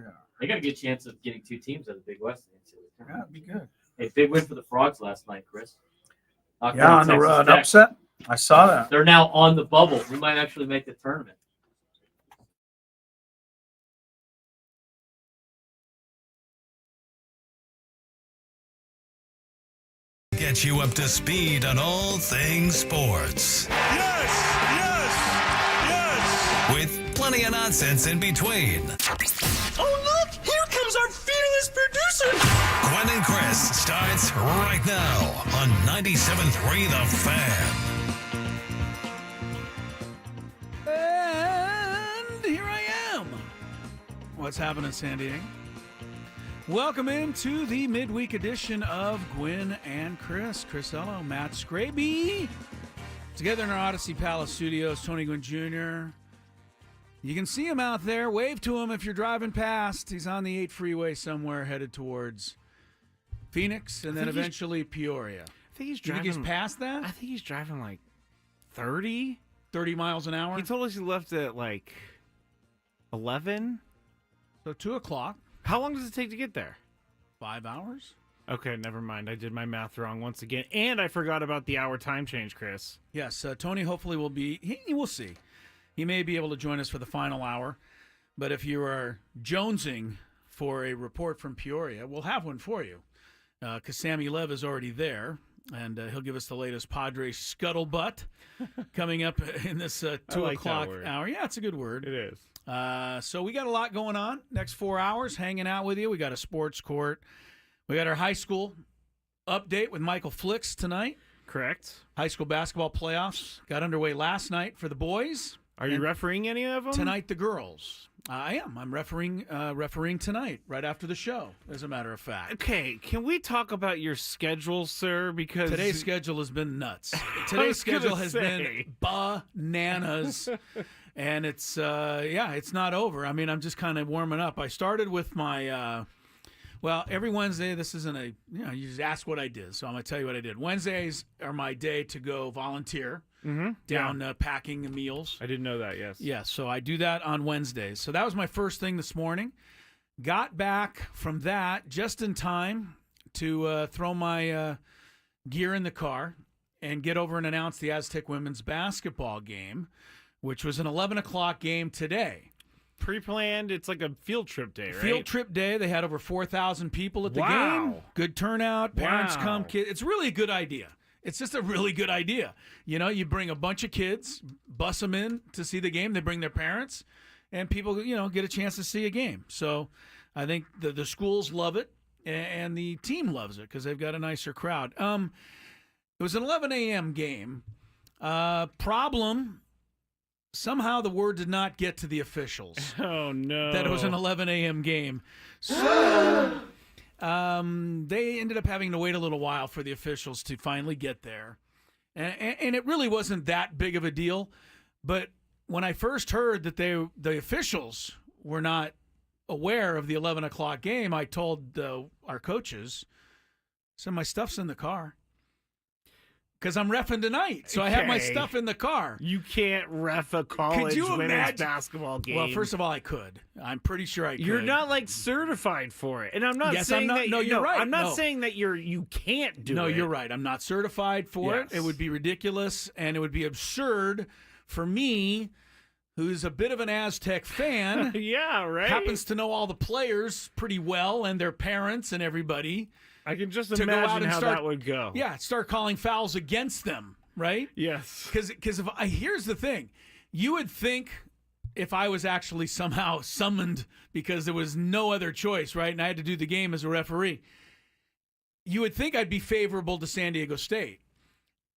They are. They got a good chance of getting 2 teams out of the Big West. Yeah, that'd be good. Hey, big win for the Frogs last night, Chris. Yeah, on the road upset. I saw that. They're now on the bubble. We might actually make the tournament. Get you up to speed on all things sports. Yes, yes, yes. With plenty of nonsense in between. Oh, look, here comes our fearless producer. Gwynn and Chris starts right now on 97.3 The Fan. And here I am. What's happening, San Diego? Welcome into the midweek edition of Gwynn and Chris. Chris Ello, Matt Scraby. Together in our Odyssey Palace studios, Tony Gwynn Jr. You can see him out there. Wave to him if you're driving past. He's on the 8 freeway somewhere headed towards Phoenix and then eventually Peoria. I think he's Do you driving. think he's past that? I think he's driving like 30. 30 miles an hour? He told us he left at like 11. So 2 o'clock. How long does it take to get there? 5 hours? Okay, never mind. I did my math wrong once again. And I forgot about the hour time change, Chris. Yes, Tony hopefully will be, we'll see. He may be able to join us for the final hour. But if you are jonesing for a report from Peoria, we'll have one for you. Because Sammy Lev is already there. And he'll give us the latest Padres scuttlebutt coming up in this 2 o'clock hour. Yeah, it's a good word. It is. So we got a lot going on. Next 4 hours, hanging out with you. We got a sports court. We got our high school update with Michael Flix tonight. Correct. High school basketball playoffs got underway last night for the boys. Are you refereeing any of them? Tonight, the girls. I am. I'm refereeing tonight, right after the show, as a matter of fact. Okay, can we talk about your schedule, sir? Because today's schedule has been nuts. Today's schedule has been bananas. And it's, it's not over. I mean, I'm just kind of warming up. I started with my, every Wednesday, this isn't you just ask what I did. So I'm going to tell you what I did. Wednesdays are my day to go volunteer down packing meals. I didn't know that, yes. Yeah, so I do that on Wednesdays. So that was my first thing this morning. Got back from that just in time to throw my gear in the car and get over and announce the Aztec women's basketball game, which was an 11 o'clock game today. Pre-planned, it's like a field trip day, right? Field trip day. They had over 4,000 people at the game. Good turnout. Parents come. Kids. It's really a good idea. It's just a really good idea. You know, you bring a bunch of kids, bus them in to see the game. They bring their parents, and people, get a chance to see a game. So I think the schools love it, and the team loves it because they've got a nicer crowd. It was an 11 a.m. game. Problem. Somehow the word did not get to the officials. Oh, no. That it was an 11 a.m. game. So they ended up having to wait a little while for the officials to finally get there. And it really wasn't that big of a deal. But when I first heard that the officials were not aware of the 11 o'clock game, I told our coaches, so my stuff's in the car. Because I'm reffing tonight, so I have my stuff in the car. You can't ref a college women's basketball game. Well, first of all, I could. I'm pretty sure I could. You're not certified for it, and I'm not saying that. No, you're right. I'm not saying that you can't do it. No, you're right. I'm not certified for it. It would be ridiculous, and it would be absurd for me, who's a bit of an Aztec fan. Yeah, right. Happens to know all the players pretty well and their parents and everybody. I can just imagine how that would go. Yeah, start calling fouls against them, right? Yes. Because here's the thing. You would think if I was actually somehow summoned because there was no other choice, right, and I had to do the game as a referee, you would think I'd be favorable to San Diego State.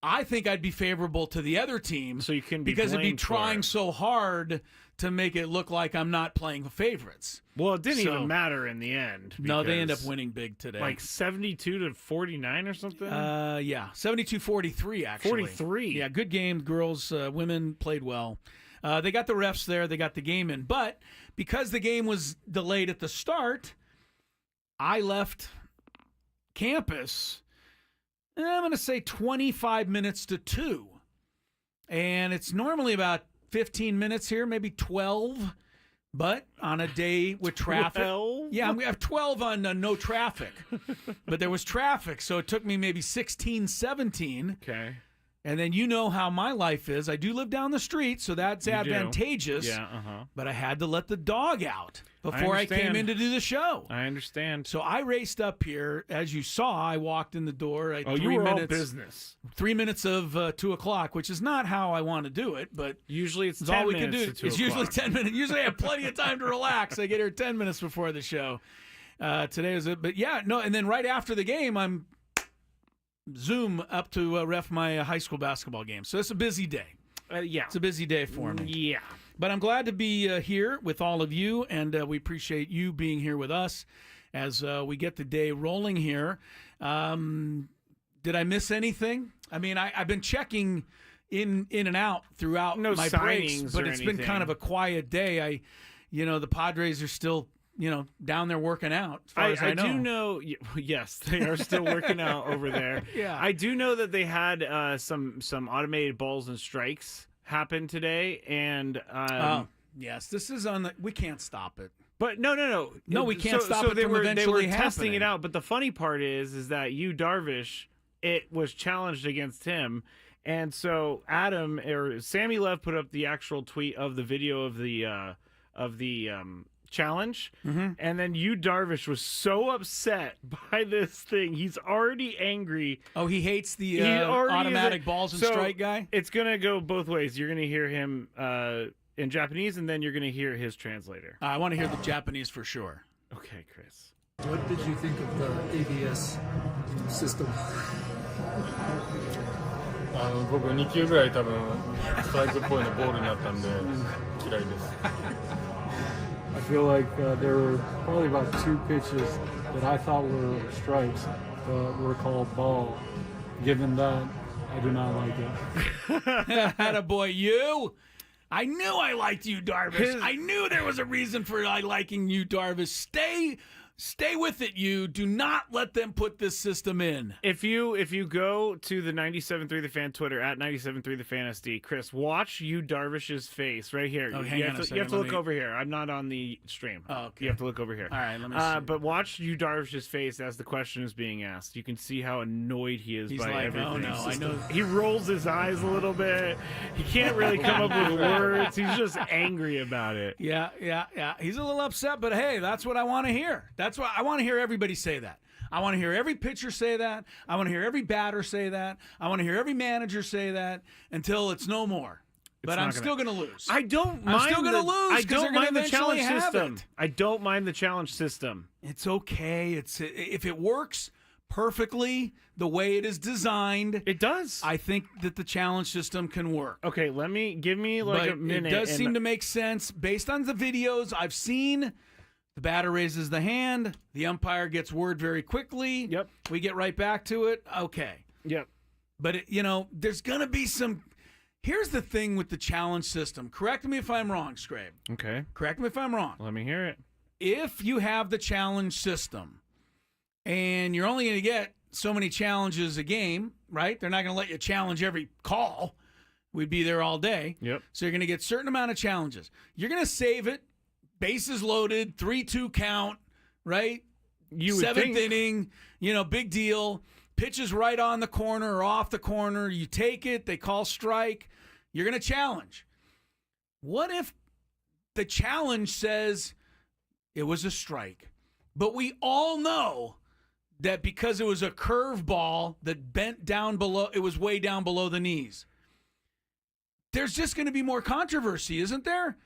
I think I'd be favorable to the other team so you can be because it'd be trying so hard to make it look like I'm not playing the favorites. Well, it didn't even matter in the end. No, they end up winning big today. Like 72-49 or something? Yeah, 72-43 actually. 43. Yeah, good game. Girls, women played well. They got the refs there. They got the game in. But because the game was delayed at the start, I left campus, I'm going to say 25 minutes to 2. And it's normally about 15 minutes here, maybe 12 But on a day with traffic, 12? yeah, we have 12 on no traffic. But there was traffic, so it took me maybe 16, 17. Okay. And then you know how my life is. I do live down the street, so that's advantageous. Yeah, But I had to let the dog out before I came understand. in to do the show. I understand. So I raced up here. As you saw, I walked in the door at Oh, 3 you were minutes. all business. 3 minutes of 2 o'clock, which is not how I want to do it, but Usually it's it's 10 all we can minutes do. to 2 It's usually o'clock. 10 minutes. Usually I have plenty of time to relax. I get here 10 minutes before the show. Today was it. But yeah, no. And then right after the game, I'm Zoom up to ref my high school basketball game. So it's a busy day. Yeah. It's a busy day for me. Yeah. But I'm glad to be here with all of you, and we appreciate you being here with us as we get the day rolling here. Did I miss anything? I mean, I've been checking in and out throughout No my breaks, signings but or it's been kind anything. of a quiet day. The Padres are still, down there working out. As far as I know. do know. Yes, they are still working out over there. Yeah. I do know that they had some automated balls and strikes happen today, and Yes, this is on the. We can't stop it. but no. No, we can't stop so it they from were eventually testing happening. it out. But the funny part is that Darvish, it was challenged against him. And so Sammy Lev put up the actual tweet of the video of the challenge, and then Darvish was so upset by this thing. He's already angry. Oh, he hates the He already automatic is balls and so strike guy? It's gonna go both ways. You're gonna hear him in Japanese, and then you're gonna hear his translator. I want to hear the Japanese for sure. Okay, Chris. What did you think of the ABS system? 僕2球ぐらい多分ストライクっぽいのボールになったんで嫌いです I feel like there were probably about 2 pitches that I thought were strikes, but were called ball. Given that, I do not like it. Attaboy, you. I knew I liked you, Darvish. I knew there was a reason for I liking you, Darvish. Stay with it, you. Do not let them put this system in. If you go to the 97.3 The Fan Twitter at 97.3 The Fan SD, Chris, watch Darvish's face right here. Oh, you hang on a have to second, look let me- over here. I'm not on the stream. Oh, okay. You have to look over here. All right, let me see. But watch Darvish's face as the question is being asked. You can see how annoyed he is He's by like, everything. oh, no, I know. He rolls his eyes a little bit. He can't really come up with words. He's just angry about it. Yeah. He's a little upset, but hey, that's what I want to hear. That's what I want to hear everybody say that. I want to hear every pitcher say that. I want to hear every batter say that. I want to hear every manager say that until it's no more. But I'm still going to lose. I don't mind. I'm still going to lose. I 'cause they're don't gonna mind the eventually challenge have system. it. I don't mind the challenge system. It's okay. If it works perfectly the way it is designed, It does. I think that the challenge system can work. Okay, give me like But a minute. it does and- seem to make sense based on the videos I've seen. The batter raises the hand. The umpire gets word very quickly. Yep. We get right back to it. Okay. Yep. But, there's going to be some. Here's the thing with the challenge system. Correct me if I'm wrong, Scrape. Okay. Correct me if I'm wrong. Let me hear it. If you have the challenge system and you're only going to get so many challenges a game, right? They're not going to let you challenge every call. We'd be there all day. Yep. So you're going to get a certain amount of challenges. You're going to save it. Bases loaded, 3-2 count, right? You would Seventh think. inning, big deal. Pitches right on the corner or off the corner. You take it. They call strike. You're going to challenge. What if the challenge says it was a strike? But we all know that because it was a curveball that bent down below, it was way down below the knees. There's just going to be more controversy, isn't there?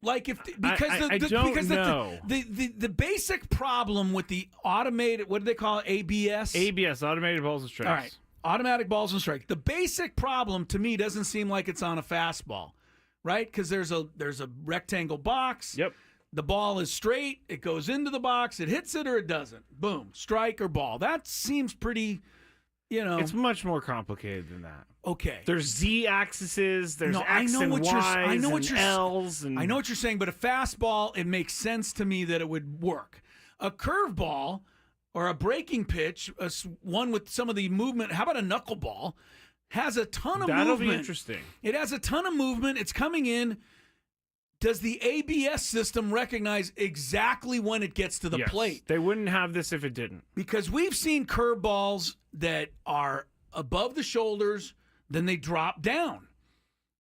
Like I don't know. The basic problem with the automated, what do they call it? ABS? ABS, automated balls and strikes. All right. Automatic balls and strikes. The basic problem to me doesn't seem like it's on a fastball, right? Because there's a rectangle box. Yep. The ball is straight. It goes into the box. It hits it or it doesn't. Boom. Strike or ball. That seems pretty, It's much more complicated than that. okay. There's Z-axes, there's No, I X know and what Y's I know what and you're L's. And I know what you're saying, but a fastball, it makes sense to me that it would work. A curveball or a breaking pitch, one with some of the movement, how about a knuckleball, has a ton of That'll movement. be interesting. It has a ton of movement. It's coming in. does the ABS system recognize exactly when it gets to the Yes. plate? They wouldn't have this if it didn't. Because we've seen curveballs that are above the shoulders, then they drop down.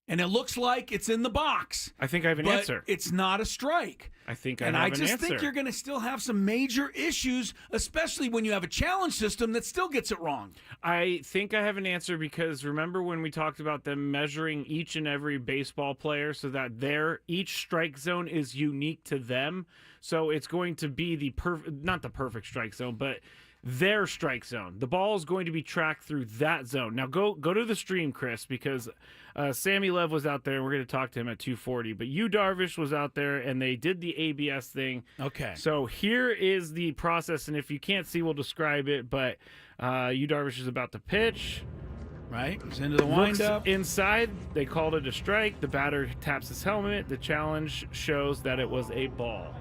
And it looks like it's in the box. I think I have an but answer. It's not a strike. I think I And have I an just answer. think you're going to still have some major issues, especially when you have a challenge system that still gets it wrong. I think I have an answer because remember when we talked about them measuring each and every baseball player so that each strike zone is unique to them. So it's going to be not the perfect strike zone, but their strike zone. The ball is going to be tracked through that zone. Now go to the stream, Chris, because Sammy Lev was out there and we're going to talk to him at 2:40. But Yu Darvish was out there and they did the ABS thing. Okay. So here is the process, and if you can't see, we'll describe it. But Yu Darvish is about to pitch. Right? He's into the Looks windup. inside. They called it a strike. The batter taps his helmet. The challenge shows that it was a ball.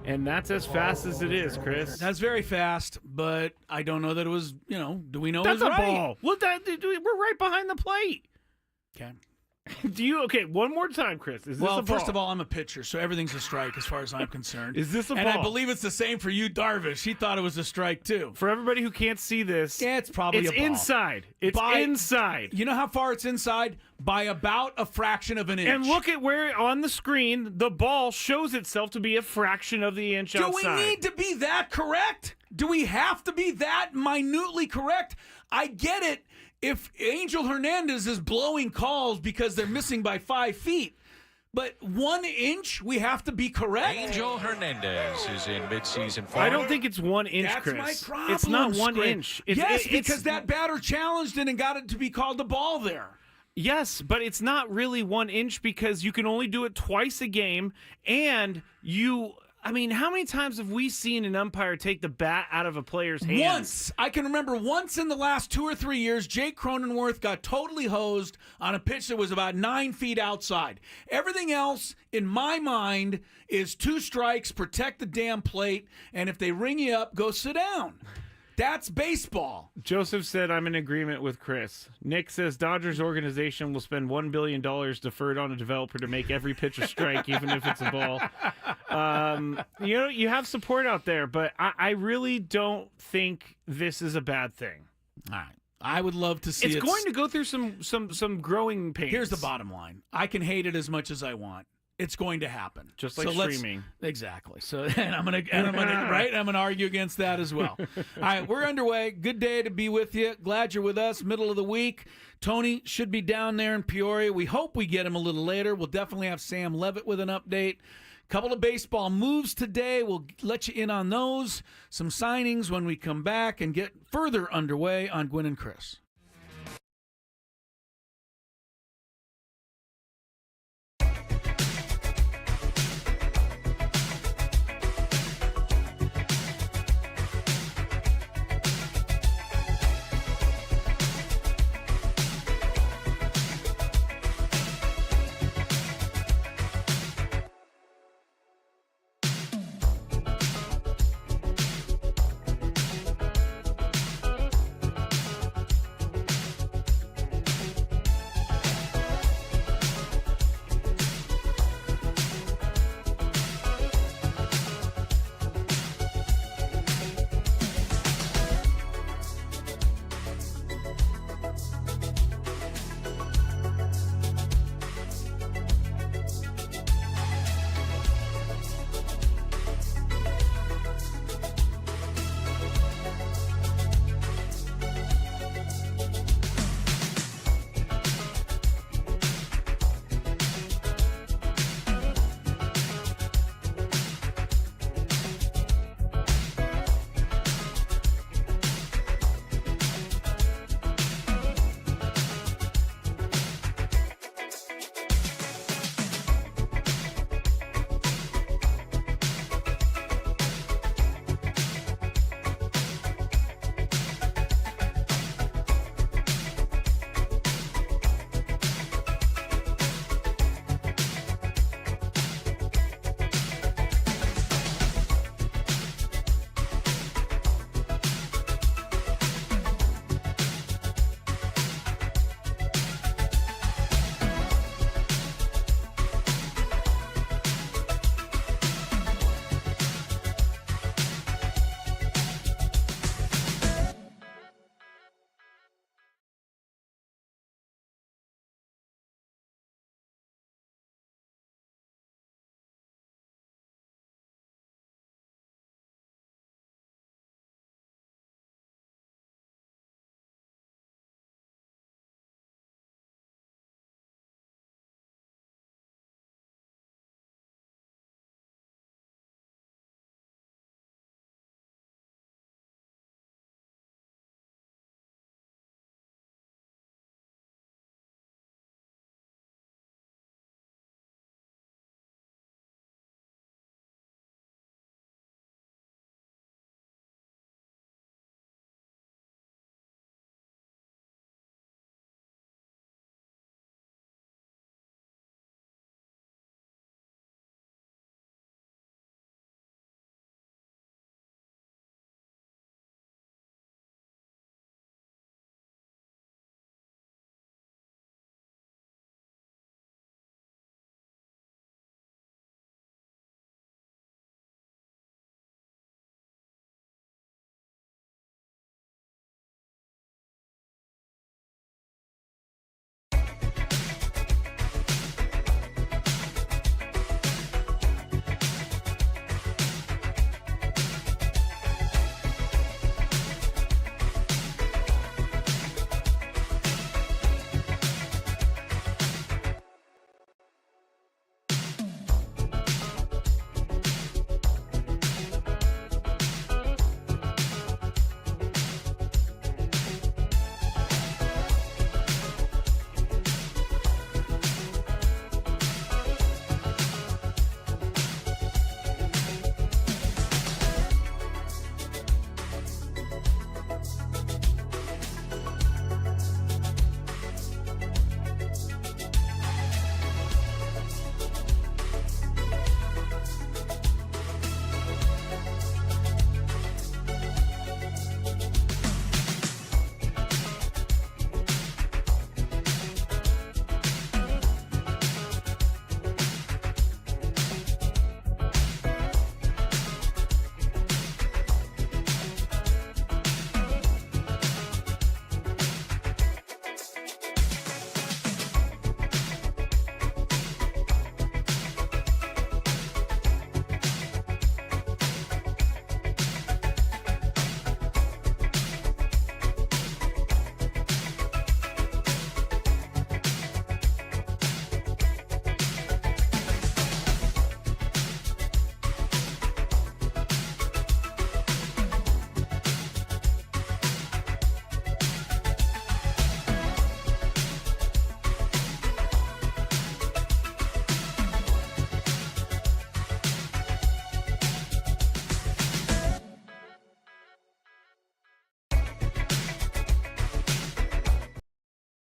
And that's as fast as it is, Chris. That's very fast, but I don't know that it was, do we know That's it was a right? ball. Look, we're right behind the plate. Okay. Okay, one more time, Chris. Is this Well, a ball? first of all, I'm a pitcher, so everything's a strike as far as I'm concerned. Is this a and ball? I believe it's the same for you, Darvish. He thought it was a strike, too. For everybody who can't see this, Yeah, it's probably it's a ball. inside. It's inside. You know how far it's inside? By about a fraction of an inch. And look at where on the screen the ball shows itself to be a fraction of the inch Do outside. we need to be that correct? Do we have to be that minutely correct? I get it if Angel Hernandez is blowing calls because they're missing by 5 feet. But 1 inch, we have to be correct? Angel Hernandez is in midseason form. I don't think it's 1 inch, That's Chris. my problem. It's not 1 Scrape. inch. Yes, because that batter challenged it and got it to be called the ball there. Yes, but it's not really 1 inch because you can only do it twice a game, and how many times have we seen an umpire take the bat out of a player's hands? Once. I can remember once in the last 2 or 3 years, Jake Cronenworth got totally hosed on a pitch that was about 9 feet outside. Everything else, in my mind, is 2 strikes, protect the damn plate, and if they ring you up, go sit down. That's baseball. Joseph said, I'm in agreement with Chris. Nick says, Dodgers organization will spend $1 billion deferred on a developer to make every pitch a strike, even if it's a ball. You have support out there, but I really don't think this is a bad thing. All right. I would love to see It's going to go through some growing pains. Here's the bottom line. I can hate it as much as I want. It's going to happen. Just like let's- streaming. Exactly. So I'm gonna argue against that as well. All right, we're underway. Good day to be with you. Glad you're with us. Middle of the week. Tony should be down there in Peoria. We hope we get him a little later. We'll definitely have Sam Levitt with an update. Couple of baseball moves today. We'll let you in on those. Some signings when we come back and get further underway on Gwynn and Chris.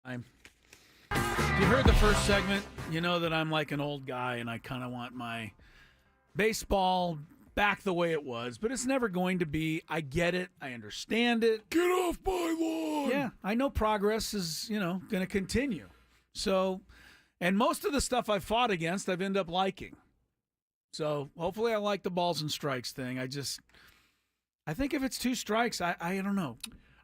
If you heard the first segment, you know that I'm like an old guy and I kind of want my baseball back the way it was, but it's never going to be. I get it. I understand it. Get off my lawn! Yeah, I know progress is, going to continue. So, and most of the stuff I've fought against, I've ended up liking. So hopefully I like the balls and strikes thing. I think if it's 2 strikes, I don't know.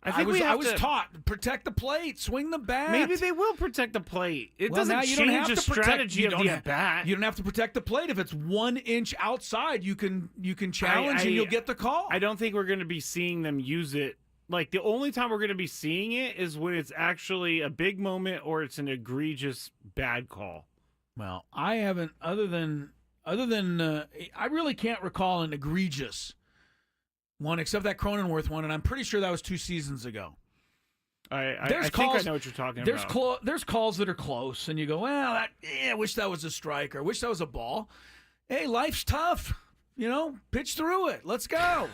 I was taught, protect the plate, swing the bat. Maybe they will protect the plate. It doesn't now you don't change have the to protect- strategy you of don't the have- at-bat. You don't have to protect the plate. If it's 1 inch outside, you can challenge and you'll get the call. I don't think we're going to be seeing them use it. Like, the only time we're going to be seeing it is when it's actually a big moment or it's an egregious bad call. Well, I haven't, other than I really can't recall an egregious one except that Cronenworth one, and I'm pretty sure that was 2 seasons ago. I think I know what you're talking about. There's calls that are close, and you go, well, I wish that was a strike, or I wish that was a ball. Hey, life's tough. Pitch through it. Let's go.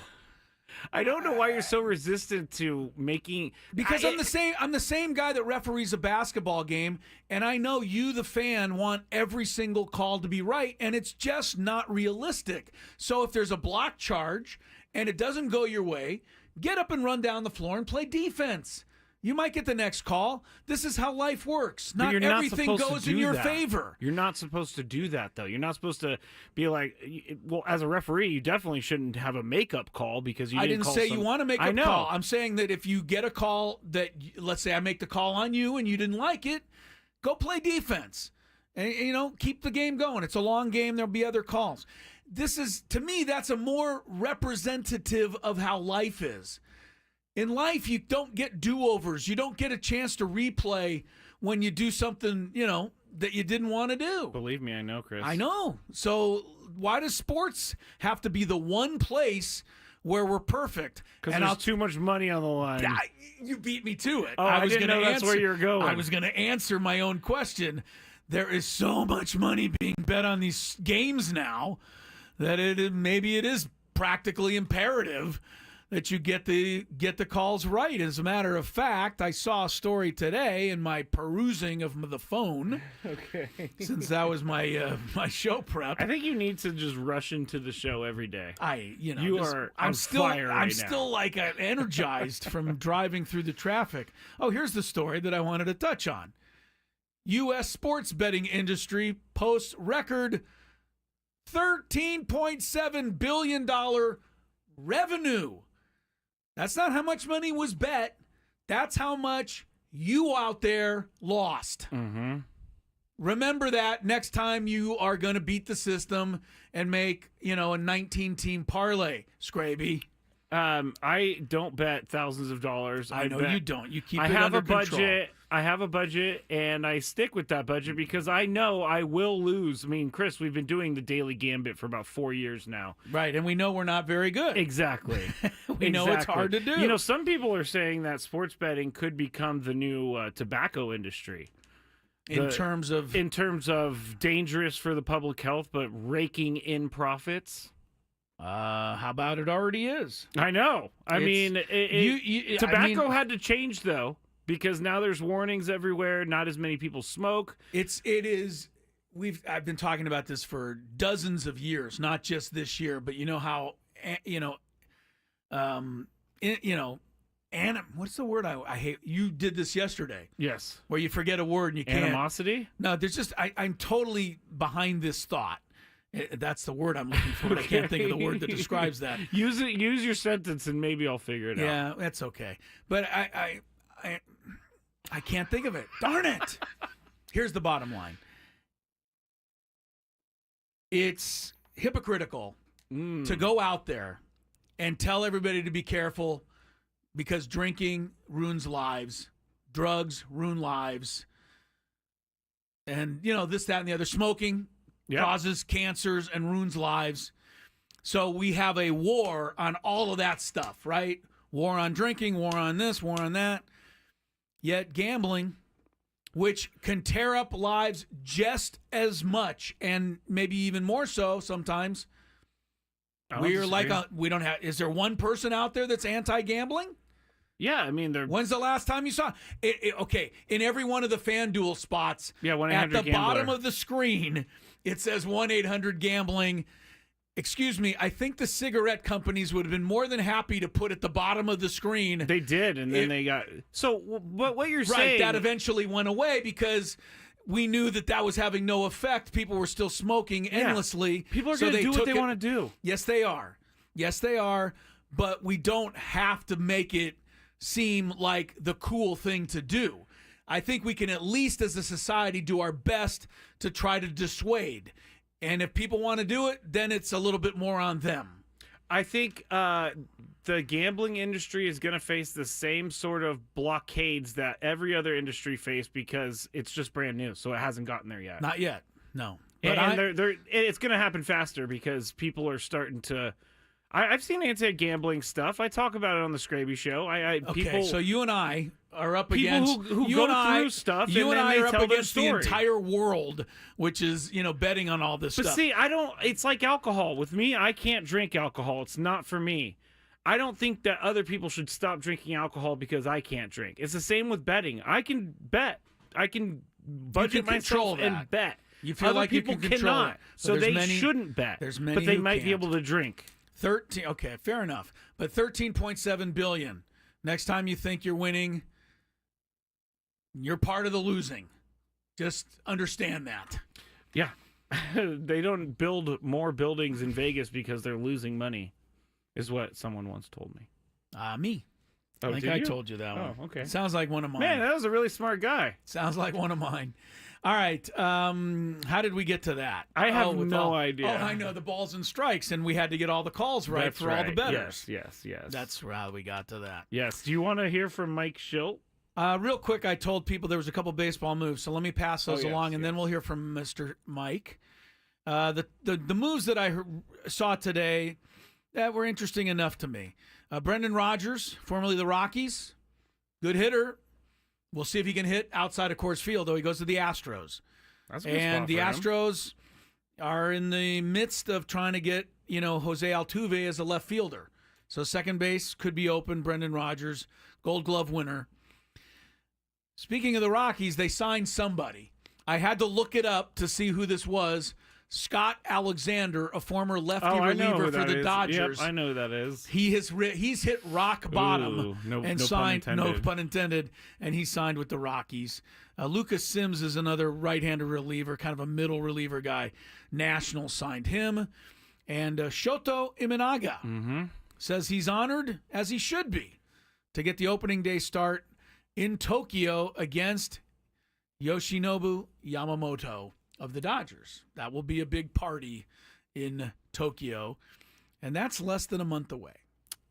I don't know why you're so resistant to making because I'm the same guy that referees a basketball game, and I know you, the fan, want every single call to be right, and it's just not realistic. So if there's a block charge and it doesn't go your way, get up and run down the floor and play defense. You might get the next call. This is how life works. Not everything goes in your favor. You're not supposed to do that, though. You're not supposed to be like, well, as a referee, you definitely shouldn't have a makeup call because you didn't call say you want to make a know. call. I'm saying that if you get a call that, let's say I make the call on you and you didn't like it, go play defense. And, keep the game going. It's a long game. There'll be other calls. To me, that's a more representative of how life is. In life, you don't get do-overs. You don't get a chance to replay when you do something, that you didn't want to do. Believe me, I know, Chris. I know. So why does sports have to be the one place where we're perfect? Because there's too much money on the line. You beat me to it. Oh, I didn't know that's where you're going. I was going to answer my own question. There is so much money being bet on these games now that maybe it is practically imperative that you get the calls right. As a matter of fact, I saw a story today in my perusing of the phone. Okay. Since that was my my show prep. I think you need to just rush into the show every day. I'm still like energized from driving through the traffic. Oh, here's the story that I wanted to touch on. U.S. sports betting industry posts record $13.7 billion revenue. That's not how much money was bet. That's how much you out there lost. Mm-hmm. Remember that next time you are going to beat the system and make, a 19-team parlay, Scraby. I don't bet thousands of dollars. I know you don't. You keep it have under a budget. control. I have a budget, and I stick with that budget because I know I will lose. I mean, Chris, we've been doing the daily Gambit for about 4 years now. Right, and we know we're not very good. Exactly. we know it's hard to do. Some people are saying that sports betting could become the new tobacco industry. In terms of dangerous for the public health, but raking in profits. How about it already is? I know. Tobacco had to change, though. Because now there's warnings everywhere. Not as many people smoke. It is. I've been talking about this for dozens of years, not just this year. But you know how, what's the word I hate? You did this yesterday. Yes. Where you forget a word and you can't. Animosity? No, there's just I'm totally behind this thought. That's the word I'm looking for. But I can't think of the word that describes that. Use your sentence and maybe I'll figure it out. Yeah, that's okay. But I can't think of it. Darn it. Here's the bottom line. It's hypocritical to go out there and tell everybody to be careful because drinking ruins lives, drugs ruin lives, and, this, that, and the other. Smoking causes cancers and ruins lives. So we have a war on all of that stuff, right? War on drinking, war on this, war on that. Yet gambling, which can tear up lives just as much and maybe even more so sometimes. We don't have. Is there one person out there that's anti-gambling? Yeah, I mean, when's the last time you saw it? Okay, in every one of the FanDuel spots, Yeah, 1-800 at the Gambler. bottom of the screen, it says 1-800-GAMBLING. Excuse me, I think the cigarette companies would have been more than happy to put at the bottom of the screen. They did, and then they got. So, what you're saying? Right, that eventually went away because we knew that was having no effect. People were still smoking endlessly. People are so going to do what they took want to do. Yes, they are. Yes, they are. But we don't have to make it seem like the cool thing to do. I think we can at least as a society do our best to try to dissuade. And if people want to do it, then it's a little bit more on them. I think the gambling industry is going to face the same sort of blockades that every other industry faced because it's just brand new, so it hasn't gotten there yet. Not yet, no. But And it's going to happen faster because people are starting to. I've seen anti-gambling stuff. I talk about it on the Scraby Show. Okay, so you and I are up people against who you go and I, through stuff. You and and then I they are up tell their against the story. entire world, which is betting on all this But stuff. see, I don't. It's like alcohol. With me, I can't drink alcohol. It's not for me. I don't think that other people should stop drinking alcohol because I can't drink. It's the same with betting. I can bet. I can budget control myself and that. bet. You feel Other like you people can control cannot, it. But so there's they many- shouldn't bet. there's many but they who might be can't. able to drink. 13. Okay, fair enough. But 13.7 billion. Next time you think you're winning, you're part of the losing. Just understand that. Yeah, they don't build more buildings in Vegas because they're losing money, is what someone once told me. Me. Oh, I think did I you? told you that one. Oh, okay. Sounds like one of mine. Man, that was a really smart guy. Sounds like one of mine. All right. How did we get to that? I have with no idea. Oh, I know. The balls and strikes, and we had to get all the calls right That's for all the right. bettors. Yes. That's how we got to that. Yes. Do you want to hear from Mike Schilt? Real quick, I told people there was a couple baseball moves, so let me pass those yes, along, and then we'll hear from Mr. Mike. The moves that I saw today that were interesting enough to me. Brendan Rodgers, formerly the Rockies, good hitter. We'll see if he can hit outside of Coors Field, though he goes to the Astros. That's a good And spot the for him. Astros are in the midst of trying to get, Jose Altuve as a left fielder. So second base could be open. Brendan Rodgers, Gold Glove winner. Speaking of the Rockies, they signed somebody. I had to look it up to see who this was. Scott Alexander, a former lefty I know reliever who for that the is. Dodgers. Yep, I know who that is. He's hit rock bottom Ooh, no and pun signed. No intended. pun intended. And he signed with the Rockies. Lucas Sims is another right-handed reliever, kind of a middle reliever guy. Nationals signed him, and Shoto Imanaga says he's honored, as he should be, to get the opening day start in Tokyo against Yoshinobu Yamamoto of the Dodgers. That will be a big party in Tokyo, and that's less than a month away.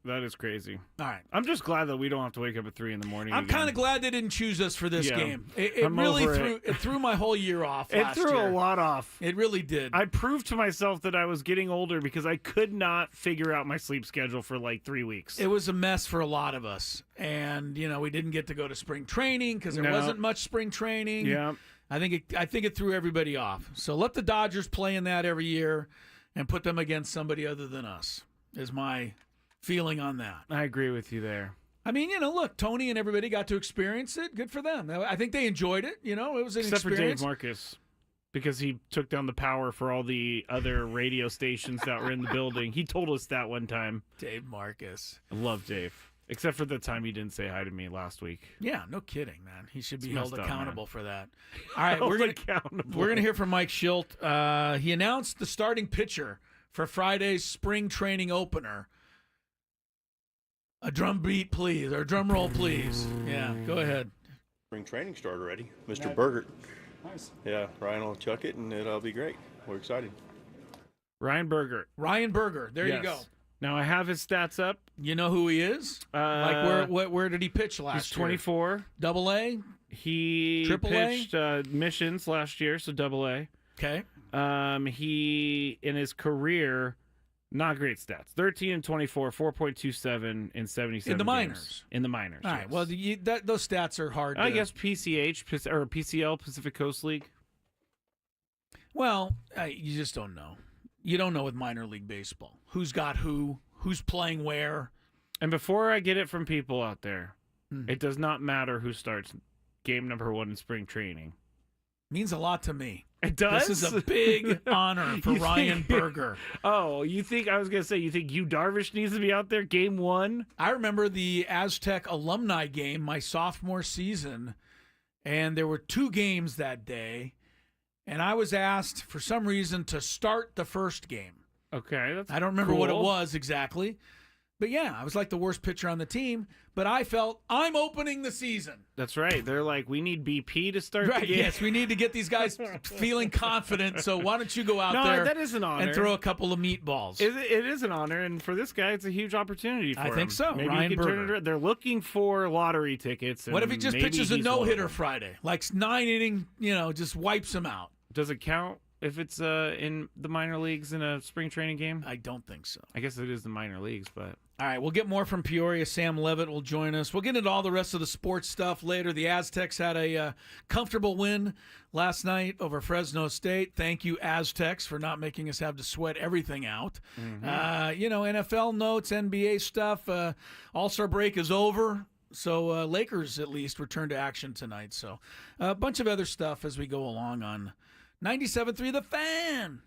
That is crazy. All right. I'm just glad that we don't have to wake up at 3 a.m. I'm kind of glad they didn't choose us for this Yeah. game. It I'm really over threw my whole year off It last threw year. a lot off. It really did. I proved to myself that I was getting older because I could not figure out my sleep schedule for like 3 weeks. It was a mess for a lot of us. And, we didn't get to go to spring training because there No. wasn't much spring training. Yeah. I think it threw everybody off. So let the Dodgers play in that every year and put them against somebody other than us, is my feeling on that. I agree with you there. I mean, look, Tony and everybody got to experience it. Good for them. I think they enjoyed it. It was an Except experience. for Dave Marcus, because he took down the power for all the other radio stations that were in the building. He told us that one time. Dave Marcus. I love Dave. Except for the time he didn't say hi to me last week. Yeah, no kidding, man. He should be It's held messed up, accountable man. for that. All right, we're gonna hear from Mike Schilt. He announced the starting pitcher for Friday's spring training opener. A drum beat, please, or drum roll, please. Yeah, go ahead. Spring training started already. Mr. Bergert. Nice. Yeah, Ryan will chuck it, and it'll be great. We're excited. Ryan Berger. Ryan Berger. There you go. Now I have his stats up. You know who he is? Where did he pitch last He's year? 24. Double A? He Triple A? pitched missions last year, so double A. Okay. He in his career, not great stats. 13 and 24, 4.27 in 77 In the games. minors. In the minors. All right. Well, those stats are hard. I guess PCH or PCL, Pacific Coast League. Well, you just don't know. You don't know with minor league baseball who's got who's playing where. And before I get it from people out there, It does not matter who starts game number 1 in spring training. Means a lot to me. It does? This is a big honor for Ryan Berger. Oh, you think Yu Darvish needs to be out there game 1? I remember the Aztec alumni game my sophomore season, and there were 2 games that day, and I was asked for some reason to start the first game. Okay, that's I don't remember cool. what it was exactly. But yeah, I was like the worst pitcher on the team, but I felt I'm opening the season. That's right. They're like, we need BP to start Right, the game. yes, we need to get these guys feeling confident, so why don't you go out there that is an honor. and throw a couple of meatballs. It is an honor, and for this guy, it's a huge opportunity for him. I think so. Maybe Ryan he can turn Berger. it around. They're looking for lottery tickets. What if he and just maybe pitches a he's one of no-hitter them. Friday? Like 9 inning, just wipes him out. Does it count if it's in the minor leagues in a spring training game? I don't think so. I guess it is the minor leagues, but... All right, we'll get more from Peoria. Sam Levitt will join us. We'll get into all the rest of the sports stuff later. The Aztecs had a comfortable win last night over Fresno State. Thank you, Aztecs, for not making us have to sweat everything out. NFL notes, NBA stuff. All-Star break is over. So Lakers, at least, return to action tonight. So a bunch of other stuff as we go along on 97.3 The Fan.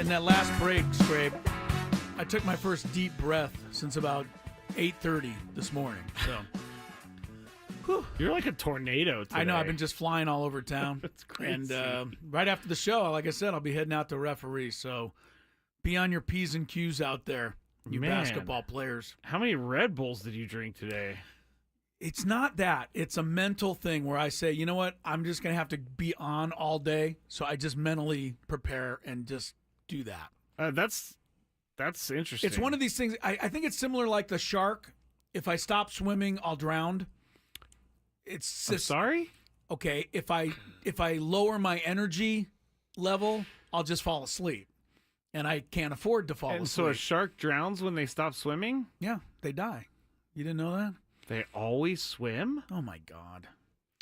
in that last break, Scrape, I took my first deep breath since about 8:30 this morning. So, whew. You're like a tornado today. I know. I've been just flying all over town. That's crazy. And right after the show, like I said, I'll be heading out to referee. So be on your P's and Q's out there, you basketball players. How many Red Bulls did you drink today? It's not that. It's a mental thing where I say, you know what? I'm just going to have to be on all day. So I just mentally prepare and just do that. That's interesting. It's one of these things. I think it's similar like the shark. If I stop swimming, I'll drown. It's just, sorry? Okay, if I lower my energy level, I'll just fall asleep. And I can't afford to fall asleep. So a shark drowns when they stop swimming? Yeah, they die. You didn't know that? They always swim? Oh my God.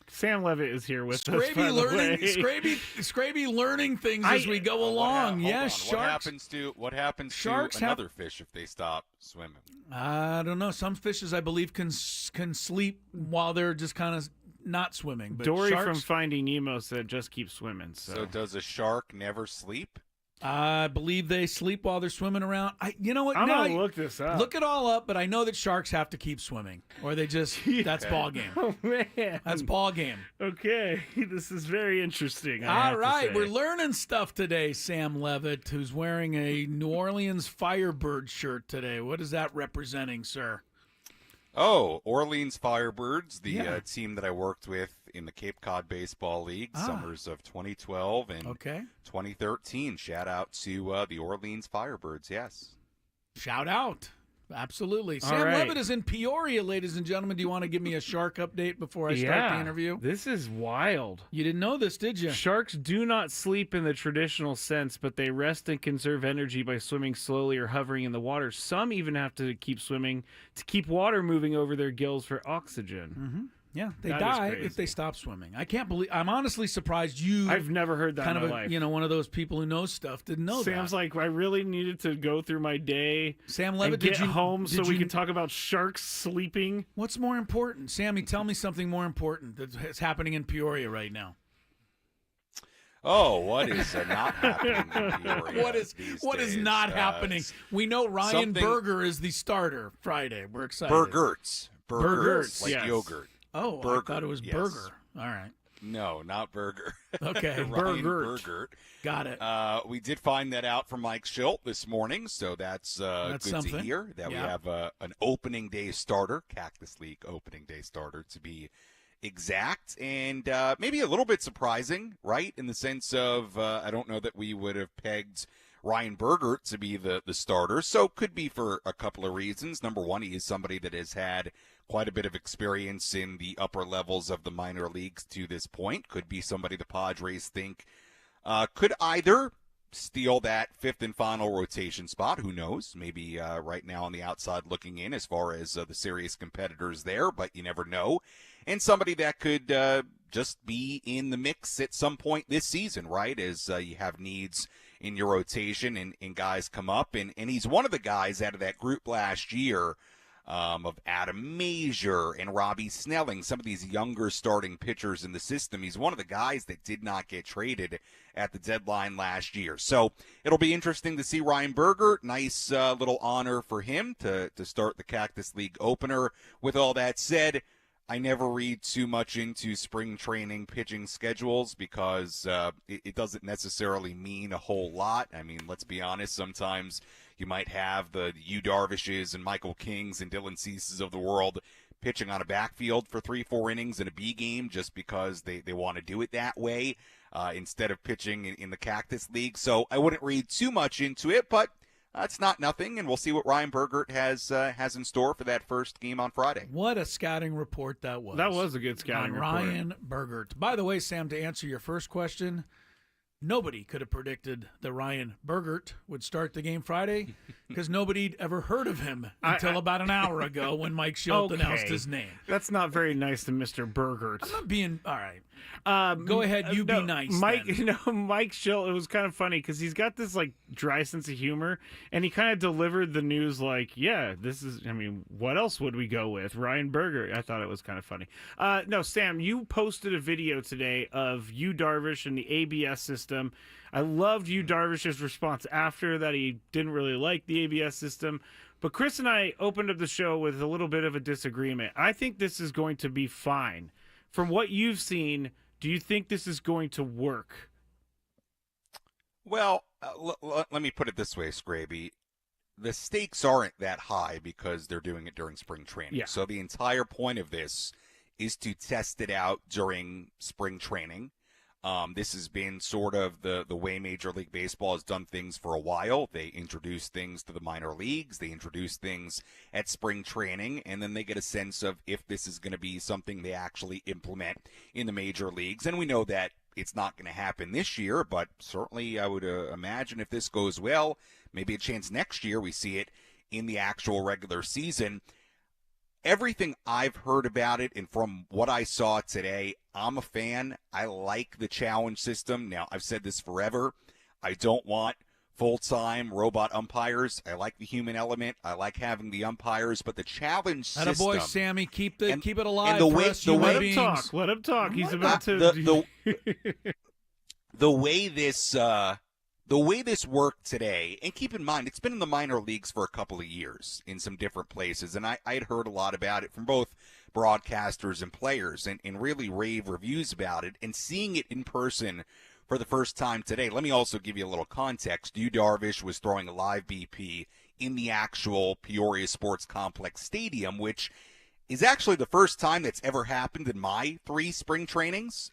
Sam Levitt is here with us. Scraby learning things as we go along. Yes, sharks. What happens Sharks to another fish if they stop swimming? I don't know. Some fishes, I believe, can sleep while they're just kind of not swimming. But Dory sharks, from Finding Nemo said just keep swimming. So does a shark never sleep? I believe they sleep while they're swimming around. You know what? I'm going to look this up. Look it all up, but I know that sharks have to keep swimming, or they just, that's ball game. Oh, man. That's ball game. Okay. This is very interesting. All right. We're learning stuff today, Sam Levitt, who's wearing a New Orleans Firebird shirt today. What is that representing, sir? Oh, Orleans Firebirds, the team that I worked with in the Cape Cod Baseball League, summers of 2012 and 2013. Shout out to the Orleans Firebirds, yes. Shout out. Absolutely. Sam Levitt is in Peoria, ladies and gentlemen. Do you want to give me a shark update before I start the interview? This is wild. You didn't know this, did you? Sharks do not sleep in the traditional sense, but they rest and conserve energy by swimming slowly or hovering in the water. Some even have to keep swimming to keep water moving over their gills for oxygen. Mm-hmm. Yeah, they die if they stop swimming. I can't believe. I'm honestly surprised you. I've never heard that kind in of my life. One of those people who knows stuff didn't know that. Sam's like, I really needed to go through my day. Sam Levitt, get home so we can talk about sharks sleeping. What's more important, Sammy? Tell me something more important that's happening in Peoria right now. Oh, what is not happening in Peoria what is not happening? We know Ryan Berger is the starter Friday. We're excited. Burgerts, like yogurt. Oh, I thought it was Burger. All right. No, not Burger. Okay, Burgert. Got it. We did find that out from Mike Schilt this morning, so that's good something to hear that we have an opening day starter, Cactus League opening day starter to be exact, and maybe a little bit surprising, right? In the sense of I don't know that we would have pegged Ryan Berger to be the starter, so could be for a couple of reasons. Number one, he is somebody that has had quite a bit of experience in the upper levels of the minor leagues to this point. Could be somebody the Padres think could either steal that fifth and final rotation spot. Who knows? Maybe right now on the outside looking in as far as the serious competitors there, but you never know. And somebody that could just be in the mix at some point this season, right? As you have needs in your rotation and guys come up. And he's one of the guys out of that group last year of Adam Major and Robbie Snelling, some of these younger starting pitchers in the system. He's one of the guys that did not get traded at the deadline last year. So it'll be interesting to see Ryan Berger. Nice little honor for him to start the Cactus League opener. With all that said, I never read too much into spring training pitching schedules because it doesn't necessarily mean a whole lot. I mean, let's be honest, sometimes you might have the Yu Darvishes and Michael Kings and Dylan Ceases of the world pitching on a backfield for 3-4 innings in a B game just because they want to do it that way instead of pitching in the Cactus League. So I wouldn't read too much into it, but it's not nothing, and we'll see what Ryan Berger has in store for that first game on Friday. What a scouting report that was. That was a good scouting report. Ryan Berger. By the way, Sam, to answer your first question, nobody could have predicted that Ryan Berger would start the game Friday because nobody'd ever heard of him until about an hour ago when Mike Schilt announced his name. That's not very nice to Mr. Berger. I'm not being – all right. Go ahead, you be nice, Mike. then. Mike Schill. It was kind of funny because he's got this like dry sense of humor, and he kind of delivered the news like, "Yeah, this is. I mean, what else would we go with? Ryan Berger." I thought it was kind of funny. No, Sam, you posted a video today of Yu Darvish and the ABS system. I loved Yu Darvish's response after that. He didn't really like the ABS system. But Chris and I opened up the show with a little bit of a disagreement. I think this is going to be fine. From what you've seen, do you think this is going to work? Well, let me put it this way, Scraby. The stakes aren't that high because they're doing it during spring training. Yeah. So the entire point of this is to test it out during spring training. This has been sort of the way Major League Baseball has done things for a while. They introduce things to the minor leagues. They introduce things at spring training, and then they get a sense of if this is going to be something they actually implement in the major leagues. And we know that it's not going to happen this year, but certainly I would imagine if this goes well, maybe a chance next year we see it in the actual regular season. Everything I've heard about it and from what I saw today, I'm a fan. I like the challenge system. Now, I've said this forever. I don't want full-time robot umpires. I like the human element. I like having the umpires, but the challenge system. Attaboy, Sammy. Keep it alive and the for way, us human Let him beings. talk. Let him talk. He's about to. The way this worked today, and keep in mind, it's been in the minor leagues for a couple of years in some different places, and I had heard a lot about it from both broadcasters and players, and really rave reviews about it, and seeing it in person for the first time today. Let me also give you a little context. Yu Darvish was throwing a live BP in the actual Peoria Sports Complex Stadium, which is actually the first time that's ever happened in my 3 spring trainings.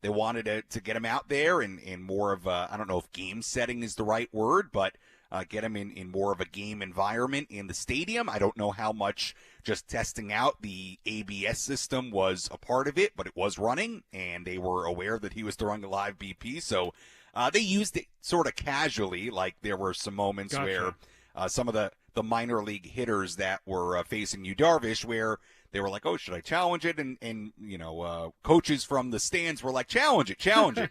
They wanted to get him out there in more of a, I don't know if game setting is the right word, but get him in more of a game environment in the stadium. I don't know how much just testing out the ABS system was a part of it, but it was running, and they were aware that he was throwing a live BP. So they used it sort of casually, like there were some moments where some of the minor league hitters that were facing Yu Darvish where they were like, oh, should I challenge it? And coaches from the stands were like, challenge it,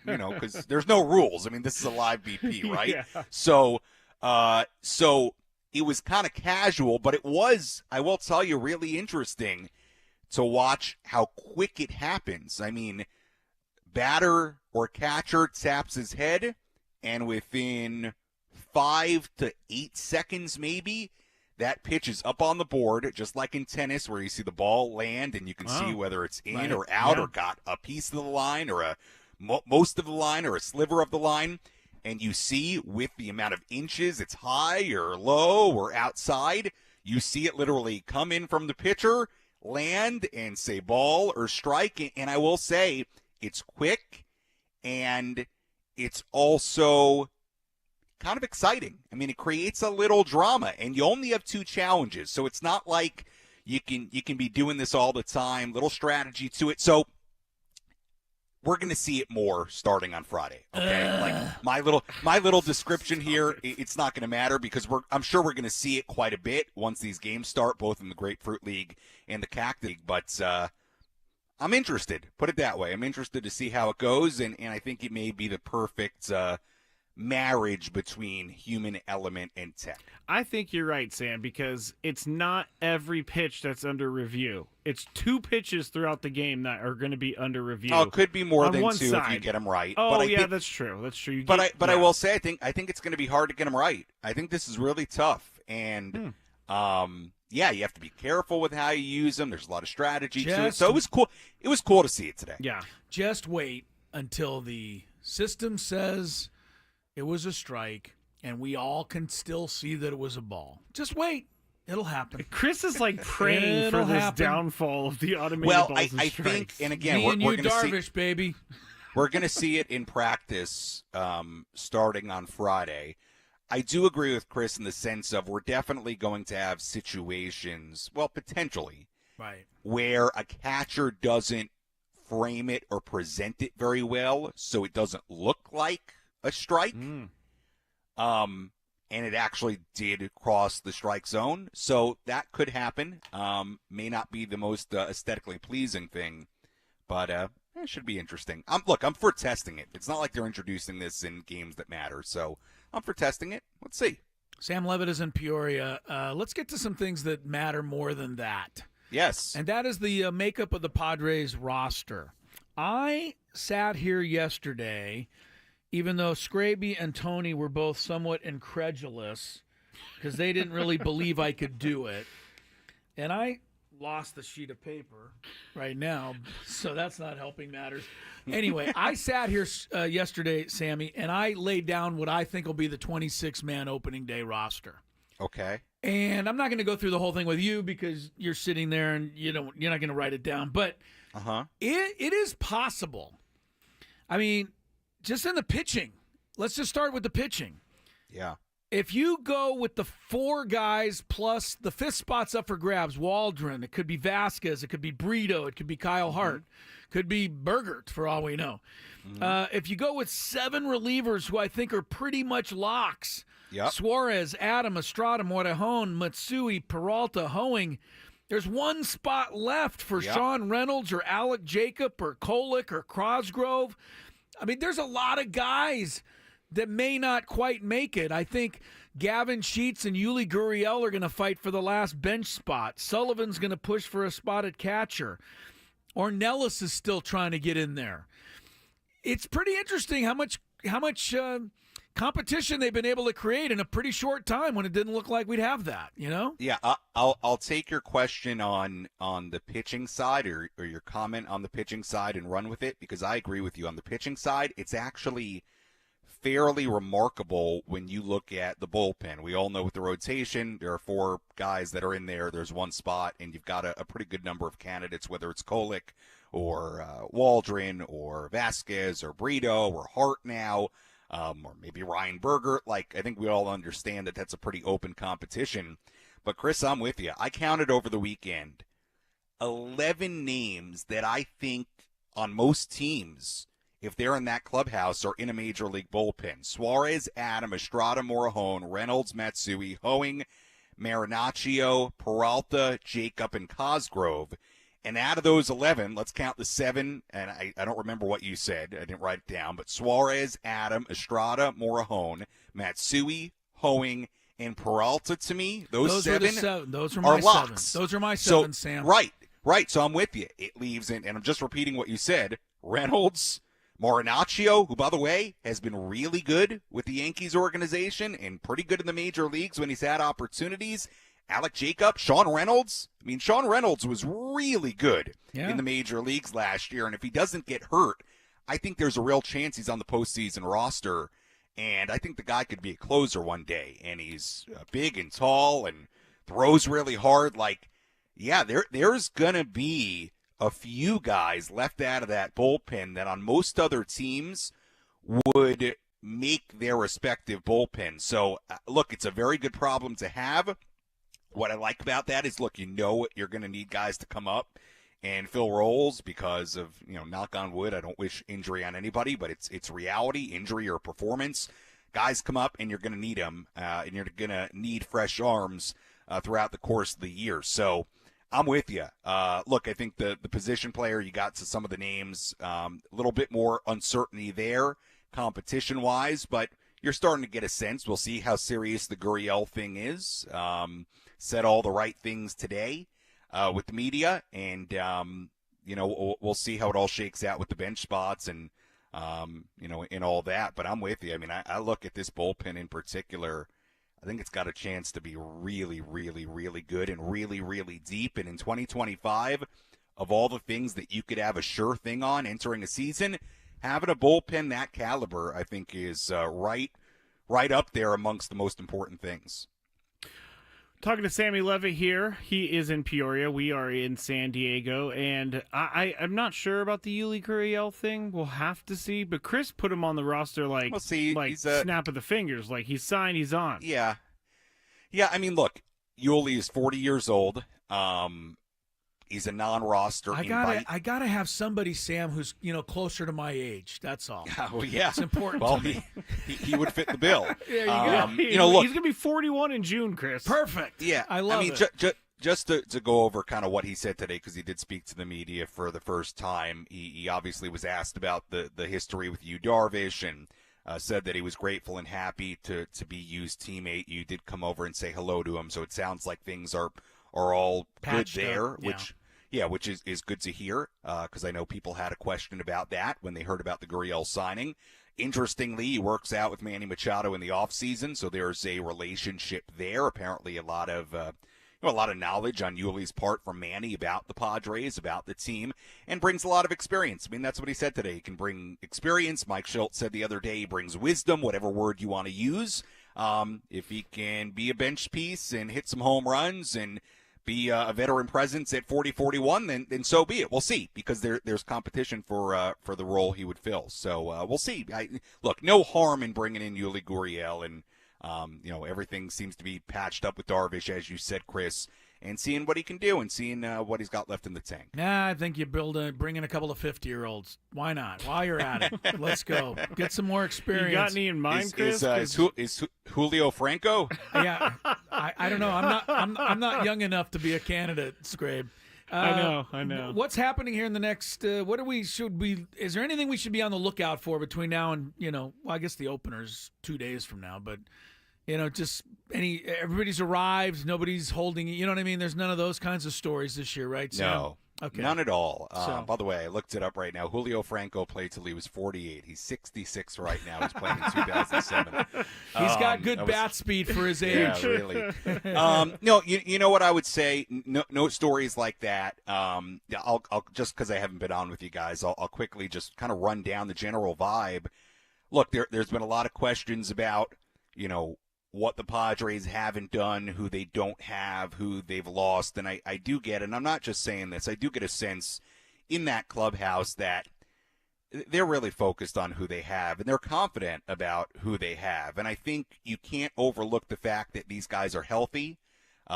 because there's no rules. I mean, this is a live BP, right? Yeah. So it was kind of casual, but it was, I will tell you, really interesting to watch how quick it happens. I mean, batter or catcher taps his head, and within 5 to 8 seconds maybe, that pitch is up on the board, just like in tennis where you see the ball land and you can see whether it's in or out or got a piece of the line or most of the line or a sliver of the line. And you see with the amount of inches it's high or low or outside, you see it literally come in from the pitcher, land, and say ball or strike. And I will say it's quick and it's also kind of exciting. I mean, it creates a little drama, and you only have 2 challenges, so it's not like you can be doing this all the time. Little strategy to it. So we're going to see it more starting on Friday. Okay, like my little description here, it's not going to matter because I'm sure we're going to see it quite a bit once these games start, both in the Grapefruit League and the Cactus League. But I'm interested. Put it that way. I'm interested to see how it goes, and I think it may be the perfect marriage between human element and tech. I think you're right, Sam, because it's not every pitch that's under review. It's 2 pitches throughout the game that are going to be under review. Oh, it could be more than 2 side. if you get them right. Oh, but yeah, that's true. That's true. I will say, I think it's going to be hard to get them right. I think this is really tough, and you have to be careful with how you use them. There's a lot of strategy to it. So it was cool. It was cool to see it today. Yeah. Just wait until the system says it was a strike, and we all can still see that it was a ball. Just wait. It'll happen. Chris is like praying for this downfall of the automated balls and I strikes. think, and again, Me and we're you, going to Darvish, baby. We're going to see it in practice starting on Friday. I do agree with Chris in the sense of we're definitely going to have situations, well, potentially, right, where a catcher doesn't frame it or present it very well, so it doesn't look like a strike. And it actually did cross the strike zone, so that could happen. May not be the most aesthetically pleasing thing, but It should be interesting. I'm for testing it. It's not like they're introducing this in games that matter, so I'm for testing it. Let's see. Sam Levitt is in Peoria. Let's get to some things that matter more than that. Yes. And that is the makeup of the Padres roster. I sat here yesterday, even though Scraby and Tony were both somewhat incredulous because they didn't really believe I could do it. And I lost the sheet of paper right now, so that's not helping matters. Anyway, I sat here yesterday, Sammy, and I laid down what I think will be the 26-man opening day roster. Okay. And I'm not going to go through the whole thing with you because you're sitting there and you're not going to write it down. But it is possible. I mean, just in the pitching, let's just start with the pitching. Yeah. If you go with the 4 guys plus the 5th spot's up for grabs, Waldron, it could be Vasquez, it could be Brito, it could be Kyle Hart, could be Bergert for all we know. If you go with 7 relievers who I think are pretty much locks, Suarez, Adam, Estrada, Morejon, Matsui, Peralta, Hoeing, there's 1 spot left for Sean Reynolds or Alec Jacob or Kolick or Cosgrove. I mean, there's a lot of guys that may not quite make it. I think Gavin Sheets and Yuli Gurriel are going to fight for the last bench spot. Sullivan's going to push for a spot at catcher. Ornelas is still trying to get in there. It's pretty interesting how much competition they've been able to create in a pretty short time when it didn't look like we'd have that, you know? Yeah, I'll take your question on the pitching side or your comment on the pitching side and run with it because I agree with you. On the pitching side, it's actually fairly remarkable when you look at the bullpen. We all know with the rotation, there are 4 guys that are in there. There's 1 spot, and you've got a pretty good number of candidates, whether it's Kolick or Waldron or Vasquez or Brito or Hart now, or maybe Ryan Berger. Like, I think we all understand that that's a pretty open competition. But, Chris, I'm with you. I counted over the weekend 11 names that I think on most teams, if they're in that clubhouse, are in a major league bullpen. Suarez, Adam, Estrada, Morejon, Reynolds, Matsui, Hoeing, Marinaccio, Peralta, Jacob, and Cosgrove. And out of those 11, let's count the 7, and I don't remember what you said. I didn't write it down. But Suarez, Adam, Estrada, Morejon, Matsui, Hoeing, and Peralta, to me, those 7 Those are my locks. 7. Those are my 7, Sam. Right. So I'm with you. It leaves in, and I'm just repeating what you said, Reynolds, Marinaccio, who, by the way, has been really good with the Yankees organization and pretty good in the major leagues when he's had opportunities. Alec Jacob, Sean Reynolds. I mean, Sean Reynolds was really good in the major leagues last year, and if he doesn't get hurt, I think there's a real chance he's on the postseason roster, and I think the guy could be a closer one day, and he's big and tall and throws really hard. Like, yeah, there's going to be a few guys left out of that bullpen that on most other teams would make their respective bullpen. So, look, it's a very good problem to have. What I like about that is, look, you know you're going to need guys to come up and fill roles because of, knock on wood, I don't wish injury on anybody, but it's reality, injury or performance. Guys come up and you're going to need them, and you're going to need fresh arms throughout the course of the year. So, I'm with you. Look, I think the position player, you got to some of the names, a little bit more uncertainty there competition-wise, but you're starting to get a sense. We'll see how serious the Gurriel thing is. Said all the right things today with the media, and, we'll see how it all shakes out with the bench spots and, and all that. But I'm with you. I mean, I look at this bullpen in particular. I think it's got a chance to be really, really, really good and really, really deep. And in 2025, of all the things that you could have a sure thing on entering a season, having a bullpen that caliber, I think, is right up there amongst the most important things. Talking to Sammy Lev here. He is in Peoria. We are in San Diego. And I'm not sure about the Yuli Gurriel thing. We'll have to see. But Chris put him on the roster like snap of the fingers. Like he's signed, he's on. Yeah. Yeah, I mean, look, Yuli is 40 years old. He's a non-roster invite. I gotta have somebody, Sam, who's closer to my age. That's all. Well, yeah, it's important. Well, to me. he would fit the bill. There you go. Look, he's gonna be 41 in June, Chris. Perfect. Yeah, I love it. just to go over kind of what he said today, because he did speak to the media for the first time. He obviously was asked about the history with Yu Darvish and said that he was grateful and happy to be Yu's teammate. You did come over and say hello to him, so it sounds like things are all Patched good there, up, yeah. which is good to hear, because I know people had a question about that when they heard about the Gurriel signing. Interestingly, he works out with Manny Machado in the offseason, so there's a relationship there. Apparently, a lot of knowledge on Yuli's part from Manny about the Padres, about the team, and brings a lot of experience. I mean, that's what he said today. He can bring experience. Mike Schultz said the other day he brings wisdom, whatever word you want to use. If he can be a bench piece and hit some home runs and be a veteran presence at 40-41, then so be it. We'll see, because there's competition for the role he would fill. So we'll see. Look, no harm in bringing in Yuli Gurriel, and everything seems to be patched up with Darvish, as you said, Chris, and seeing what he can do and seeing what he's got left in the tank. Nah, I think you bring in a couple of 50-year-olds. Why not? While you're at it, let's go. Get some more experience. You got any in mind, Chris? Is Julio Franco? Yeah, I don't know. I'm not young enough to be a candidate, Scrabe. I know. What's happening here in the next? Is there anything we should be on the lookout for between now and I guess the opener's 2 days from now, but. Everybody's arrived, nobody's holding it. You know what I mean? There's none of those kinds of stories this year, right, Sam? No. Okay. None at all. By the way, I looked it up right now. Julio Franco played till he was 48. He's 66 right now. He's playing in 2007. He's got good bat speed for his age. Yeah, really. No, you know what I would say? No stories like that. I'll just because I haven't been on with you guys, I'll quickly just kind of run down the general vibe. Look, there's been a lot of questions about, what the Padres haven't done, who they don't have, who they've lost. And I do get, and I'm not just saying this, I do get a sense in that clubhouse that they're really focused on who they have, and they're confident about who they have. And I think you can't overlook the fact that these guys are healthy.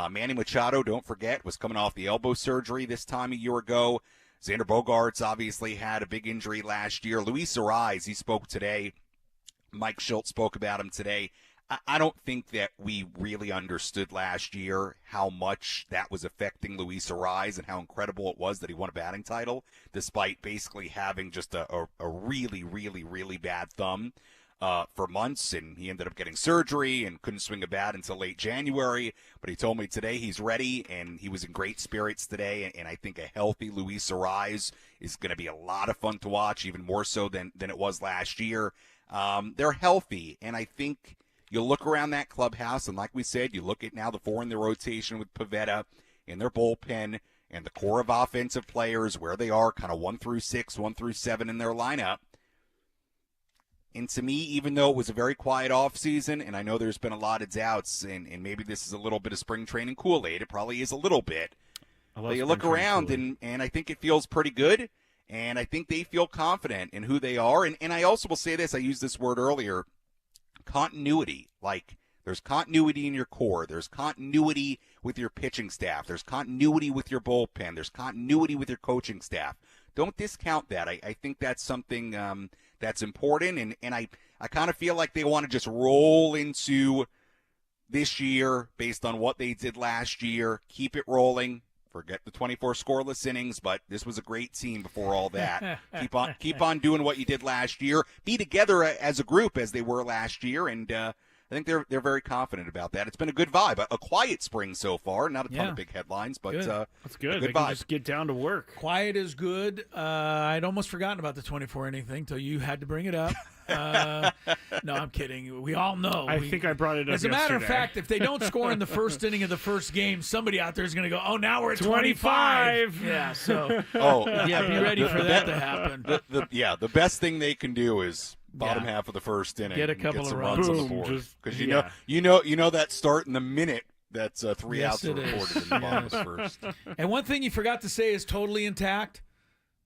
Manny Machado, don't forget, was coming off the elbow surgery this time a year ago. Xander Bogaerts obviously had a big injury last year. Luis Ariz, he spoke today. Mike Schultz spoke about him today. I don't think that we really understood last year how much that was affecting Luis Ariz and how incredible it was that he won a batting title, despite basically having just a really, really, really bad thumb for months. And he ended up getting surgery and couldn't swing a bat until late January. But he told me today he's ready, and he was in great spirits today. And I think a healthy Luis Ariz is going to be a lot of fun to watch, even more so than it was last year. They're healthy, and I think you look around that clubhouse, and like we said, you look at now the four in the rotation with Pivetta in their bullpen and the core of offensive players, where they are kind of 1 through 6, 1 through 7 in their lineup. And to me, even though it was a very quiet offseason, and I know there's been a lot of doubts, and maybe this is a little bit of spring training Kool-Aid, it probably is a little bit. But you look around, and I think it feels pretty good, and I think they feel confident in who they are. And I also will say this, I used this word earlier, continuity. Like, there's continuity in your core. There's continuity with your pitching staff. There's continuity with your bullpen. There's continuity with your coaching staff. Don't discount that. I think that's something that's important, and I kind of feel like they want to just roll into this year based on what they did last year, keep it rolling. Forget the 24 scoreless innings, but this was a great team before all that. Keep on doing what you did last year. Be together as a group as they were last year, and I think they're very confident about that. It's been a good vibe, a quiet spring so far. Not a ton of big headlines, but that's good. A good they vibe. can just get down to work. Quiet is good. I'd almost forgotten about the 24 inning thing till you had to bring it up. No, I'm kidding. We all know. I think I brought it up As a matter of fact, if they don't score in the first inning of the first game, somebody out there is going to go, oh, now we're at 25. Yeah, so be ready for that to happen. The best thing they can do is bottom half of the first inning. Get a couple of runs on the board. Because you know that start in the minute that's 3 outs are recorded in the bottom of the first. And one thing you forgot to say is totally intact.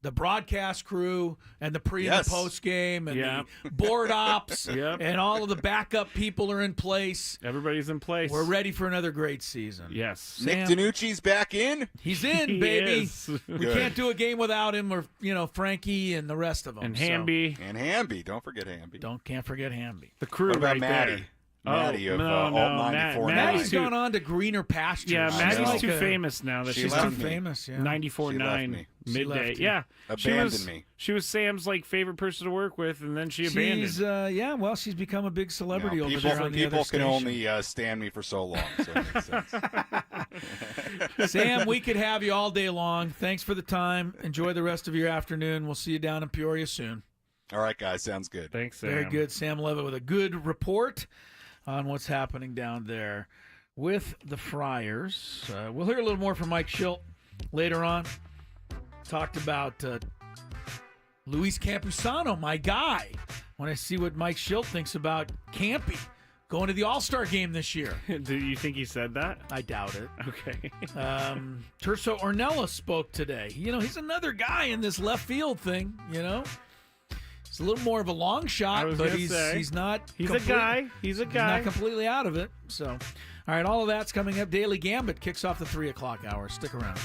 The broadcast crew and the pre and the post game and the board ops and all of the backup people are in place. Everybody's in place. We're ready for another great season. Yes. Sam, Nick Danucci's back in. He's in, baby. We can't do a game without him, or Frankie and the rest of them. And Hamby. And Hamby. Don't forget Hamby. Can't forget Hamby. The crew what about right Maddie? there. Maddie of no, Alt no, 94. Maddie's too- gone on to greener pastures. Yeah, I Maddie's know. too famous now. That She she's left too me. famous. Yeah. 94.9 me. She midday. left you. Yeah, Abandoned me. She was Sam's like favorite person to work with, and then she abandoned. She's well, she's become a big celebrity over people there on the people other can station. only stand me for so long. So it makes sense. Sam, we could have you all day long. Thanks for the time. Enjoy the rest of your afternoon. We'll see you down in Peoria soon. All right, guys. Sounds good. Thanks, Sam. Very good. Sam Levitt with a good report on what's happening down there with the Friars. We'll hear a little more from Mike Schilt later on. Talked about Luis Campusano, my guy. Want to see what Mike Schilt thinks about Campy going to the All-Star game this year. Do you think he said that? I doubt it. Okay. Terso Ornella spoke today. You know, he's another guy in this left field thing, you know. He's a little more of a long shot, but he's not. He's a guy. He's a guy. He's not completely out of it. So, all right, all of that's coming up. Daily Gambit kicks off the 3 o'clock hour. Stick around.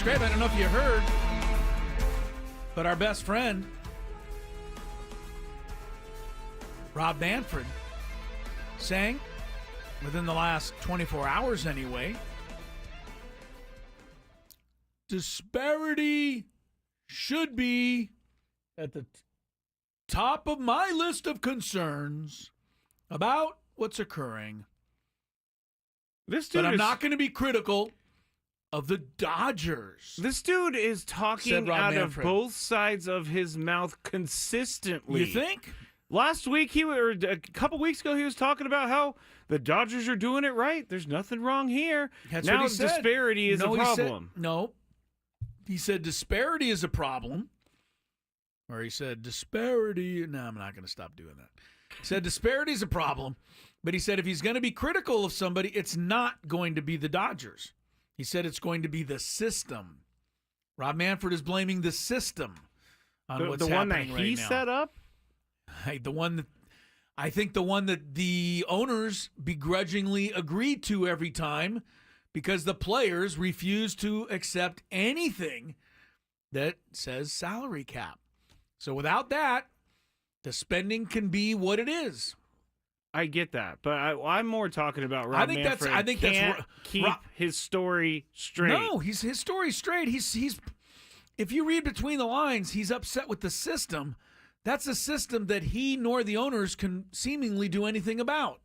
Scrape, I don't know if you heard, but our best friend, Rob Manfred, saying within the last 24 hours anyway, disparity should be at the top of my list of concerns about what's occurring. This dude but I'm is, not going to be critical of the Dodgers. This dude is talking out Manfred. of both sides of his mouth consistently. You think? Last week, a couple weeks ago, he was talking about how the Dodgers are doing it right. There's nothing wrong here. That's now what he said. disparity is a problem. He said disparity is a problem. Or he said disparity. No, I'm not going to stop doing that. He said disparity is a problem. But he said if he's going to be critical of somebody, it's not going to be the Dodgers. He said it's going to be the system. Rob Manfred is blaming the system on what's happening right now. The one that he set up? I think the one that the owners begrudgingly agreed to every time because the players refuse to accept anything that says salary cap. So without that, the spending can be what it is. I get that, but I'm more talking about Rob Manfred. I think can't that's keep his story straight. No, his story's straight. He's if you read between the lines, he's upset with the system. That's a system that he nor the owners can seemingly do anything about.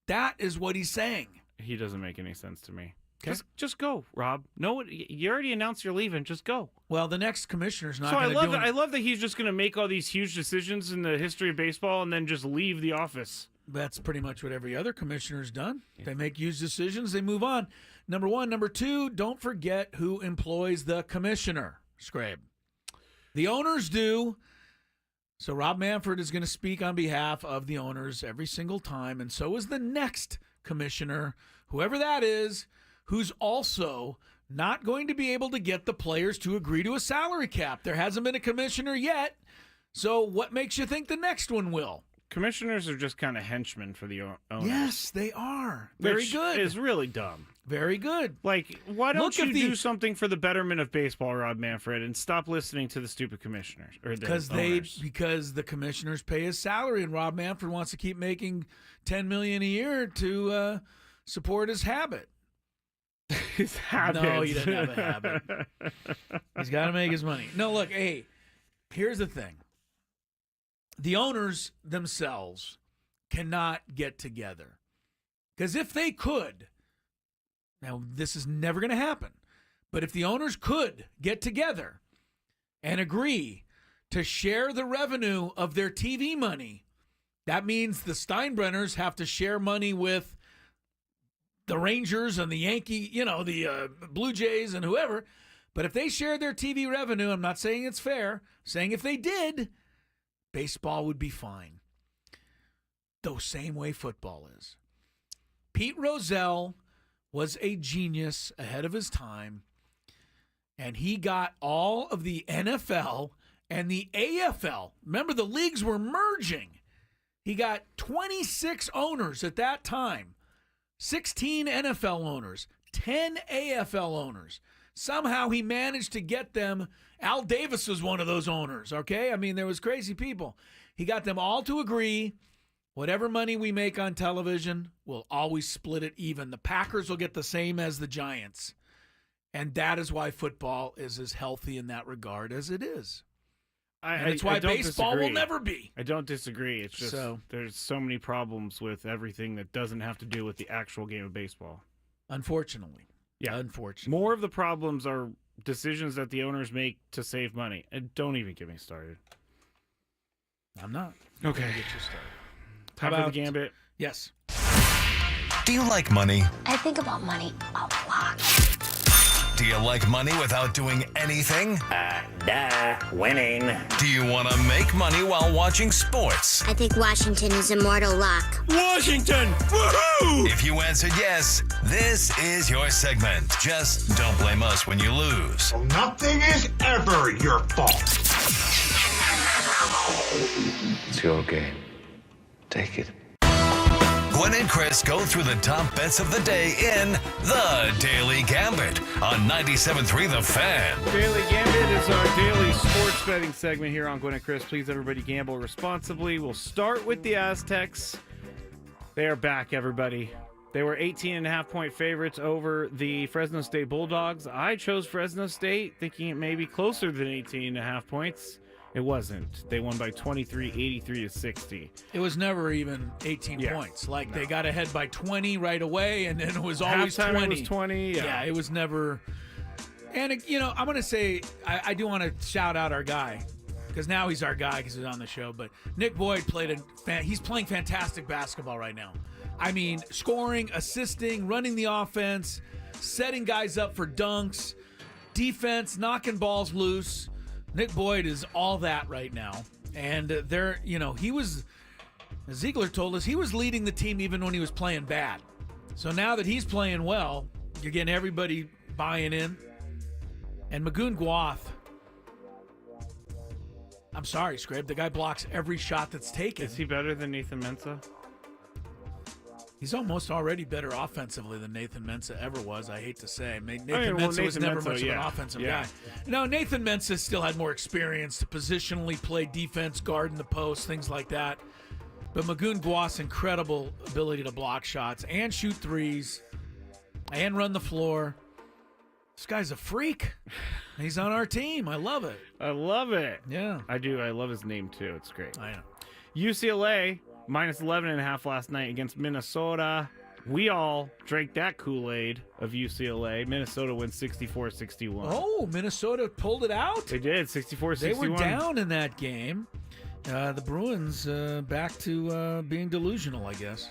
That is what he's saying. He doesn't make any sense to me. Okay. Just go, Rob. No, you already announced you're leaving. Just go. Well, the next commissioner's not So going to do it. I love that he's just going to make all these huge decisions in the history of baseball and then just leave the office. That's pretty much what every other commissioner's done. Yeah. They make huge decisions. They move on. Number one. Number two, don't forget who employs the commissioner, Scrabe. The owners do. So Rob Manfred is going to speak on behalf of the owners every single time, and so is the next commissioner, whoever that is, who's also not going to be able to get the players to agree to a salary cap. There hasn't been a commissioner yet, so what makes you think the next one will? Commissioners are just kind of henchmen for the owners. Yes, they are. Very good. Is really dumb. Very good. Like, why don't you do something for the betterment of baseball, Rob Manfred, and stop listening to the stupid commissioners or the owners? Because the commissioners pay his salary, and Rob Manfred wants to keep making $10 million a year to support his habit. His habit? No, he doesn't have a habit. He's got to make his money. No, look, hey, here's the thing. The owners themselves cannot get together. Because if they could, now this is never going to happen, but if the owners could get together and agree to share the revenue of their TV money, that means the Steinbrenners have to share money with the Rangers and the Yankee, the Blue Jays and whoever. But if they share their TV revenue, I'm not saying it's fair, I'm saying if they did, baseball would be fine. The same way football is. Pete Rozelle was a genius ahead of his time, and he got all of the NFL and the AFL. Remember, the leagues were merging. He got 26 owners at that time, 16 NFL owners, 10 AFL owners. Somehow he managed to get them. Al Davis was one of those owners, okay? I mean, there was crazy people. He got them all to agree, whatever money we make on television, we'll always split it even. The Packers will get the same as the Giants. And that is why football is as healthy in that regard as it is. And it's why baseball will never be. I don't disagree. It's just there's so many problems with everything that doesn't have to do with the actual game of baseball. Unfortunately. Yeah. Unfortunately. More of the problems are decisions that the owners make to save money. And don't even get me started. I'm not. Okay. Get you started. How about the Gambit? Yes. Do you like money? I think about money a lot. Do you like money without doing anything? Winning. Do you want to make money while watching sports? I think Washington is immortal luck. Washington! Woohoo! If you answered yes, this is your segment. Just don't blame us when you lose. Well, nothing is ever your fault. It's your game. Take it. Gwynn and Chris go through the top bets of the day in the Daily Gambit on 97.3 The Fan. Daily Gambit is our daily sports betting segment here on Gwynn and Chris. Please, everybody, gamble responsibly. We'll start with the Aztecs. They are back, everybody. They were 18.5-point favorites over the Fresno State Bulldogs. I chose Fresno State, thinking it may be closer than 18.5 points. It wasn't. They won by 23, 83-60. It was never even 18 points. They got ahead by 20 right away, and then it was always Halftime 20. It was 20. Yeah, it was never. And I'm going to say I do want to shout out our guy, because now he's our guy because he's on the show. But Nick Boyd he's playing fantastic basketball right now. I mean, scoring, assisting, running the offense, setting guys up for dunks, defense, knocking balls loose. Nick Boyd is all that right now. And he was, as Ziegler told us, he was leading the team even when he was playing bad. So now that he's playing well, you're getting everybody buying in. And Magoon Gwath, I'm sorry, Scrape, the guy blocks every shot that's taken. Is he better than Nathan Mensah? He's almost already better offensively than Nathan Mensah ever was, I hate to say. Nathan Mensah was never much of an offensive guy. No, Nathan Mensah still had more experience to positionally play defense, guard in the post, things like that. But Magoon Gwath's incredible ability to block shots and shoot threes and run the floor. This guy's a freak. He's on our team. I love it. I love it. Yeah. I do. I love his name, too. It's great. I know. UCLA, minus 11.5 last night against Minnesota. We all drank that Kool-Aid of UCLA. Minnesota wins 64-61. Oh, Minnesota pulled it out? They did, 64-61. They were down in that game. The Bruins back to being delusional, I guess.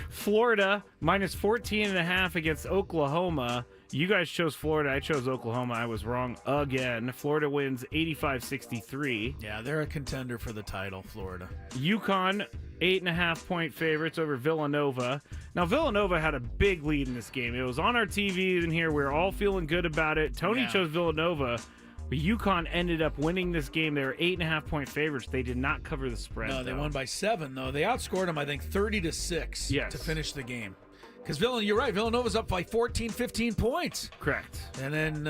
Florida, minus 14.5 against Oklahoma. You guys chose Florida. I chose Oklahoma. I was wrong again. Florida wins 85-63. Yeah, they're a contender for the title, Florida. UConn, 8.5-point favorites over Villanova. Now, Villanova had a big lead in this game. It was on our TV in here. We were all feeling good about it. Tony chose Villanova, but UConn ended up winning this game. They were 8.5-point favorites. They did not cover the spread. No, they won by 7, though. They outscored them, I think, 30-6 to finish the game. Because you're right, Villanova's up by 14, 15 points. Correct. And then,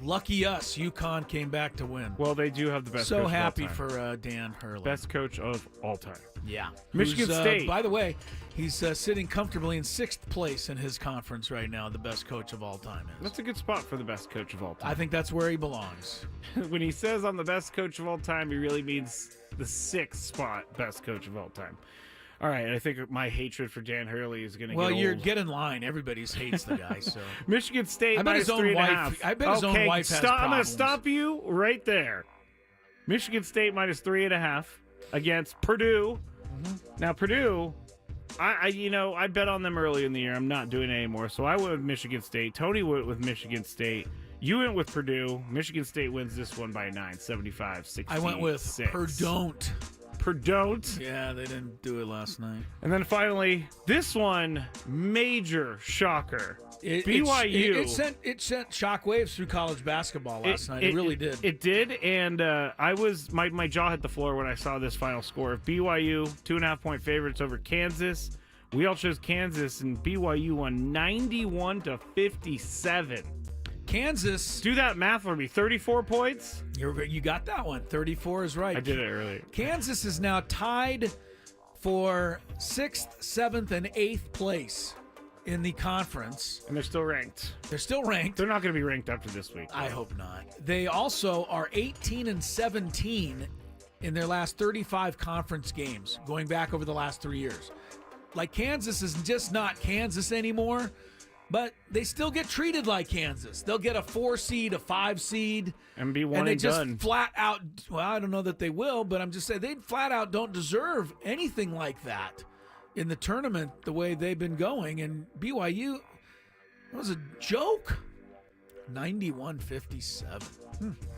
lucky us, UConn came back to win. Well, they do have the best coach So of all happy time. for Dan Hurley. Best coach of all time. Yeah. Michigan State. By the way, he's sitting comfortably in 6th place in his conference right now, the best coach of all time is. That's a good spot for the best coach of all time. I think that's where he belongs. When he says I'm the best coach of all time, he really means the 6th spot best coach of all time. All right, I think my hatred for Dan Hurley is going to get old. Get in line. Everybody hates the guy. So Michigan State I bet minus his own 3.5. wife. I bet his own wife has problems. I'm going to stop you right there. Michigan State minus 3.5 against Purdue. Mm-hmm. Now Purdue, I bet on them early in the year. I'm not doing it anymore. So I went with Michigan State. Tony went with Michigan State. You went with Purdue. Michigan State wins this one by 9, 75-66. I went with Purdue. Purdue. Yeah, they didn't do it last night. And then finally, this one, major shocker. BYU. It sent shockwaves through college basketball last night. It really did. It did, and my jaw hit the floor when I saw this final score. BYU 2.5-point favorites over Kansas. We all chose Kansas, and BYU won 91-57. Kansas. Do that math for me. 34 points. You got that one. 34 is right. I did it earlier. Kansas is now tied for 6th, 7th, and 8th place in the conference. And they're still ranked. They're still ranked. They're not going to be ranked after this week. I hope not. They also are 18-17 in their last 35 conference games, going back over the last 3 years. Like, Kansas is just not Kansas anymore. But they still get treated like Kansas. They'll get a 4 seed, a 5 seed. And be one and they and just done. flat out, well, I don't know that they will, but I'm just saying they flat out don't deserve anything like that in the tournament the way they've been going. And BYU, it was a joke. 91-57.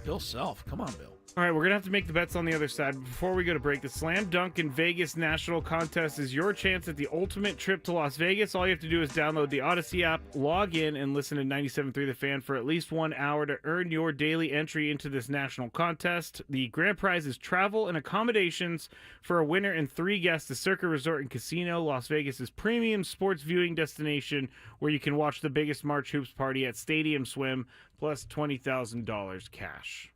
Bill Self. Come on, Bill. All right, we're going to have to make the bets on the other side. But before we go to break, the Slam Dunk in Vegas National Contest is your chance at the ultimate trip to Las Vegas. All you have to do is download the Odyssey app, log in, and listen to 97.3 The Fan for at least 1 hour to earn your daily entry into this national contest. The grand prize is travel and accommodations for a winner and 3 guests to Circa Resort and Casino, Las Vegas's premium sports viewing destination, where you can watch the biggest March Hoops party at Stadium Swim, plus $20,000 cash.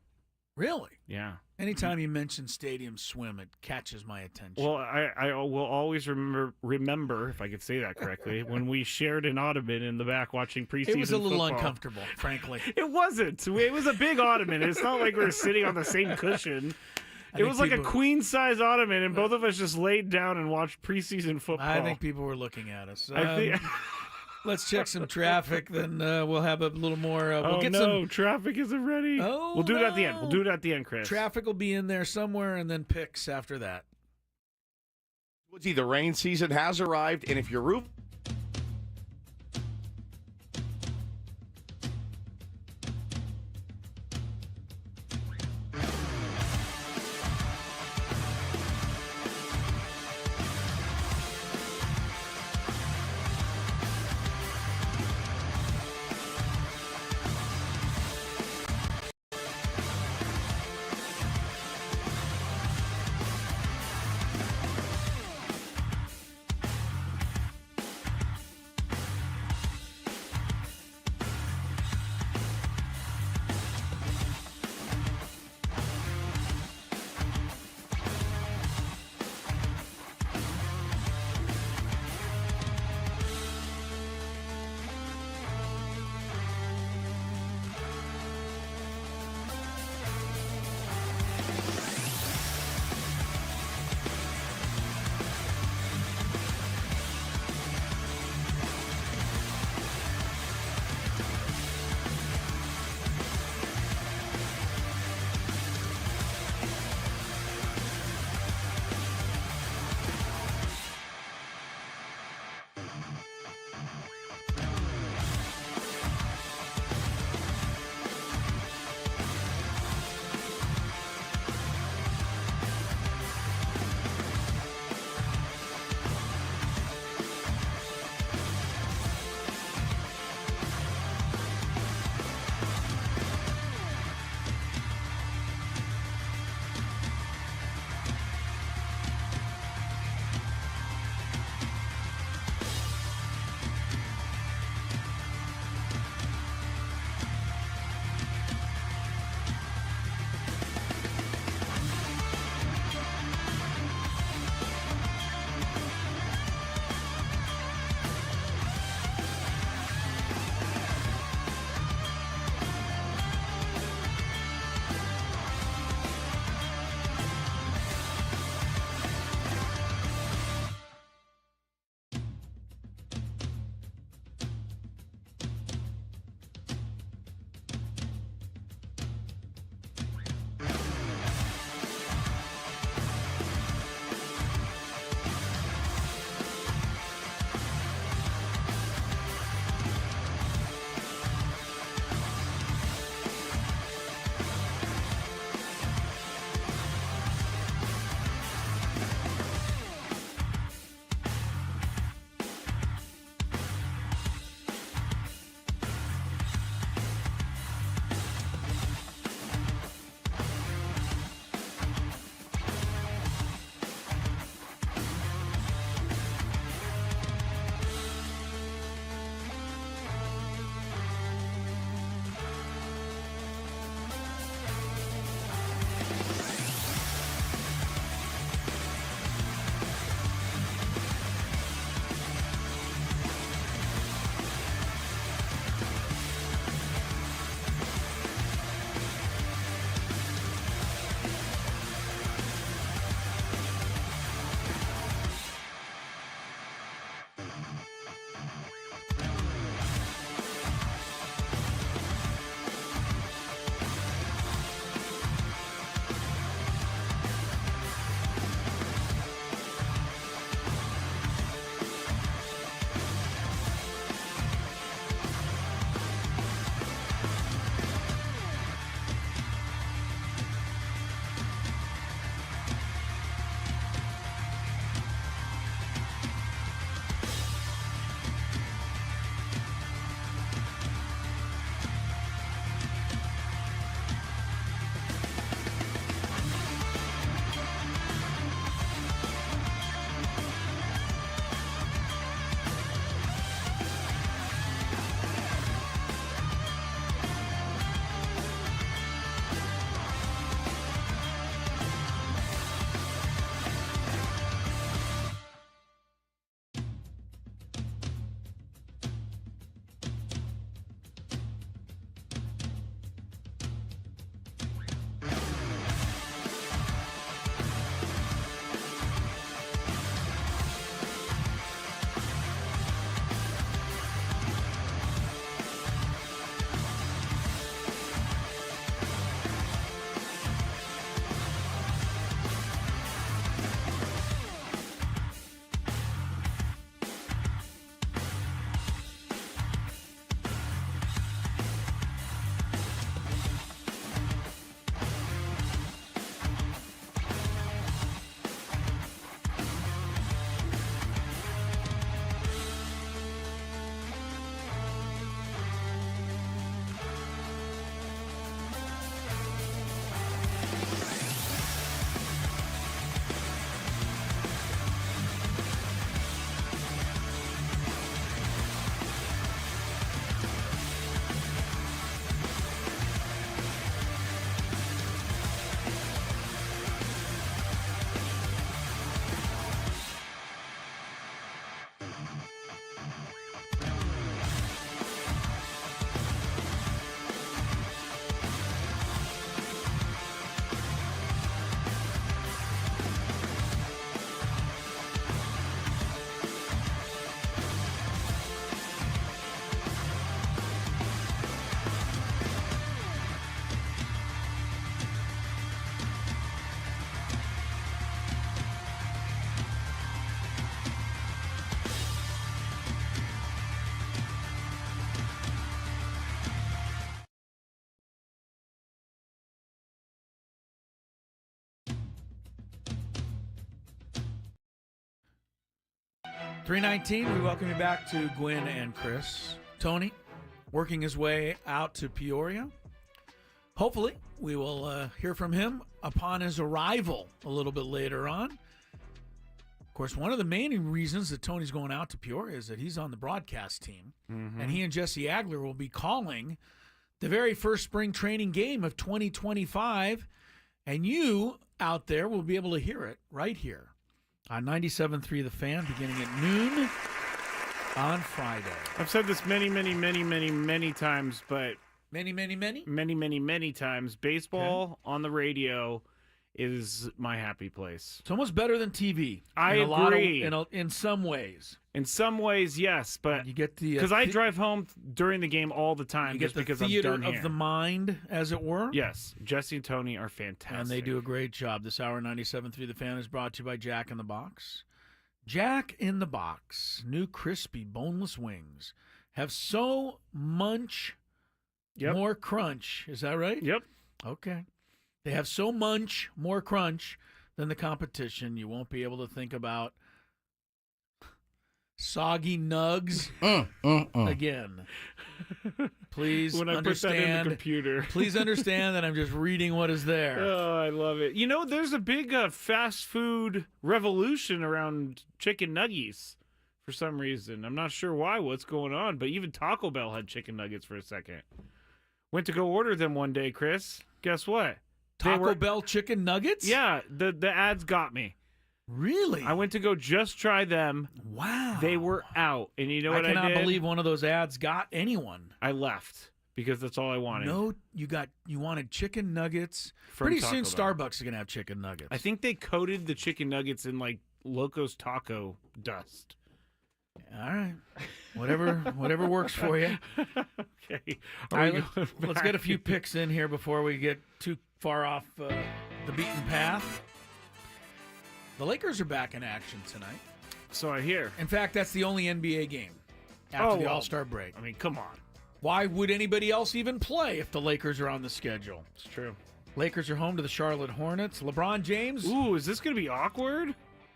Really? Yeah. Anytime you mention Stadium Swim, it catches my attention. Well, I will always remember, if I could say that correctly, when we shared an ottoman in the back watching preseason It was a little football. uncomfortable, frankly. It wasn't. It was a big ottoman. It's not like we were sitting on the same cushion. It was like a queen-size ottoman, and both of us just laid down and watched preseason football. I think people were looking at us. I think... Let's check some traffic, then we'll have a little more. We'll get traffic isn't ready. Oh, we'll do it at the end. We'll do it at the end, Chris. Traffic will be in there somewhere, and then picks after that. Woodsy, the rain season has arrived, and if your roof 3:19, we welcome you back to Gwynn and Chris. Tony working his way out to Peoria. Hopefully, we will hear from him upon his arrival a little bit later on. Of course, one of the main reasons that Tony's going out to Peoria is that he's on the broadcast team, and he and Jesse Agler will be calling the very first spring training game of 2025, and you out there will be able to hear it right here on 97.3 The Fan, beginning at noon on Friday. I've said this many times, but many times. Baseball on the radio is my happy place. It's almost better than TV. I agree. In some ways. In some ways, yes, but you get the because I drive home during the game all the time, you get just the because theater I'm done of here. the mind, as it were. Yes, Jesse and Tony are fantastic, and they do a great job. This hour 97.3 The Fan is brought to you by Jack in the Box. Jack in the Box, new crispy boneless wings have so much more crunch. Is that right? Yep. Okay. They have so much more crunch than the competition. You won't be able to think about soggy nugs again. Please when I understand. Put that in the computer. Please understand that I'm just reading what is there. Oh, I love it. You know, there's a big fast food revolution around chicken nuggies for some reason. I'm not sure why, what's going on, but even Taco Bell had chicken nuggets for a second. Went to go order them one day, Chris. Guess what? Taco Bell chicken nuggets? Yeah, the ads got me. Really? I went to go just try them. Wow. They were out. And you know what I did? I cannot believe one of those ads got anyone. I left because that's all I wanted. No, you wanted chicken nuggets. From Pretty Taco soon Bell. Starbucks is going to have chicken nuggets. I think they coated the chicken nuggets in like Loco's taco dust. All right. Whatever works for you. Okay. All right, let's get a few picks in here before we get too far off the beaten path. The Lakers are back in action tonight. So I hear. In fact, that's the only NBA game after the All-Star break. I mean, come on. Why would anybody else even play if the Lakers are on the schedule? It's true. Lakers are home to the Charlotte Hornets. LeBron James. Ooh, is this going to be awkward?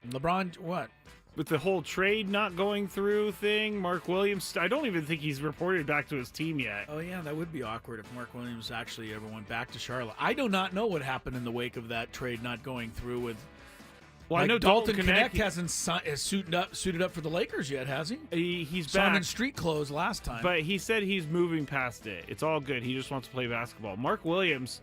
LeBron, what? With the whole trade not going through thing, Mark Williams, I don't even think he's reported back to his team yet. Oh, yeah, that would be awkward if Mark Williams actually ever went back to Charlotte. I do not know what happened in the wake of that trade not going through with... Well, I know Dalton Connect hasn't suited up for the Lakers yet, has he? He's Saw him back in street clothes last time. But he said he's moving past it. It's all good. He just wants to play basketball. Mark Williams,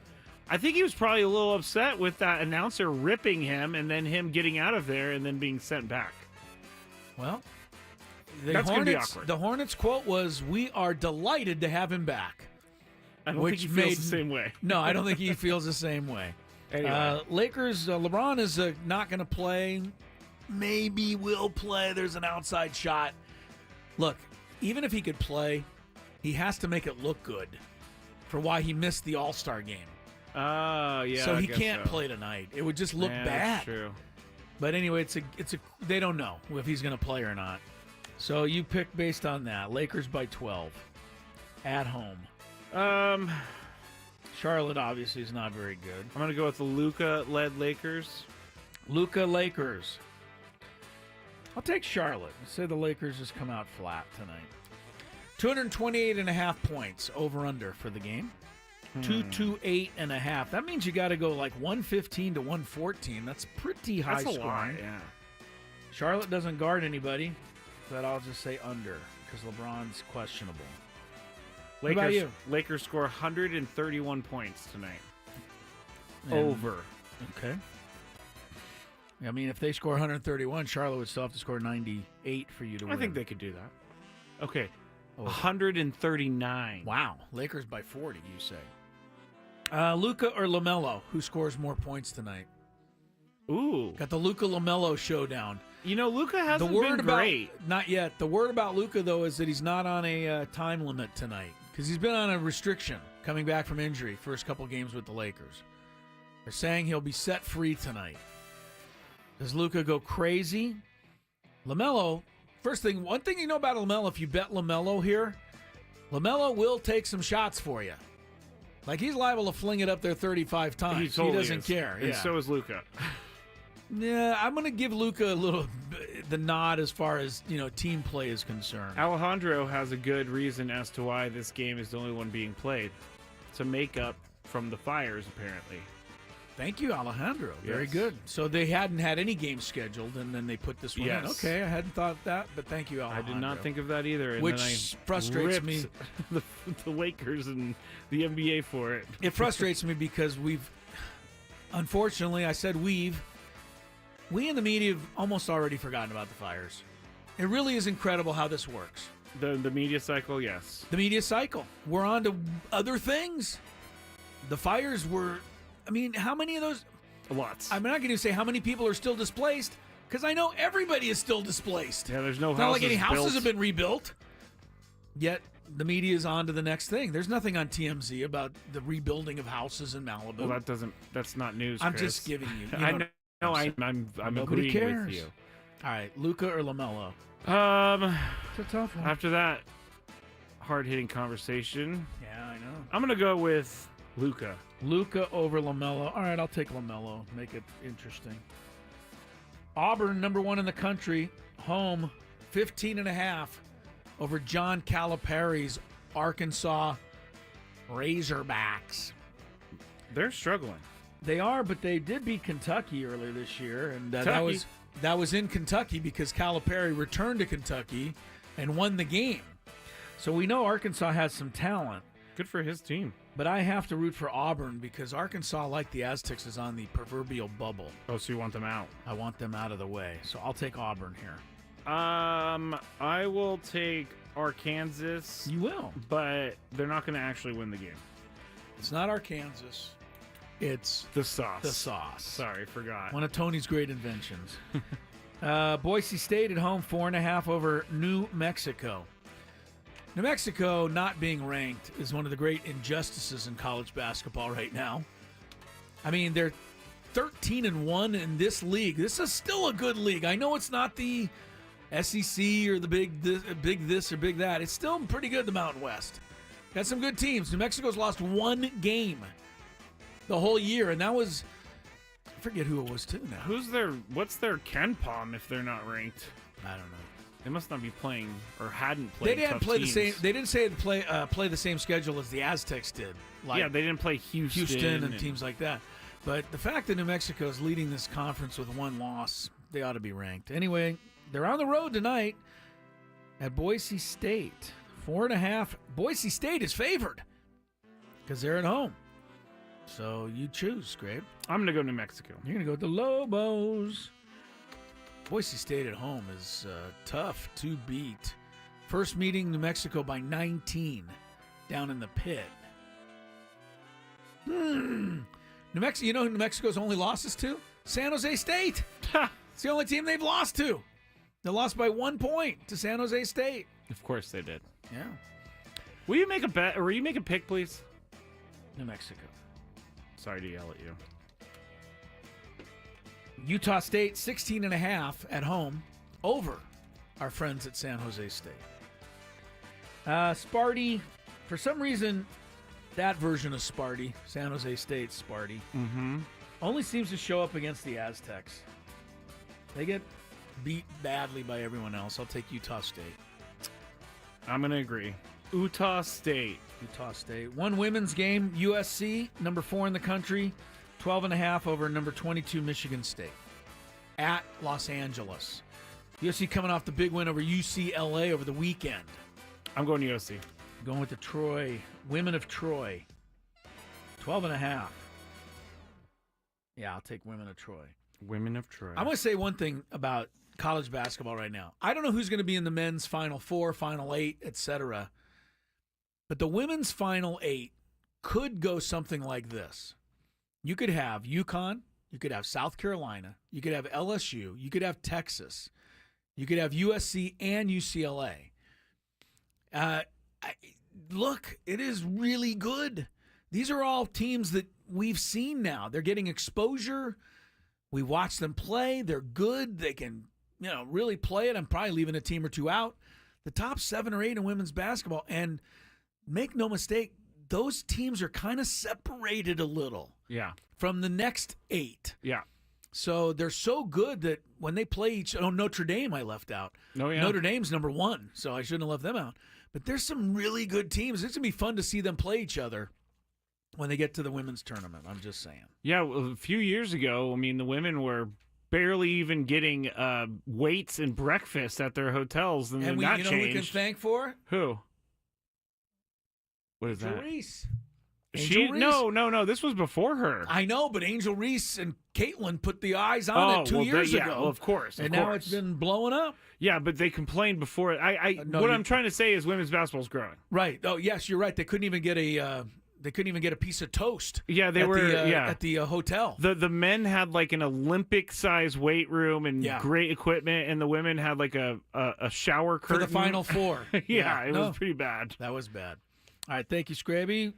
I think he was probably a little upset with that announcer ripping him and then him getting out of there and then being sent back. Well, that's going to be awkward. The Hornets quote was, "We are delighted to have him back." I don't think he feels the same way. No, I don't think he feels the same way. Anyway. Lakers, LeBron is not going to play. Maybe will play. There's an outside shot. Look, even if he could play, he has to make it look good for why he missed the All-Star game. Yeah. So he can't play tonight. It would just look bad. That's true. But anyway, they don't know if he's going to play or not. So you pick based on that. Lakers by 12 at home. Charlotte obviously is not very good. I'm going to go with the Luka-led Lakers. Luka Lakers. I'll take Charlotte. I'll say the Lakers just come out flat tonight. 228.5 points over-under for the game. 228.5. That means you got to go like 115 to 114. That's pretty high That's a scoring. lot, yeah. Charlotte doesn't guard anybody, but I'll just say under because LeBron's questionable. What about you? Lakers score 131 points tonight. And, over. Okay. I mean, if they score 131, Charlotte would still have to score 98 for you to win. I think they could do that. Okay. 139. Wow. Lakers by 40, you say. Luka or LaMelo, who scores more points tonight? Ooh. Got the Luka-LaMelo showdown. You know, Luka hasn't been great. Not yet. The word about Luka, though, is that he's not on a time limit tonight because he's been on a restriction coming back from injury first couple games with the Lakers. They're saying he'll be set free tonight. Does Luka go crazy? LaMelo, one thing you know about LaMelo, if you bet LaMelo here, LaMelo will take some shots for you. Like, he's liable to fling it up there 35 times. He doesn't care. And yeah. so is Luka. Yeah, I'm going to give Luka a little the nod as far as team play is concerned. Alejandro has a good reason as to why this game is the only one being played. To make up from the fires, apparently. Thank you, Alejandro. Very Yes. good. So they hadn't had any games scheduled, and then they put this one in. Yes. Okay, I hadn't thought that, but thank you, I Alejandro. did not think of that either. And Which then I frustrates ripped me. the Lakers and the NBA for it. It frustrates me because unfortunately, I said we in the media have almost already forgotten about the fires. It really is incredible how this works. The media cycle, yes. The media cycle. We're on to other things. The fires were, how many of those? Lots. I'm not going to say how many people are still displaced because I know everybody is still displaced. Yeah, there's no It's houses not like any houses built. have been rebuilt. Yet the media is on to the next thing. There's nothing on TMZ about the rebuilding of houses in Malibu. Well, that's not news, I'm Chris. just giving you. I know. I'm Nobody agreeing cares. with you. All right, Luka or LaMelo? It's a tough one. After that hard-hitting conversation, Yeah, I know. I'm gonna go with Luka. Luka over LaMelo. All right, I'll take LaMelo. Make it interesting. Auburn, number 1 in the country, home, 15.5 over John Calipari's Arkansas Razorbacks. They're struggling. They are, but they did beat Kentucky earlier this year, and that Kentucky. was in Kentucky because Calipari returned to Kentucky and won the game. So we know Arkansas has some talent. Good for his team. But I have to root for Auburn because Arkansas, like the Aztecs, is on the proverbial bubble. Oh, so you want them out? I want them out of the way. So I'll take Auburn here. I will take Arkansas. You will. But they're not going to actually win the game. It's not Arkansas. It's the sauce. The sauce. Sorry, forgot. One of Tony's great inventions. Boise State at home, 4.5 over New Mexico. New Mexico not being ranked is one of the great injustices in college basketball right now. They're 13-1 in this league. This is still a good league. I know it's not the SEC or the big this or big that. It's still pretty good, the Mountain West. Got some good teams. New Mexico's lost one game the whole year, and that was, I forget who it was too now. What's their Ken Palm if they're not ranked? I don't know. They must not be playing or hadn't played. They didn't tough play teams. the same. They didn't say play the same schedule as the Aztecs did. Yeah, they didn't play Houston and teams like that. But the fact that New Mexico is leading this conference with one loss, they ought to be ranked. Anyway, they're on the road tonight at Boise State. 4.5. Boise State is favored because they're at home. So you choose, Grabe. I'm going to go New Mexico. You're going to go with the Lobos. Boise State at home is tough to beat. First meeting New Mexico by 19 down in the pit. New Mexico. You know who New Mexico's only losses to? San Jose State. It's the only team they've lost to. They lost by 1 point to San Jose State. Of course they did. Yeah. Will you make a bet, or will you make a pick, please? New Mexico. Sorry to yell at you. Utah State, 16.5 at home over our friends at San Jose State. Sparty, for some reason, that version of Sparty, San Jose State Sparty, only seems to show up against the Aztecs. They get beat badly by everyone else. I'll take Utah State. I'm going to agree. Utah State. Utah State. One women's game, USC, number 4 in the country, 12.5 over number 22 Michigan State at Los Angeles. USC coming off the big win over UCLA over the weekend. I'm going USC. Going with the Troy, women of Troy. 12.5. Yeah, I'll take women of Troy. Women of Troy. I'm going to say one thing about college basketball right now. I don't know who's going to be in the men's Final Four, Final 8, etc. But the women's Final 8 could go something like this. You could have UConn. You could have South Carolina. You could have LSU. You could have Texas. You could have USC and UCLA. Look, it is really good. These are all teams that we've seen now. They're getting exposure. We watch them play. They're good. They can, really play it. I'm probably leaving a team or two out. The top 7 or 8 in women's basketball. And make no mistake, those teams are kind of separated a little. Yeah. From the next 8. Yeah. So they're so good that when they play Notre Dame I left out. Oh, yeah. Notre Dame's number 1, so I shouldn't have left them out. But there's some really good teams. It's going to be fun to see them play each other when they get to the women's tournament. I'm just saying. Yeah, well, a few years ago, I mean, the women were barely even getting waits and breakfast at their hotels, and then that you know changed. who we can thank for? Who? What is Angel that? Reese. She Angel Reese. No. This was before her. I know, but Angel Reese and Caitlin put the eyes on it 2 years ago. Well, of course, and now it's been blowing up. Yeah, but they complained before. What I'm trying to say is women's basketball's growing. Right. Oh, yes, you're right. They couldn't even get a piece of toast. Yeah, they were at the hotel. The men had like an Olympic size weight room and great equipment, and the women had like a shower curtain for the Final Four. It was pretty bad. That was bad. All right, thank you, Scraby.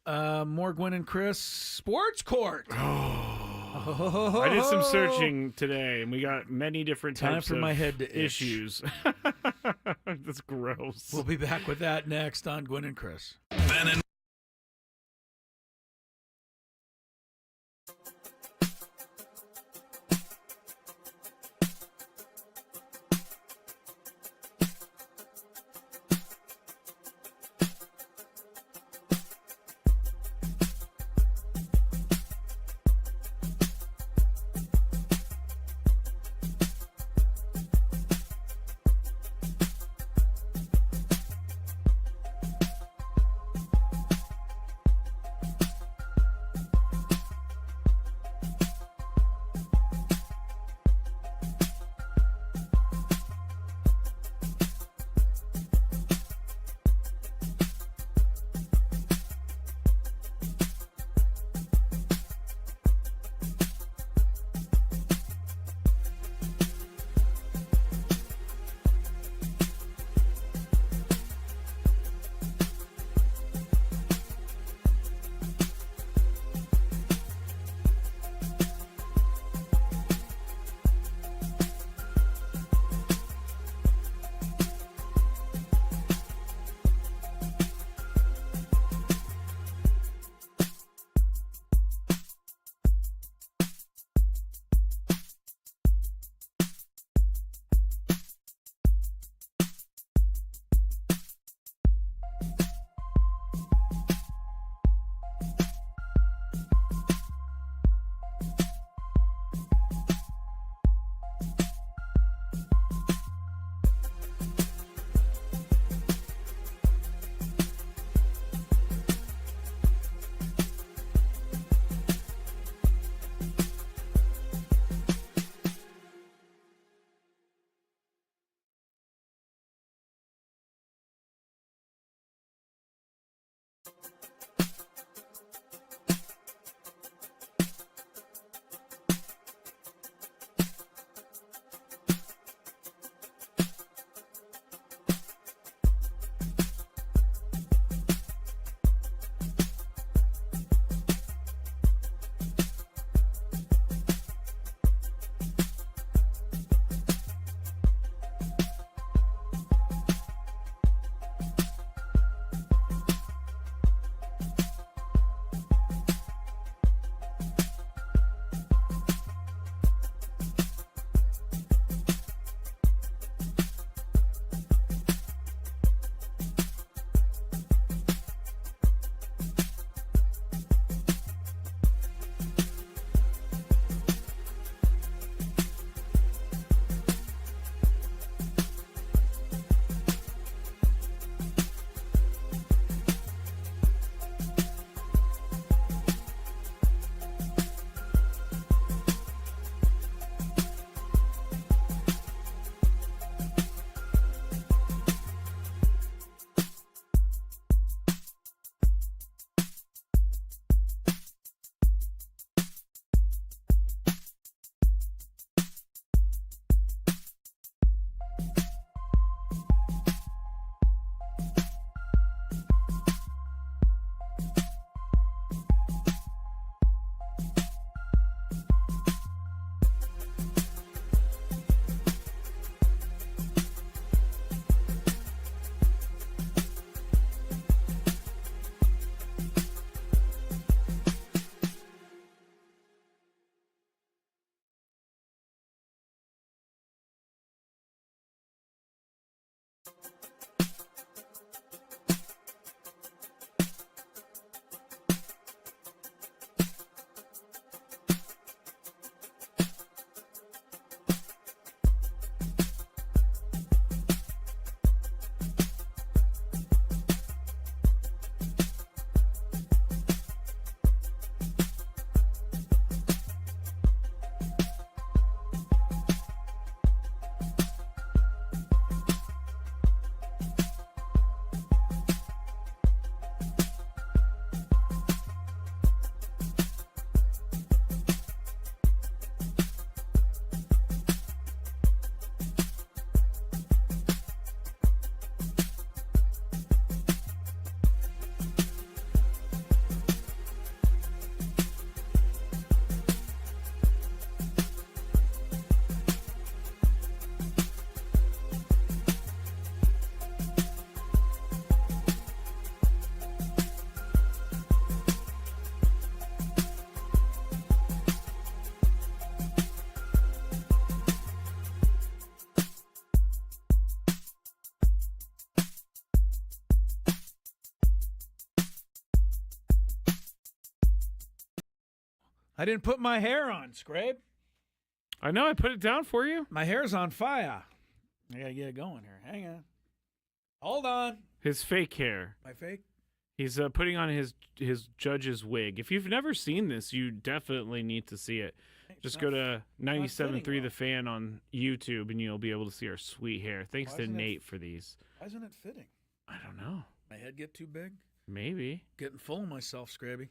More Gwynn and Chris Sports Court. I did some searching today, and we got many different types of my head to issues. That's gross. We'll be back with that next on Gwynn and Chris. Ben and I didn't put my hair on, Scrape. I know. I put it down for you. My hair's on fire. I gotta get it going here. Hang on. Hold on. His fake hair. My fake? He's putting on his judge's wig. If you've never seen this, you definitely need to see it. Just go to 97.3 The Fan on YouTube, and you'll be able to see our sweet hair. Thanks to Nate for these. Why isn't it fitting? I don't know. My head get too big? Maybe. Getting full of myself, Scraby.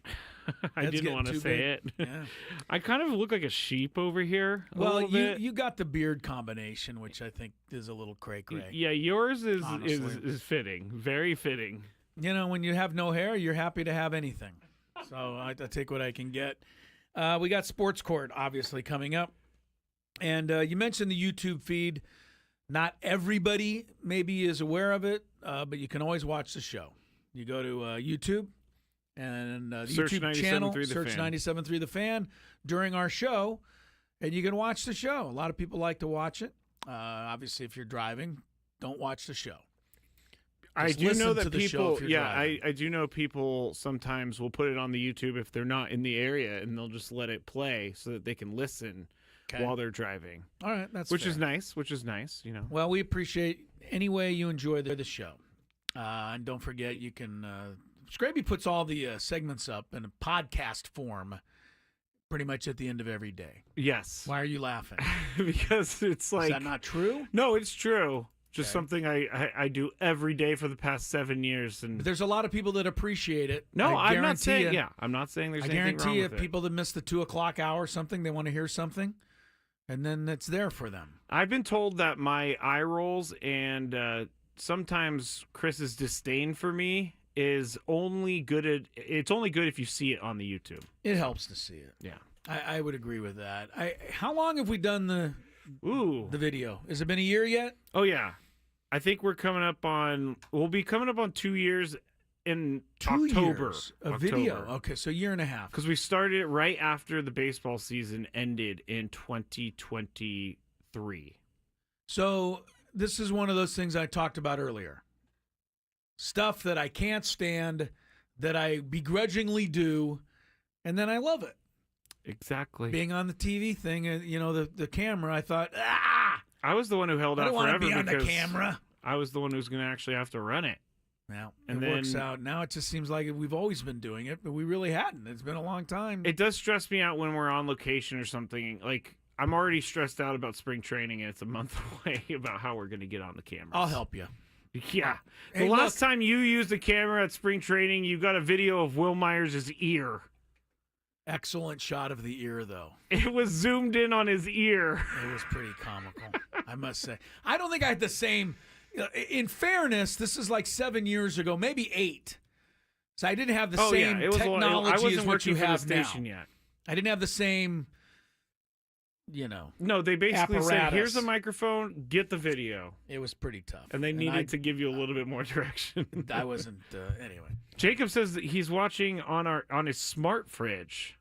I didn't want to say it. Yeah. I kind of look like a sheep over here. Well, you got the beard combination, which I think is a little cray-cray. Yeah, yours is fitting. Very fitting. You know, when you have no hair, you're happy to have anything. So I take what I can get. We got Sports Court, obviously, coming up. And you mentioned the YouTube feed. Not everybody maybe is aware of it, but you can always watch the show. You go to YouTube and the search YouTube channel, search 97.3 97.3 The Fan during our show, and you can watch the show. A lot of people like to watch it. Obviously, if you're driving, don't watch the show. I Just do listen know to that the show if people, you're driving. I do know people sometimes will put it on the YouTube if they're not in the area, and they'll just let it play so that they can listen while they're driving. All right, that's which fair. is nice. Which is nice, you know. Well, we appreciate any way you enjoy the show. And don't forget, you can Scraby puts all the segments up in a podcast form pretty much at the end of every day. Yes. Why are you laughing? Because it's like... Is that not true? No, it's true. Just something I do every day for the past 7 years. And But there's a lot of people that appreciate it. No, I'm not guarantee saying... you- Yeah, I'm not saying there's I anything guarantee wrong you, with if it. people that miss the 2 o'clock hour or something, they want to hear something, and then it's there for them. I've been told that my eye rolls and sometimes Chris's disdain for me is only good it's only good if you see it on the YouTube. It helps to see it. Yeah. I would agree with that. How long have we done the video? Has it been a year yet? Oh yeah. I think we'll be coming up on 2 years in 2 October. years of video. Okay, so a year and a half. Because we started it right after the baseball season ended in 2023. So this is one of those things I talked about earlier. Stuff that I can't stand, that I begrudgingly do, and then I love it. Exactly. Being on the TV thing, the camera, I thought, I was the one who held I out don't want to forever be on the because camera. I was the one who's going to actually have to run it. Now, And it works then- out. Now it just seems like we've always been doing it, but we really hadn't. It's been a long time. It does stress me out when we're on location or something. Like, I'm already stressed out about spring training, and it's a month away about how we're going to get on the camera. I'll help you. Yeah. Hey, the last look. time you used the camera at spring training, you got a video of Will Myers' ear. Excellent shot of the ear, though. It was zoomed in on his ear. It was pretty comical, I must say. I don't think I had the same. In fairness, this is like 7 years ago, maybe 8. So I didn't have the same it was technology I wasn't as what working you for have the station now. yet. I didn't have the same, No, they basically said, apparatus. here's a microphone, get the video. It was pretty tough. And they needed to give you a little bit more direction. I wasn't, anyway. Jacob says that he's watching on his smart fridge.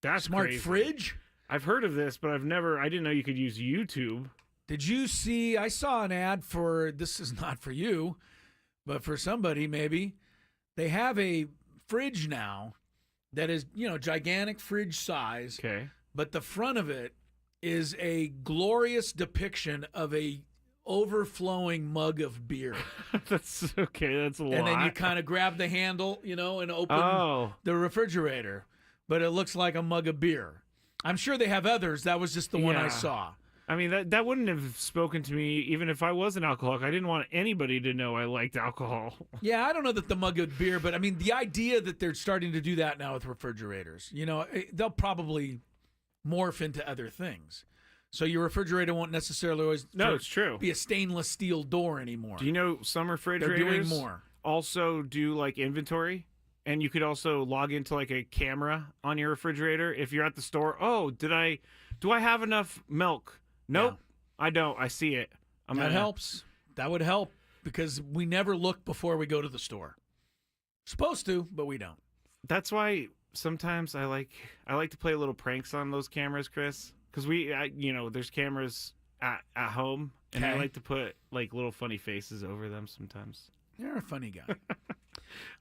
That's Smart crazy. fridge? I've heard of this, but I didn't know you could use YouTube. Did you see, I saw an ad for, this is not for you, but for somebody maybe. They have a fridge now that is, gigantic fridge size. Okay. But the front of it is a glorious depiction of a overflowing mug of beer. That's okay. That's a lot. And then you kind of grab the handle, and open the refrigerator. But it looks like a mug of beer. I'm sure they have others. That was just the one I saw. I mean, that wouldn't have spoken to me even if I was an alcoholic. I didn't want anybody to know I liked alcohol. Yeah, I don't know that the mug of beer, but I mean, the idea that they're starting to do that now with refrigerators, they'll probably morph into other things. So your refrigerator won't necessarily always it's true. be a stainless steel door anymore. Do you know some refrigerators They're doing more. Also do like inventory? And you could also log into like a camera on your refrigerator if you're at the store. Oh, do I have enough milk? Nope, I don't. I see it. That helps. That would help because we never look before we go to the store. Supposed to, but we don't. That's why sometimes I like to play little pranks on those cameras, Chris. Because there's cameras at home, and I like to put like little funny faces over them sometimes. You're a funny guy.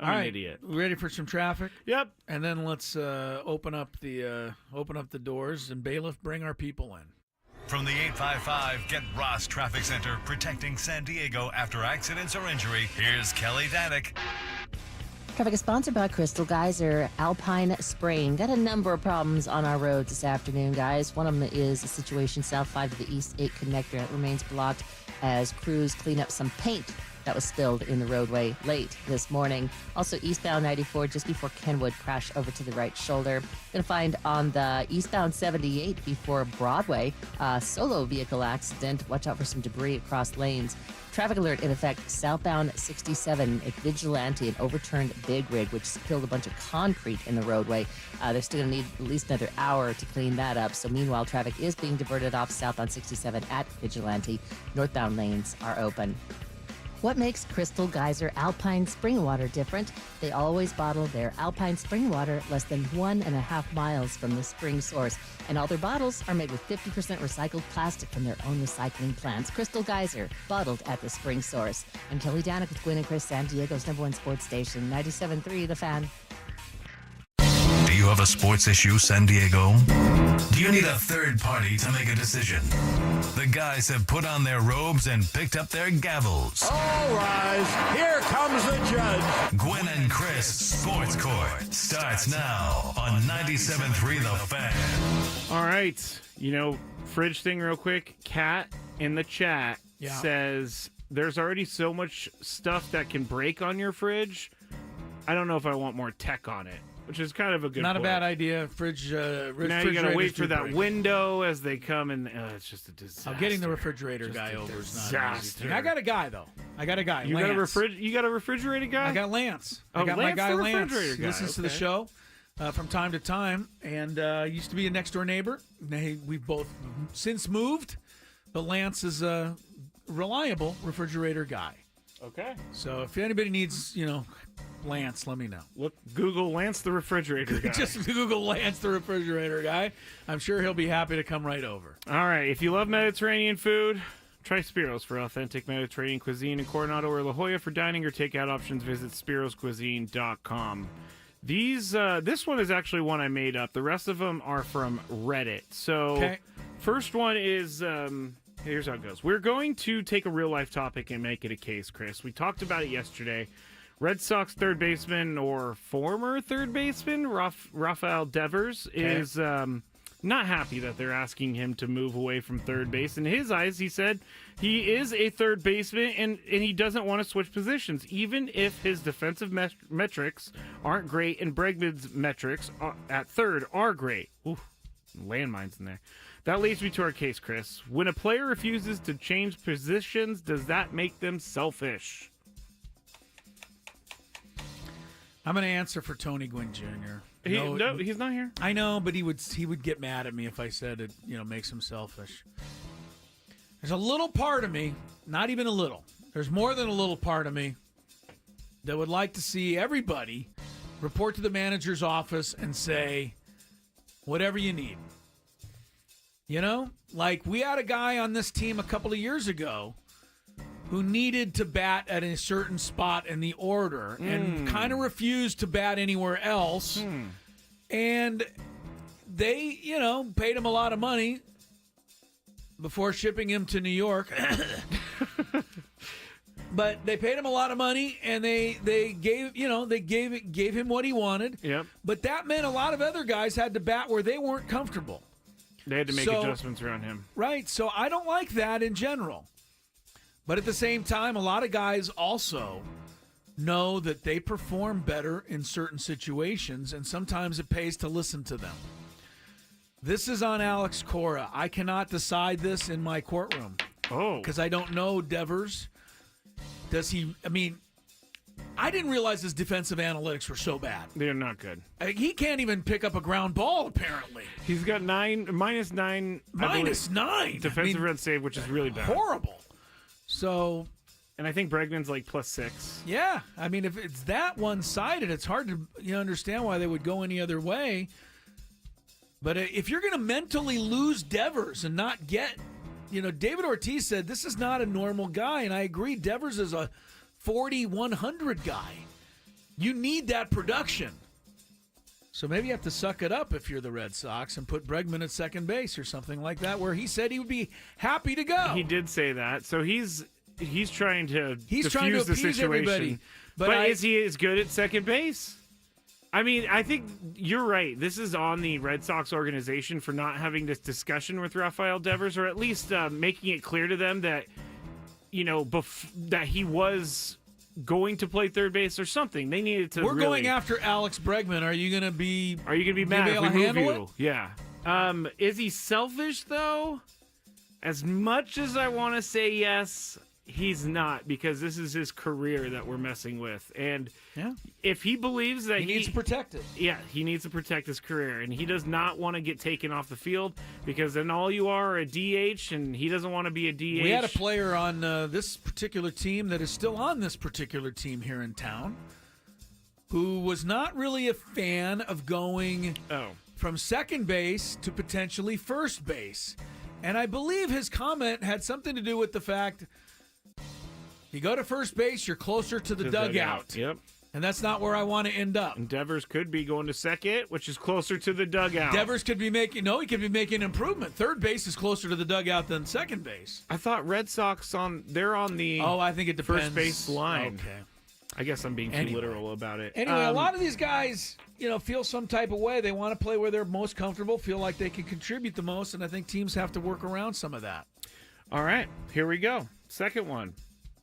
All right, idiot. Ready for some traffic? Yep. And then let's open up the doors and bailiff, bring our people in. From the 855 Get Ross Traffic Center, protecting San Diego after accidents or injury, here's Kelly Danick. Traffic is sponsored by Crystal Geyser Alpine Spraying. Got a number of problems on our roads this afternoon, guys. One of them is a situation south 5 to the East 8 connector. It remains blocked as crews clean up some paint that was spilled in the roadway late this morning. Also, eastbound 94 just before Kenwood, crash over to the right shoulder. Going to find on the eastbound 78 before Broadway, solo vehicle accident. Watch out for some debris across lanes. Traffic alert in effect southbound 67 at Vigilante, an overturned big rig which spilled a bunch of concrete in the roadway. They're still going to need at least another hour to clean that up. So meanwhile, traffic is being diverted off southbound 67 at Vigilante. Northbound lanes are open. What makes Crystal Geyser Alpine Spring Water different? They always bottle their Alpine Spring Water less than 1.5 miles from the spring source. And all their bottles are made with 50% recycled plastic from their own recycling plants. Crystal Geyser, bottled at the spring source. I'm Kelly Danick with Gwynn and Chris, San Diego's #1 sports station, 97.3 The Fan. Do you have a sports issue, San Diego? Do you need a third party to make a decision? The guys have put on their robes and picked up their gavels. All rise. Here comes the judge. Gwynn and Chris Sports Court starts now on 97.3 The Fan. All right. Fridge thing real quick. Kat in the chat says there's already so much stuff that can break on your fridge. I don't know if I want more tech on it. Which is kind of a good Not point. a bad idea. Fridge. Now you got to wait for that window as they come, and it's just a disaster. Getting the refrigerator guy over is not an easy thing. Disaster. I got a guy, though. I got a guy. You Lance. got a refrigerated guy? I got Lance. Oh, I got Lance, my guy the Lance. refrigerator He guy. listens to the Okay. show from time to time, and used to be a next door neighbor. We've both since moved, but Lance is a reliable refrigerator guy. Okay. So if anybody needs, Lance, let me know. Look, Google Lance the refrigerator guy. Just Google Lance the refrigerator guy. I'm sure he'll be happy to come right over. All right. If you love Mediterranean food, try Spiro's for authentic Mediterranean cuisine in Coronado or La Jolla. For dining or takeout options, visit spiroscuisine.com. This one is actually one I made up. The rest of them are from Reddit. So, First one is... here's how it goes. We're going to take a real-life topic and make it a case, Chris. We talked about it yesterday. Red Sox third baseman or former third baseman, Rafael Devers, is not happy that they're asking him to move away from third base. In his eyes, he said he is a third baseman and he doesn't want to switch positions, even if his defensive metrics aren't great and Bregman's metrics at third are great. Ooh, landmines in there. That leads me to our case, Chris. When a player refuses to change positions, does that make them selfish? I'm going to answer for Tony Gwynn Jr. No, he's not here. I know, but he would get mad at me if I said it, makes him selfish. There's a little part of me, not even a little. There's more than a little part of me that would like to see everybody report to the manager's office and say, whatever you need. Like we had a guy on this team a couple of years ago who needed to bat at a certain spot in the order and kind of refused to bat anywhere else. And they, paid him a lot of money before shipping him to New York. But they paid him a lot of money and they gave him what he wanted. Yep. But that meant a lot of other guys had to bat where they weren't comfortable. They had to make adjustments around him. Right. So I don't like that in general. But at the same time, a lot of guys also know that they perform better in certain situations, and sometimes it pays to listen to them. This is on Alex Cora. I cannot decide this in my courtroom. Oh. Because I don't know Devers. I didn't realize his defensive analytics were so bad. They're not good. He can't even pick up a ground ball, apparently. He's got minus nine. Minus 9. Defensive run save, which is really bad. Horrible. So, and I think Bregman's like +6. Yeah, if it's that one-sided, it's hard to understand why they would go any other way. But if you're going to mentally lose Devers and not get, David Ortiz said this is not a normal guy, and I agree. Devers is a 40-100 guy. You need that production. So maybe you have to suck it up if you're the Red Sox and put Bregman at second base or something like that, where he said he would be happy to go. He did say that. So he's trying to He's diffuse trying to the appease situation. everybody. But is he as good at second base? I mean, I think you're right. This is on the Red Sox organization for not having this discussion with Rafael Devers, or at least making it clear to them that, that he was going to play third base or something. They needed to. We're going after Alex Bregman. Are you going to be mad if we move you? It? Yeah. Is he selfish though? As much as I want to say yes, he's not, because this is his career that we're messing with. And if he believes that he needs to protect it. Yeah, he needs to protect his career, and he does not want to get taken off the field, because then all you are a DH, and he doesn't want to be a DH. We had a player on this particular team that is still on this particular team here in town who was not really a fan of going from second base to potentially first base. And I believe his comment had something to do with the fact you go to first base, you're closer to the dugout. Yep. And that's not where I want to end up. And Devers could be going to second, which is closer to the dugout. Devers could be making improvement. Third base is closer to the dugout than second base. I thought Red Sox they're on the I think it depends. first base line. Okay. I guess I'm being too literal about it. Anyway, a lot of these guys, feel some type of way. They want to play where they're most comfortable, feel like they can contribute the most, and I think teams have to work around some of that. All right, here we go. Second one.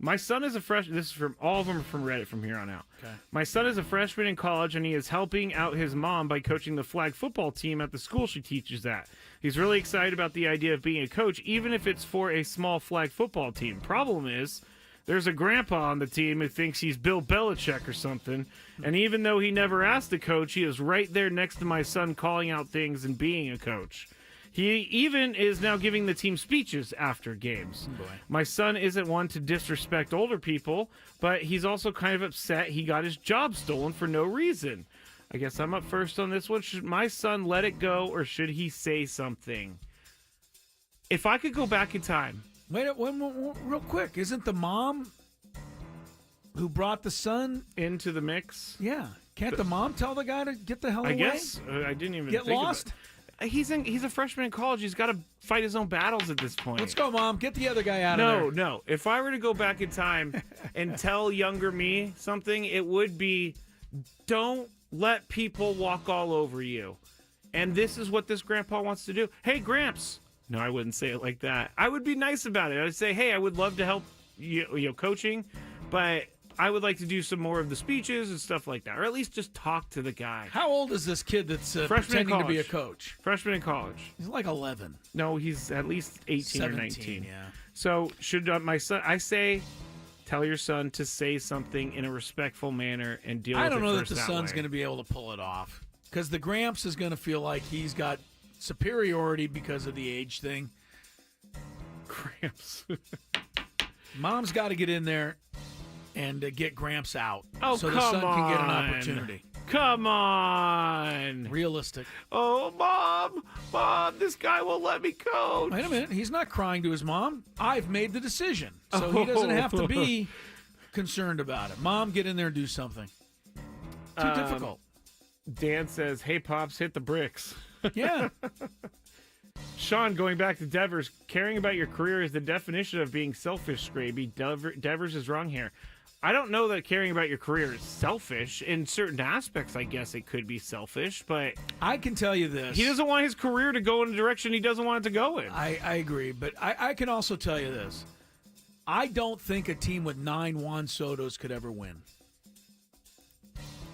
My son is a freshman. This is from all of them are from Reddit from here on out. Okay. My son is a freshman in college, and he is helping out his mom by coaching the flag football team at the school she teaches at. He's really excited about the idea of being a coach, even if it's for a small flag football team. Problem is, there's a grandpa on the team who thinks he's Bill Belichick or something, and even though he never asked to coach, he is right there next to my son calling out things and being a coach. He even is now giving the team speeches after games. Boy. My son isn't one to disrespect older people, but he's also kind of upset he got his job stolen for no reason. I guess I'm up first on this one. Should my son let it go, or should he say something? If I could go back in time. Wait, real quick. Isn't the mom who brought the son into the mix? Yeah. Can't the mom tell the guy to get the hell away? I guess. I didn't even get think lost. About it. He's a freshman in college. He's got to fight his own battles at this point. Let's go, Mom. Get the other guy out of there. No. If I were to go back in time and tell younger me something, it would be, don't let people walk all over you. And this is what this grandpa wants to do. Hey, Gramps. No, I wouldn't say it like that. I would be nice about it. I'd say, hey, I would love to help you coaching, but I would like to do some more of the speeches and stuff like that, or at least just talk to the guy. How old is this kid that's pretending to be a coach? Freshman in college. He's like 11. No, he's at least 18 17, or 19. Yeah. So should my son? I say, tell your son to say something in a respectful manner and deal with it. I don't know that the that son's way. going to be able to pull it off, because the Gramps is going to feel like he's got superiority because of the age thing. Gramps. Mom's got to get in there and get Gramps out, so the son can get an opportunity. Come on. Realistic. Oh, Mom, this guy won't let me coach. Wait a minute. He's not crying to his mom. I've made the decision, so he doesn't have to be concerned about it. Mom, get in there and do something. Too difficult. Dan says, hey, Pops, hit the bricks. Yeah. Sean, going back to Devers, caring about your career is the definition of being selfish, Scraby. Devers is wrong here. I don't know that caring about your career is selfish. In certain aspects, I guess it could be selfish, but I can tell you this. He doesn't want his career to go in a direction he doesn't want it to go in. I agree, but I can also tell you this. I don't think a team with 9 Juan Sotos could ever win.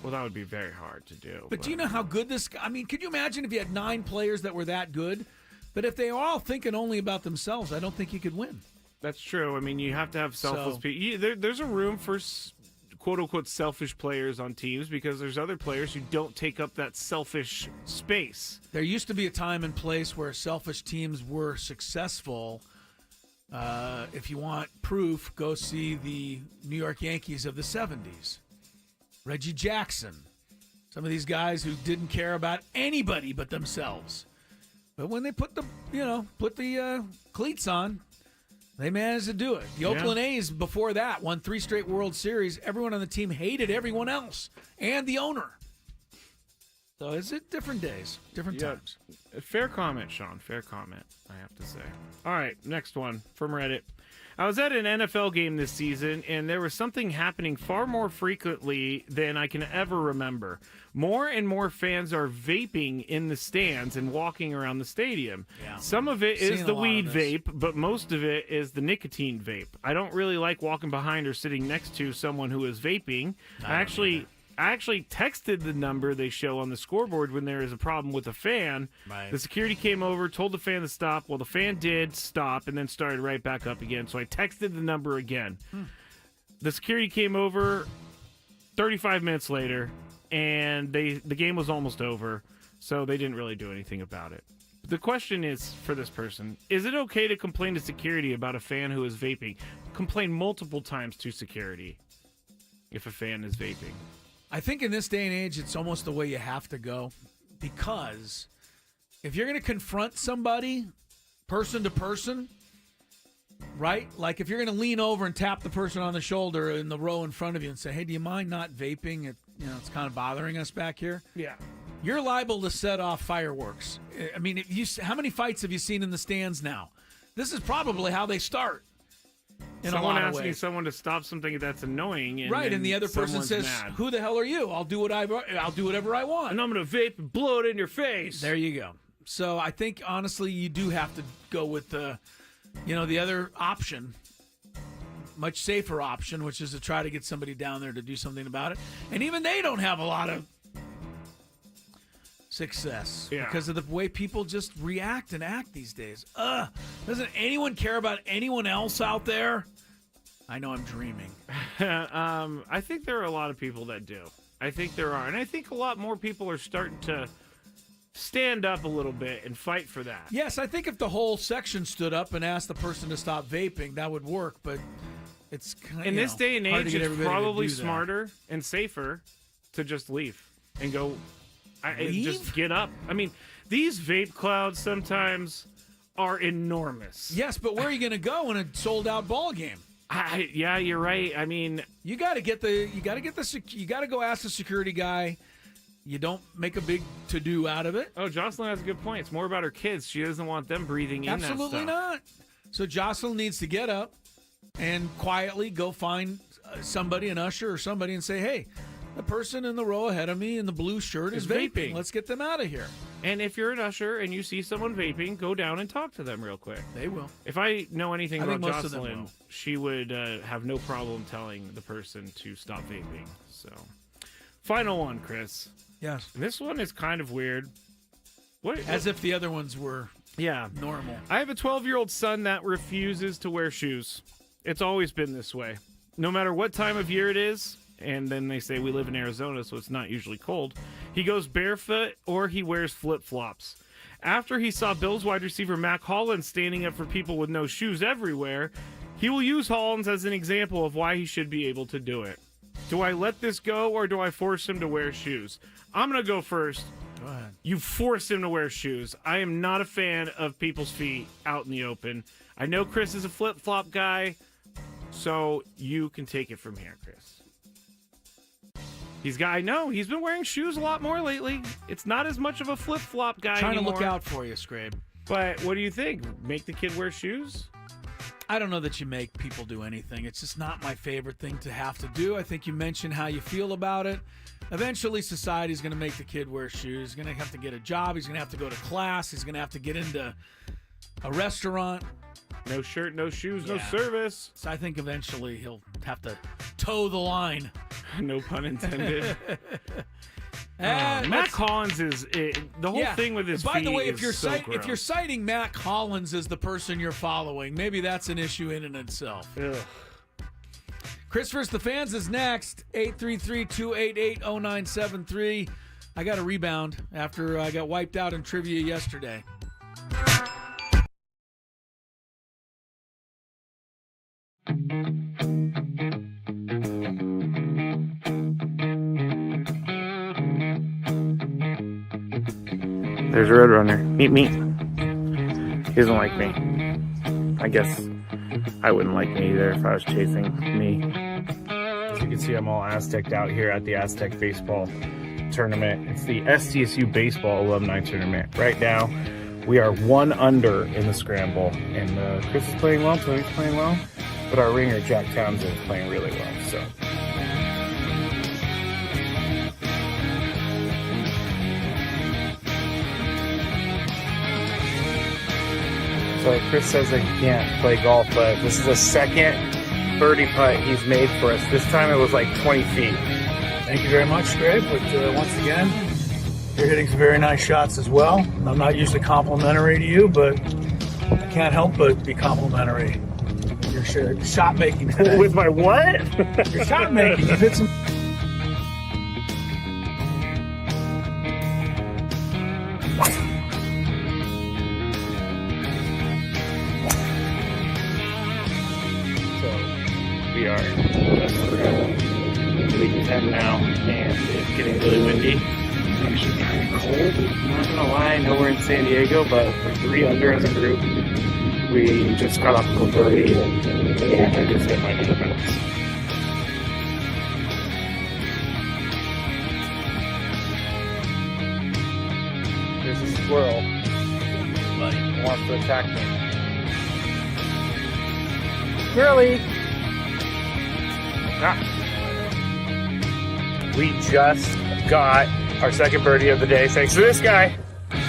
Well, that would be very hard to do. But do you know how good this – I mean, could you imagine if you had 9 players that were that good? But if they are all thinking only about themselves, I don't think you could win. That's true. I mean, you have to have selfless people. There's a room for quote-unquote selfish players on teams, because there's other players who don't take up that selfish space. There used to be a time and place where selfish teams were successful. If you want proof, go see the New York Yankees of the 70s. Reggie Jackson. Some of these guys who didn't care about anybody but themselves. But when they put the cleats on, They managed to do it. The Oakland A's, before that, won 3 straight World Series. Everyone on the team hated everyone else and the owner. So it's different days, different times. Fair comment, Sean. Fair comment, I have to say. All right, next one from Reddit. I was at an NFL game this season, and there was something happening far more frequently than I can ever remember. More and more fans are vaping in the stands and walking around the stadium. Yeah. Some of it is the weed vape, but most of it is the nicotine vape. I don't really like walking behind or sitting next to someone who is vaping. I actually texted the number they show on the scoreboard when there is a problem with a fan. Right. The security came over, told the fan to stop. Well, the fan did stop and then started right back up again. So I texted the number again. The security came over 35 minutes later, and the game was almost over, so they didn't really do anything about it. The question is, for this person, is it okay to complain to security about a fan who is vaping? Complain multiple times to security if a fan is vaping. I think in this day and age, it's almost the way you have to go, because if you're going to confront somebody person to person, right? Like if you're going to lean over and tap the person on the shoulder in the row in front of you and say, hey, do you mind not vaping? It's kind of bothering us back here. Yeah. You're liable to set off fireworks. I mean, how many fights have you seen in the stands now? This is probably how they start. Someone asking someone to stop something that's annoying, and the other person says, mad. "Who the hell are you? I'll do whatever I want, and I'm going to vape and blow it in your face." There you go. So I think honestly, you do have to go with the other option, much safer option, which is to try to get somebody down there to do something about it. And even they don't have a lot of success because of the way people just react and act these days. Doesn't anyone care about anyone else out there? I know I'm dreaming. I think there are a lot of people that do. I think there are. And I think a lot more people are starting to stand up a little bit and fight for that. Yes, I think if the whole section stood up and asked the person to stop vaping, that would work. But it's kind of, in this day and age, it's probably smarter and safer to just leave and go. Just get up. I mean, these vape clouds sometimes are enormous. Yes, but where are you going to go in a sold-out ball game? Yeah, you're right. I mean, you got to go ask the security guy. You don't make a big to-do out of it. Oh, Jocelyn has a good point. It's more about her kids. She doesn't want them breathing in that stuff. Absolutely not. So Jocelyn needs to get up and quietly go find somebody, an usher or somebody, and say, hey, the person in the row ahead of me in the blue shirt is vaping. Let's get them out of here. And if you're an usher and you see someone vaping, go down and talk to them real quick. They will. If I know anything about Jocelyn, she would have no problem telling the person to stop vaping. So, final one, Chris. Yes. And this one is kind of weird. As if the other ones were normal. I have a 12-year-old son that refuses to wear shoes. It's always been this way. No matter what time of year it is, and then they say we live in Arizona, so it's not usually cold, he goes barefoot or he wears flip-flops. After he saw Bills wide receiver Mac Hollins standing up for people with no shoes everywhere, he will use Hollins as an example of why he should be able to do it. Do I let this go, or do I force him to wear shoes? I'm going to go first. Go ahead. You force him to wear shoes. I am not a fan of people's feet out in the open. I know Chris is a flip-flop guy, so you can take it from here, Chris. I know he's been wearing shoes a lot more lately. It's not as much of a flip-flop guy Trying anymore. to look out for you, Scrabe. But what do you think? Make the kid wear shoes? I don't know that you make people do anything. It's just not my favorite thing to have to do. I think you mentioned how you feel about it. Eventually, society's going to make the kid wear shoes. He's going to have to get a job. He's going to have to go to class. He's going to have to get into a restaurant. No shirt, no shoes, no service. So I think eventually he'll have to toe the line. No pun intended. Mac Hollins is the whole thing with his feet. By the way, if you're citing Mac Hollins as the person you're following, maybe that's an issue in and itself. Ugh. Chris vs. the Fans is next. 833-288-0973. I got a rebound after I got wiped out in trivia yesterday. There's Roadrunner. Meet me. He doesn't like me. I guess I wouldn't like me either if I was chasing me. As you can see, I'm all Aztec out here at the Aztec baseball tournament. It's the SDSU baseball alumni tournament. Right now, we are 1 under in the scramble, and Chris is playing well, Tony's playing well, but our ringer, Jack Townsend, is playing really well, so. So Chris says that he can't play golf, but this is the second birdie putt he's made for us. This time it was like 20 feet. Thank you very much, Greg. But once again, you're hitting some very nice shots as well. I'm not usually complimentary to you, but I can't help but be complimentary. Your shot making today. With my what? Your shot making. You've hit some. We are week 10 now, and it's getting really windy. Actually kind of cold. I'm not gonna lie, I know we're in San Diego, but we're 3 under as a group. We just got off the birdie, and I just hit my defense. There's a squirrel. He wants to attack me. Squirrely! We just got our second birdie of the day thanks to this guy.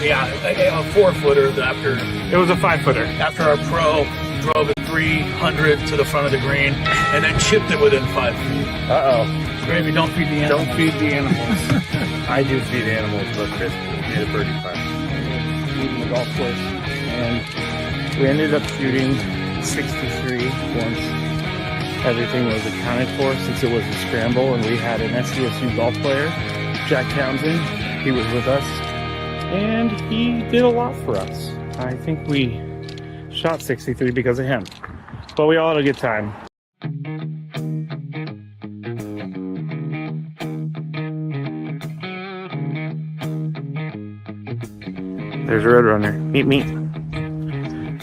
Yeah, a 4-footer after. It was a 5-footer. After our pro drove it 300 to the front of the green and then chipped it within 5 feet. Uh-oh. Gravy, don't feed the animals. Don't feed the animals. I do feed animals, but Chris made a birdie putt. Leaving the golf course. And we ended up shooting 63 once everything was accounted for, since it was a scramble, and we had an SDSU golf player, Jack Townsend. He was with us, and he did a lot for us. I think we shot 63 because of him, but we all had a good time. There's a Red Runner. Meet me.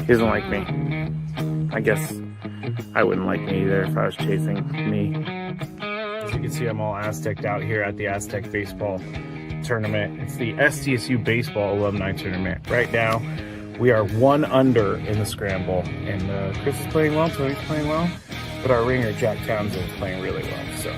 He doesn't like me. I guess I wouldn't like me either if I was chasing me. As you can see, I'm all Aztec out here at the Aztec baseball tournament. It's the SDSU baseball alumni tournament. Right now, we are 1 under in the scramble, and Chris is playing well, Tony's playing well, but our ringer, Jack Townsend, is playing really well, so.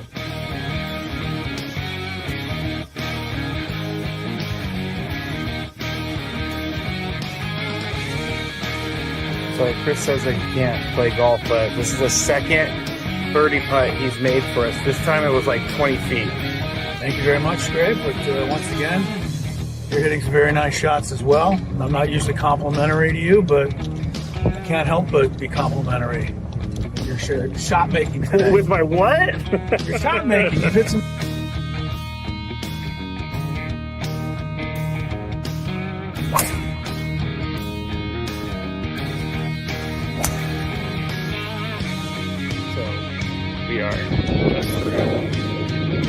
So Chris says that he can't play golf, but this is the second birdie putt he's made for us. This time it was like 20 feet. Thank you very much, Greg. But once again, you're hitting some very nice shots as well. I'm not usually complimentary to you, but I can't help but be complimentary. Your shot making today. With my what? Your shot making. You've hit some. We are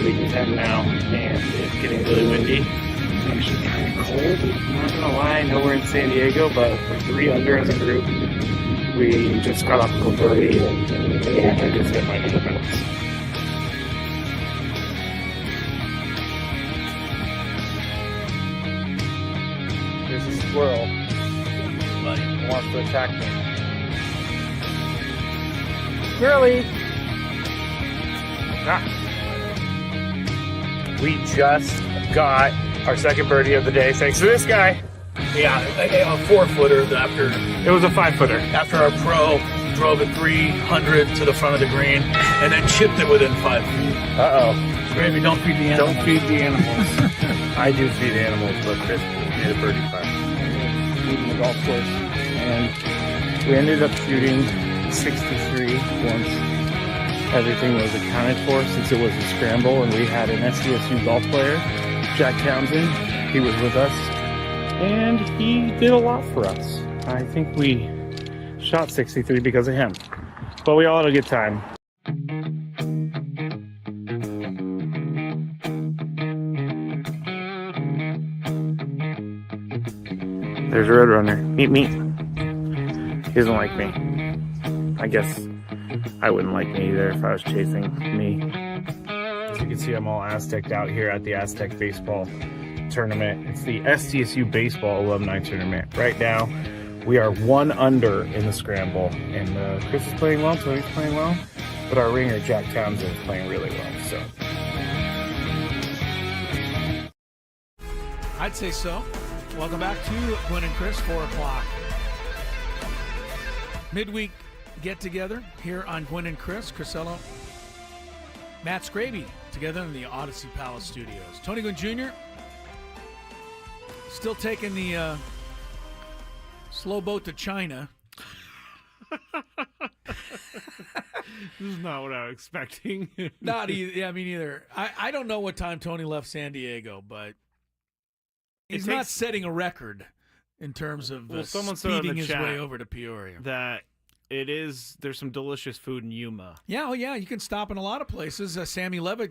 week 10 now, and it's getting really windy. It's actually kind of cold. I'm not gonna lie, I know we're in San Diego, but we're 3 under as a group. We just got off the birdie, and I just hit my defense. There's a squirrel. He wants to attack me. Squirrely! We just got our second birdie of the day thanks to this guy. Yeah, a 4-footer after. It was a 5-footer. After our pro drove it 300 to the front of the green and then chipped it within 5 feet. Uh-oh. Gravy, don't feed the animals. Don't feed the animals. I do feed animals, but Chris made a birdie putt. Leaving the golf course, and we ended up shooting 63 once everything was accounted for, since it was a scramble, and we had an SDSU golf player, Jack Townsend. He was with us, and he did a lot for us. I think we shot 63 because of him, but we all had a good time. There's a Red Runner. Meet me. He doesn't like me. I guess I wouldn't like me either if I was chasing me. As you can see, I'm all Aztec out here at the Aztec baseball tournament. It's the SDSU baseball alumni tournament. Right now, we are 1 under in the scramble, and Chris is playing well, Tony's playing well, but our ringer, Jack Townsend, is playing really well, so. I'd say so. Welcome back to Gwynn and Chris, 4 o'clock. Midweek get-together here on Gwynn and Chris. Crisello, Matt Scraby, together in the Odyssey Palace Studios. Tony Gwynn Jr. still taking the slow boat to China. This is not what I was expecting. Not either. Yeah, me neither. I don't know what time Tony left San Diego, but he's not setting a record in terms of someone said in speeding the his chat way over to Peoria. that there's some delicious food in Yuma. Yeah, oh yeah, you can stop in a lot of places. Sammy Lev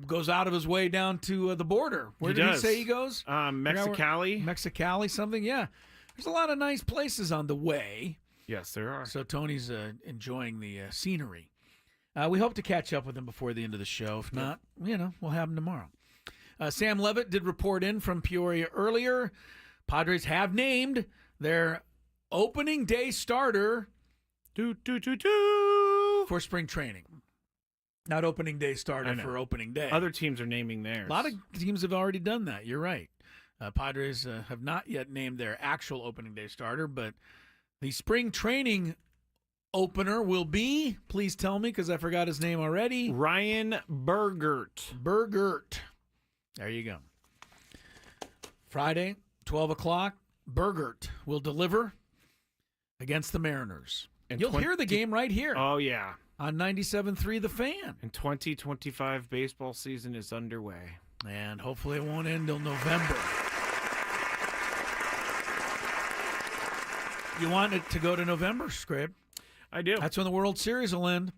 goes out of his way down to the border. Where did he say he goes? Mexicali. Mexicali, something, yeah. There's a lot of nice places on the way. Yes, there are. So Tony's enjoying the scenery. We hope to catch up with him before the end of the show. If not, we'll have him tomorrow. Sam Levitt did report in from Peoria earlier. Padres have named their opening day starter for spring training. Not opening day starter for opening day. Other teams are naming theirs. A lot of teams have already done that. You're right. Padres have not yet named their actual opening day starter, but the spring training opener will be, please tell me because I forgot his name already. Ryan Burgert. There you go. Friday, 12 o'clock, Burgert will deliver against the Mariners. And you'll hear the game right here. Oh, yeah. On 97.3 The Fan. And 2025 baseball season is underway. And hopefully it won't end till November. You want it to go to November, Scrape? I do. That's when the World Series will end.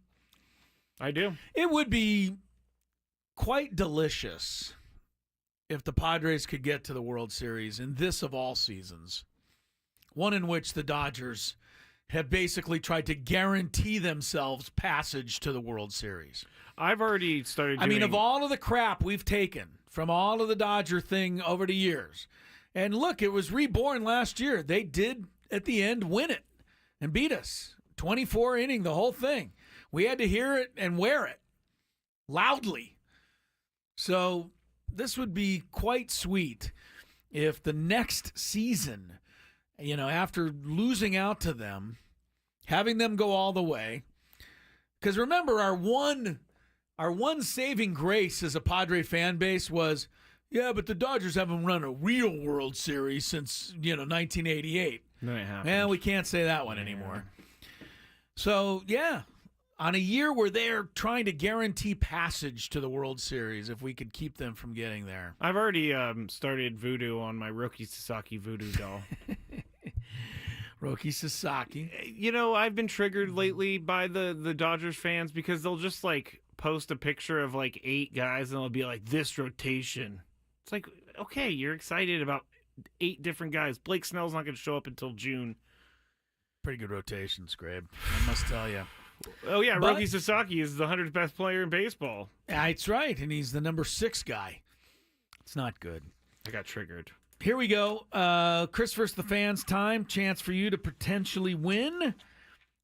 I do. It would be quite delicious if the Padres could get to the World Series in this of all seasons, one in which the Dodgers have basically tried to guarantee themselves passage to the World Series. I've already started doing... of all of the crap we've taken from all of the Dodger thing over the years, and look, it was reborn last year. They did, at the end, win it and beat us. 24 inning, the whole thing. We had to hear it and wear it loudly. So this would be quite sweet if the next season, after losing out to them, having them go all the way. Because remember, our one saving grace as a Padre fan base was, yeah, but the Dodgers haven't run a real World Series since, 1988. No, it happened. Well, we can't say that one anymore. So, yeah, on a year where they're trying to guarantee passage to the World Series, if we could keep them from getting there. I've already started voodoo on my Roki Sasaki voodoo doll. Roki Sasaki. I've been triggered lately by the Dodgers fans because they'll just, post a picture of, 8 guys, and they'll be like, this rotation. It's like, okay, you're excited about 8 different guys. Blake Snell's not going to show up until June. Pretty good rotation, Scrabe. I must tell you. Oh, yeah, Roki Sasaki is the 100th best player in baseball. That's right, and he's the number 6 guy. It's not good. I got triggered. Here we go. Chris versus the fans time. Chance for you to potentially win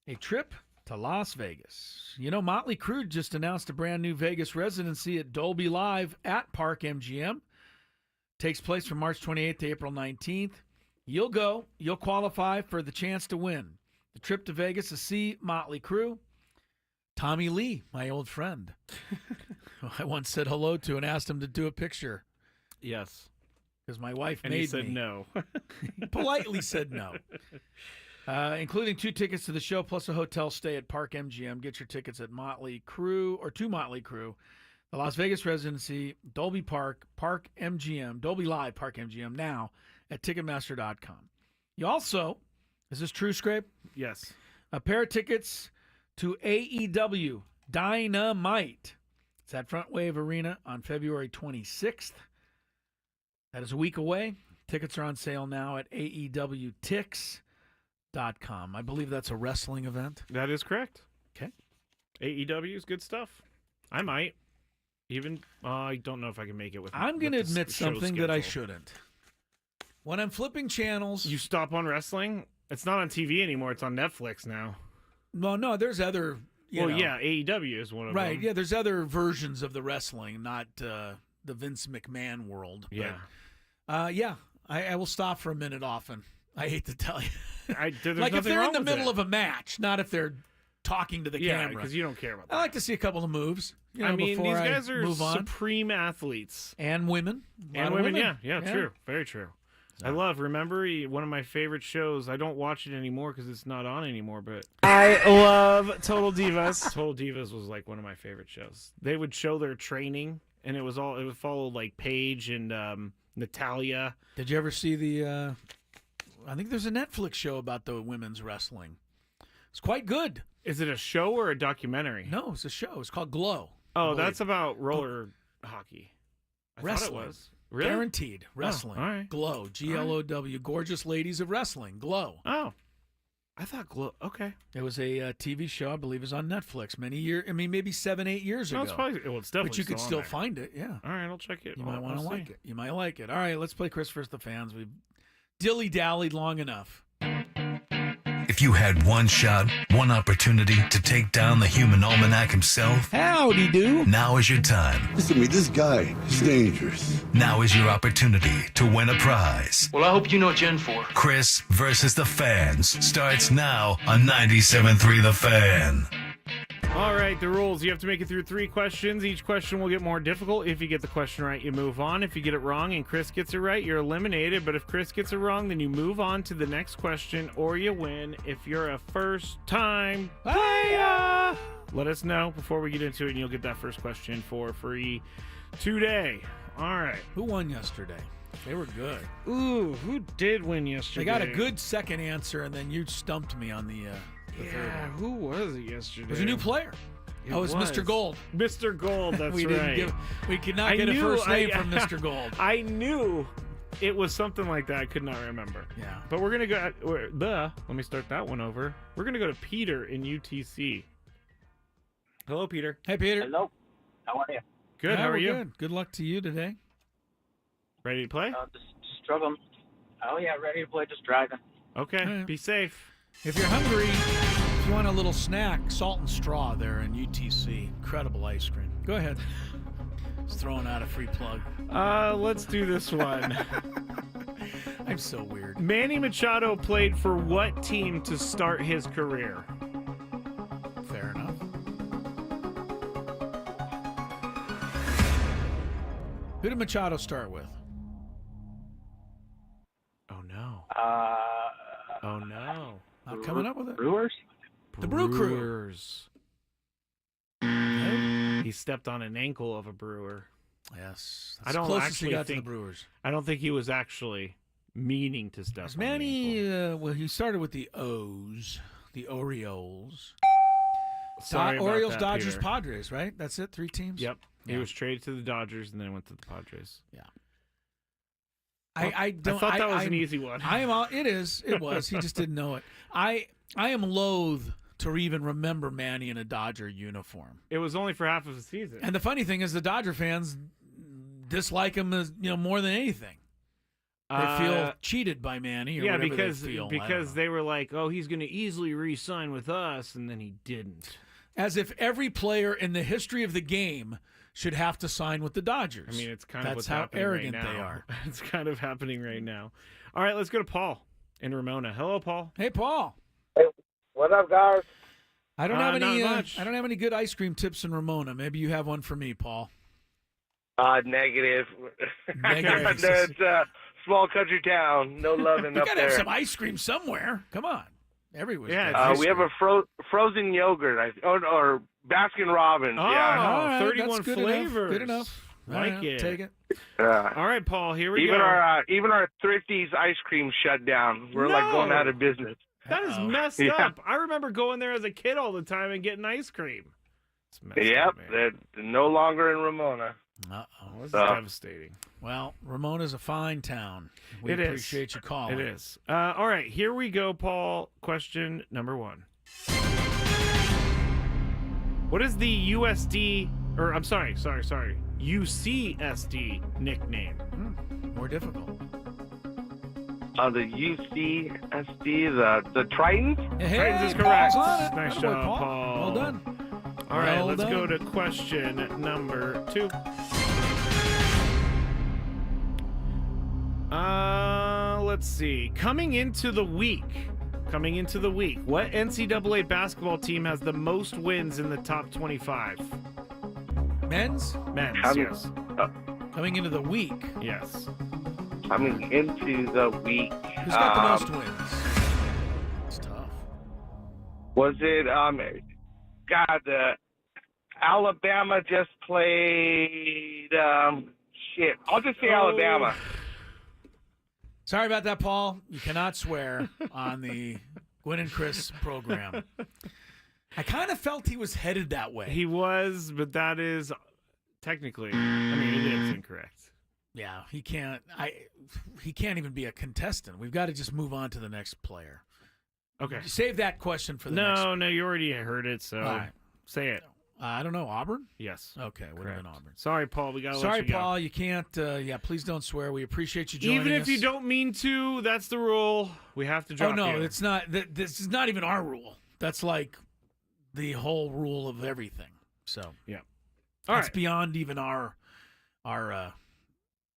a trip to Las Vegas. Motley Crue just announced a brand new Vegas residency at Dolby Live at Park MGM. Takes place from March 28th to April 19th. You'll go. You'll qualify for the chance to win the trip to Vegas to see Motley Crue. Tommy Lee, my old friend, I once said hello to and asked him to do a picture. Yes. Because my wife and made he said me. No. He politely said no. Including 2 tickets to the show plus a hotel stay at Park MGM. Get your tickets at Motley Crue or to Motley Crue. The Las Vegas residency, Dolby Park, Park MGM, Dolby Live, Park MGM now at Ticketmaster.com. You also, is this true, Scrape? Yes. A pair of tickets to AEW Dynamite. It's at Front Wave Arena on February 26th. That is a week away. Tickets are on sale now at AEWTix.com. I believe that's a wrestling event. That is correct. Okay. AEW is good stuff. I might. Even, I don't know if I can make it with I'm going to admit show something that I schedule. shouldn't. When I'm flipping channels... You stop on wrestling? It's not on TV anymore. It's on Netflix now. Well, no, there's other... You know, yeah, AEW is one of them. Right, yeah, there's other versions of the wrestling, not the Vince McMahon world. Yeah. But, I will stop for a minute often. I hate to tell you. There's like if nothing they're in wrong the with middle it. of a match, not if they're talking to the Yeah, camera. because you don't care about that. I like to see a couple of moves. You know, I mean, before these guys I are move on. supreme athletes. And women. A lot And of women, yeah, true. Very true. So. I love, remember, one of my favorite shows. I don't watch it anymore because it's not on anymore, but I love Total Divas. Total Divas was like one of my favorite shows. They would show their training, and it would follow like Paige and Natalia. Did you ever see the, I think there's a Netflix show about the women's wrestling. It's quite good. Is it a show or a documentary? No, it's a show. It's called Glow. Oh, that's about roller hockey. I Wrestling. thought it was. Really? Guaranteed wrestling. Oh, all right. Glow. GLOW. Gorgeous Ladies of Wrestling. Glow. Oh. I thought Glow. Okay. It was a TV show, I believe, it was on Netflix many years. I mean, maybe 7-8 years No, ago. it's probably. Well, it's definitely. But you could on still there. find it. Yeah. All right, I'll check it. You might want to I'll like see. it. You might like it. All right, let's play Chris vs. the Fans. We've dilly-dallied long enough. If you had one shot, one opportunity to take down the human almanac himself, howdy do. Now is your time. Listen to me, this guy, he's dangerous. Now is your opportunity to win a prize. Well, I hope you know what you're in for. Chris versus the Fans starts now on 97.3 The Fan. All right, the rules. You have to make it through 3 questions. Each question will get more difficult. If you get the question right, you move on. If you get it wrong and Chris gets it right, you're eliminated. But if Chris gets it wrong, then you move on to the next question or you win. If you're a first-time player, let us know before we get into it, and you'll get that first question for free today. All right. Who won yesterday? They were good. Ooh, who did win yesterday? They got a good second answer, and then you stumped me on the third one. Who was it yesterday? It was a new player. It was Mr. Gold. Mr. Gold, that's we right. We could not get a first name from Mr. Gold. I knew it was something like that. I could not remember. Yeah. But we're going to go... let me start that one over. We're going to go to Peter in UTC. Hello, Peter. Hey, Peter. Hello. How are you? Good. How are you? Good. Good luck to you today. Ready to play? Just struggling. Oh, yeah, ready to play. Just driving. Okay. Right. Be safe. If you're hungry, if you want a little snack, Salt and Straw there in UTC. Incredible ice cream. Go ahead. Just throwing out a free plug. Let's do this one. I'm so weird. Manny Machado played for what team to start his career? Fair enough. Who did Machado start with? Oh, no. Oh, no. Not coming up with it. Brewers? The Brew Crew. Brewers. He stepped on an ankle of a brewer. Yes. I don't closest actually he got think to the Brewers. I don't think he was actually meaning to step on Manny, the ankle. well, he started with the O's, the Orioles. Sorry about Orioles, that, Dodgers, Peter. Padres, right? That's it? 3 teams? Yep. Yeah. He was traded to the Dodgers and then went to the Padres. Yeah. I thought that was an easy one. It is. It was. He just didn't know it. I am loath to even remember Manny in a Dodger uniform. It was only for half of the season. And the funny thing is, the Dodger fans dislike him as more than anything. They feel cheated by Manny, or whatever they feel. because they were like, oh, he's going to easily re-sign with us, and then he didn't. As if every player in the history of the game should have to sign with the Dodgers. I mean, it's kind of That's what's how happening arrogant right now. they are. It's kind of happening right now. All right, let's go to Paul in Ramona. Hello, Paul. Hey, Paul. Hey, what up, guys? I don't have any. Not much. I don't have any good ice cream tips in Ramona. Maybe you have one for me, Paul. Negative. Negative. It's a small country town. No loving You up gotta there. have some ice cream somewhere. Come on, everywhere. Yeah, we have a frozen yogurt, or Baskin Robbins. Oh, yeah. All right, 31 that's good flavors. Enough. Good enough. Like All right, it. Take it. All right, Paul. Here we go. Even our Thrifty's ice cream shut down. We're like going out of business. That is messed up. I remember going there as a kid all the time and getting ice cream. It's messed Yep, up, man. they're no longer in Ramona. This is devastating. Well, Ramona's a fine town. We It is. appreciate you calling. It is. All right, here we go, Paul. Question number 1. What is the UCSD nickname? More difficult. The UCSD, the Tritons? Titans is correct. Paul's on it. Nice Attaboy, job, Paul. Paul. Well done. All right, Well let's go done. to question number 2. Let's see. Coming into the week, what NCAA basketball team has the most wins in the top 25? Men's? Men's, yes. Coming into the week. Yes. Coming into the week. Who's got the most wins? It's tough. Was it, Alabama just played, shit. I'll just say Alabama. Sorry about that, Paul. You cannot swear on the Gwynn and Chris program. I kind of felt he was headed that way. He was, but that is technically, it is incorrect. Yeah, he can't. He can't even be a contestant. We've got to just move on to the next player. Okay. Save that question for the next. No, you already heard it, so All right. say it. I don't know. Auburn? Yes. Okay, would have been Auburn. Sorry, Paul. We got to let Sorry, you go. Paul. You can't. Please don't swear. We appreciate you joining us. Even if you don't mean to, that's the rule. We have to drop Oh, no, you. it's not. This is not even our rule. That's like the whole rule of everything. So, yeah. That's beyond even our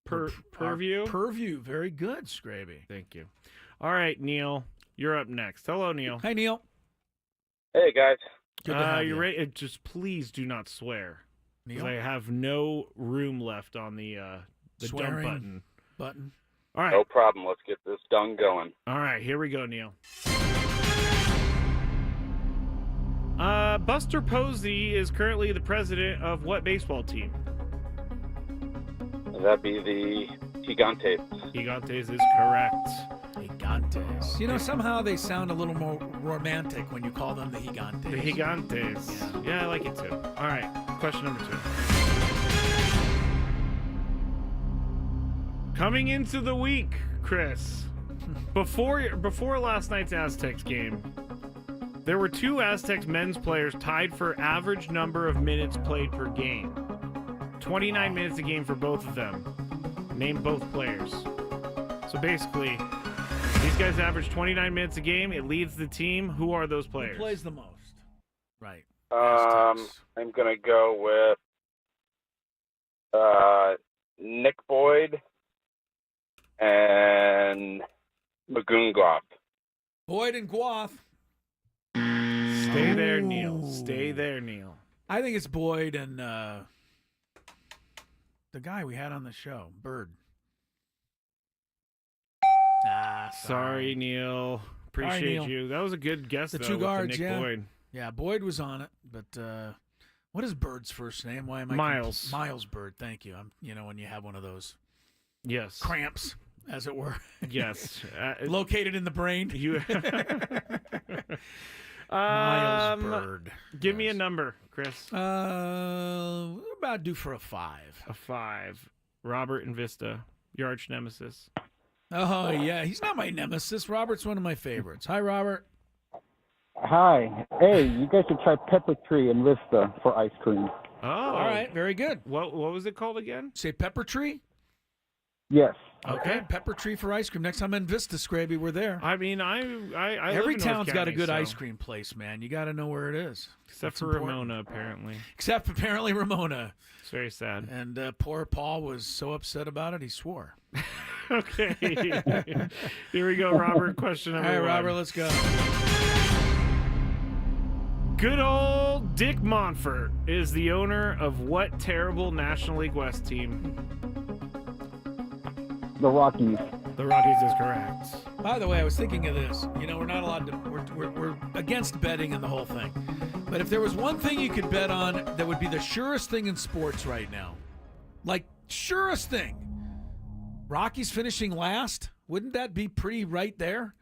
purview. Purview. Very good, Scraby. Thank you. All right, Neil. You're up next. Hello, Neil. Hey, Neil. Hey, guys. Good to have you you. ready? Just please do not swear. Because Neil? I have no room left on the dump Swearing button. All right. No problem. Let's get this done going. All right, here we go, Neil. Buster Posey is currently the president of what baseball team? That'd be the Gigantes. Gigantes is correct. Gigantes. You know, somehow they sound a little more romantic when you call them the Gigantes. The Gigantes. Yeah, I like it too. All right, question number 2. Coming into the week, Chris, before last night's Aztecs game, there were 2 Aztecs men's players tied for average number of minutes played per game. 29 minutes a game for both of them. Name both players. So basically, these guys average 29 minutes a game. It leads the team. Who are those players? Who plays the most? Right. I'm going to go with Nick Boyd and Magoon-Goff. Boyd and Guath. Stay there, Neil. Stay there, Neil. I think it's Boyd and the guy we had on the show, Bird. Sorry, Neil. Appreciate Neil. you. That was a good guess, The though, 2 with guards, Nick yeah. Boyd. Yeah, Boyd was on it, but what is Bird's first name? Why am I Miles. Miles Bird. Thank you. When you have one of those Yes. cramps, as it were. Yes. Located in the brain. You. Miles Bird. Give me a number, Chris. We're about due for a 5. A 5. Robert and Vista, your arch nemesis. Oh, yeah. He's not my nemesis. Robert's one of my favorites. Hi, Robert. Hi. Hey, you guys should try Pepper Tree and Vista for ice cream. Oh. All right. Very good. What was it called again? Say Pepper Tree? Yes. Okay. Pepper Tree for ice cream. Next time in Vista, Scraby, we're there. I mean, I Every live in town's North got a County, good so- ice cream place, man. You got to know where it is. Except That's for important. Ramona, apparently. Except apparently Ramona. It's very sad. And poor Paul was so upset about it, he swore. Okay. Here we go, Robert. Question number All right, 1. Robert, let's go. Good old Dick Monfort is the owner of what terrible National League West team? The Rockies. The Rockies is correct. By the way, I was thinking of this. We're not allowed to. We're against betting and the whole thing. But if there was one thing you could bet on that would be the surest thing in sports right now, like surest thing, Rockies finishing last, wouldn't that be pretty right there?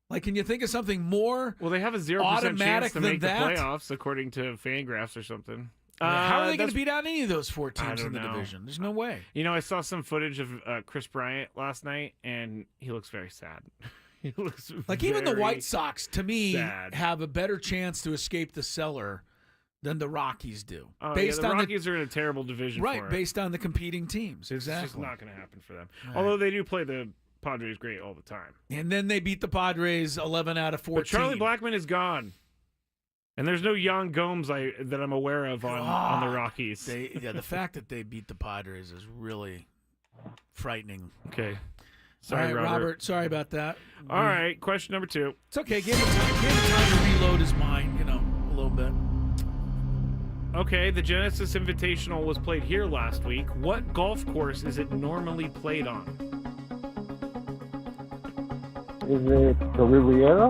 Like, can you think of something more? Well, they have a 0% automatic chance to than make that? the playoffs, according to Fangraphs or something. How are they going to beat out any of those 4 teams in the know. division? There's no way. You know, I saw some footage of Chris Bryant last night, and he looks very sad. He looks like even the White Sox, to me, sad. have a better chance to escape the cellar than the Rockies do. The Rockies are in a terrible division, right? For it. Based on the competing teams, exactly. It's just not going to happen for them. Right. Although they do play the Padres great all the time, and then they beat the Padres 11 out of 14. But Charlie Blackmon is gone, and there's no Jan Gomes that I'm aware of on the Rockies. The fact that they beat the Padres is really frightening. Okay. Sorry, All right, Robert. Sorry about that. All right, question number 2. It's okay. Give him time to reload his mind, a little bit. Okay, the Genesis Invitational was played here last week. What golf course is it normally played on? Is it the Riviera?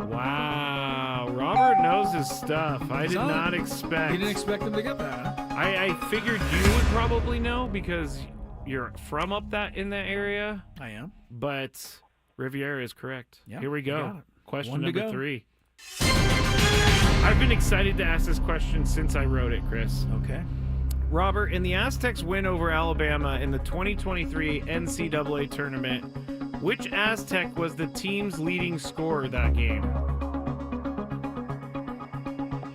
Wow, Robert knows his stuff. I did not expect. You didn't expect him to get that, huh? I figured you would probably know because you're from in that area. I am. But Riviera is correct. Yeah, here we go. Question number 3. I've been excited to ask this question since I wrote it, Chris. Okay. Robert, in the Aztecs win over Alabama in the 2023 NCAA tournament, which Aztec was the team's leading scorer that game?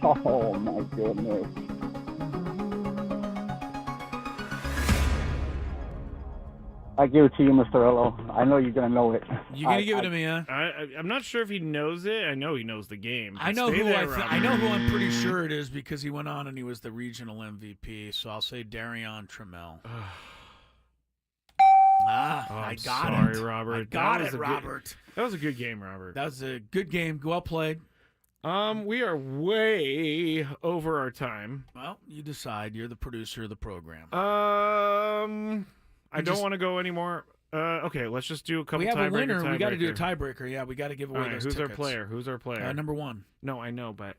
Oh, my goodness. I give it to you, Mr. Ello. I know you're going to know it. You're going to give it to me, huh? I'm not sure if he knows it. I know he knows the game. I know who I'm pretty sure it is because he went on and he was the regional MVP. So I'll say Darion Trammell. I got it. Sorry, Robert. I got it, Robert. That was a good game, Robert. That was a good game. Well played. We are way over our time. Well, you decide. You're the producer of the program. I don't want to go anymore. Okay, let's just do a couple. We have a winner. We got to do a tiebreaker. tiebreaker. Yeah, we got to give away All right, those who's tickets. our player? Who's our player? Number 1. No, I know, but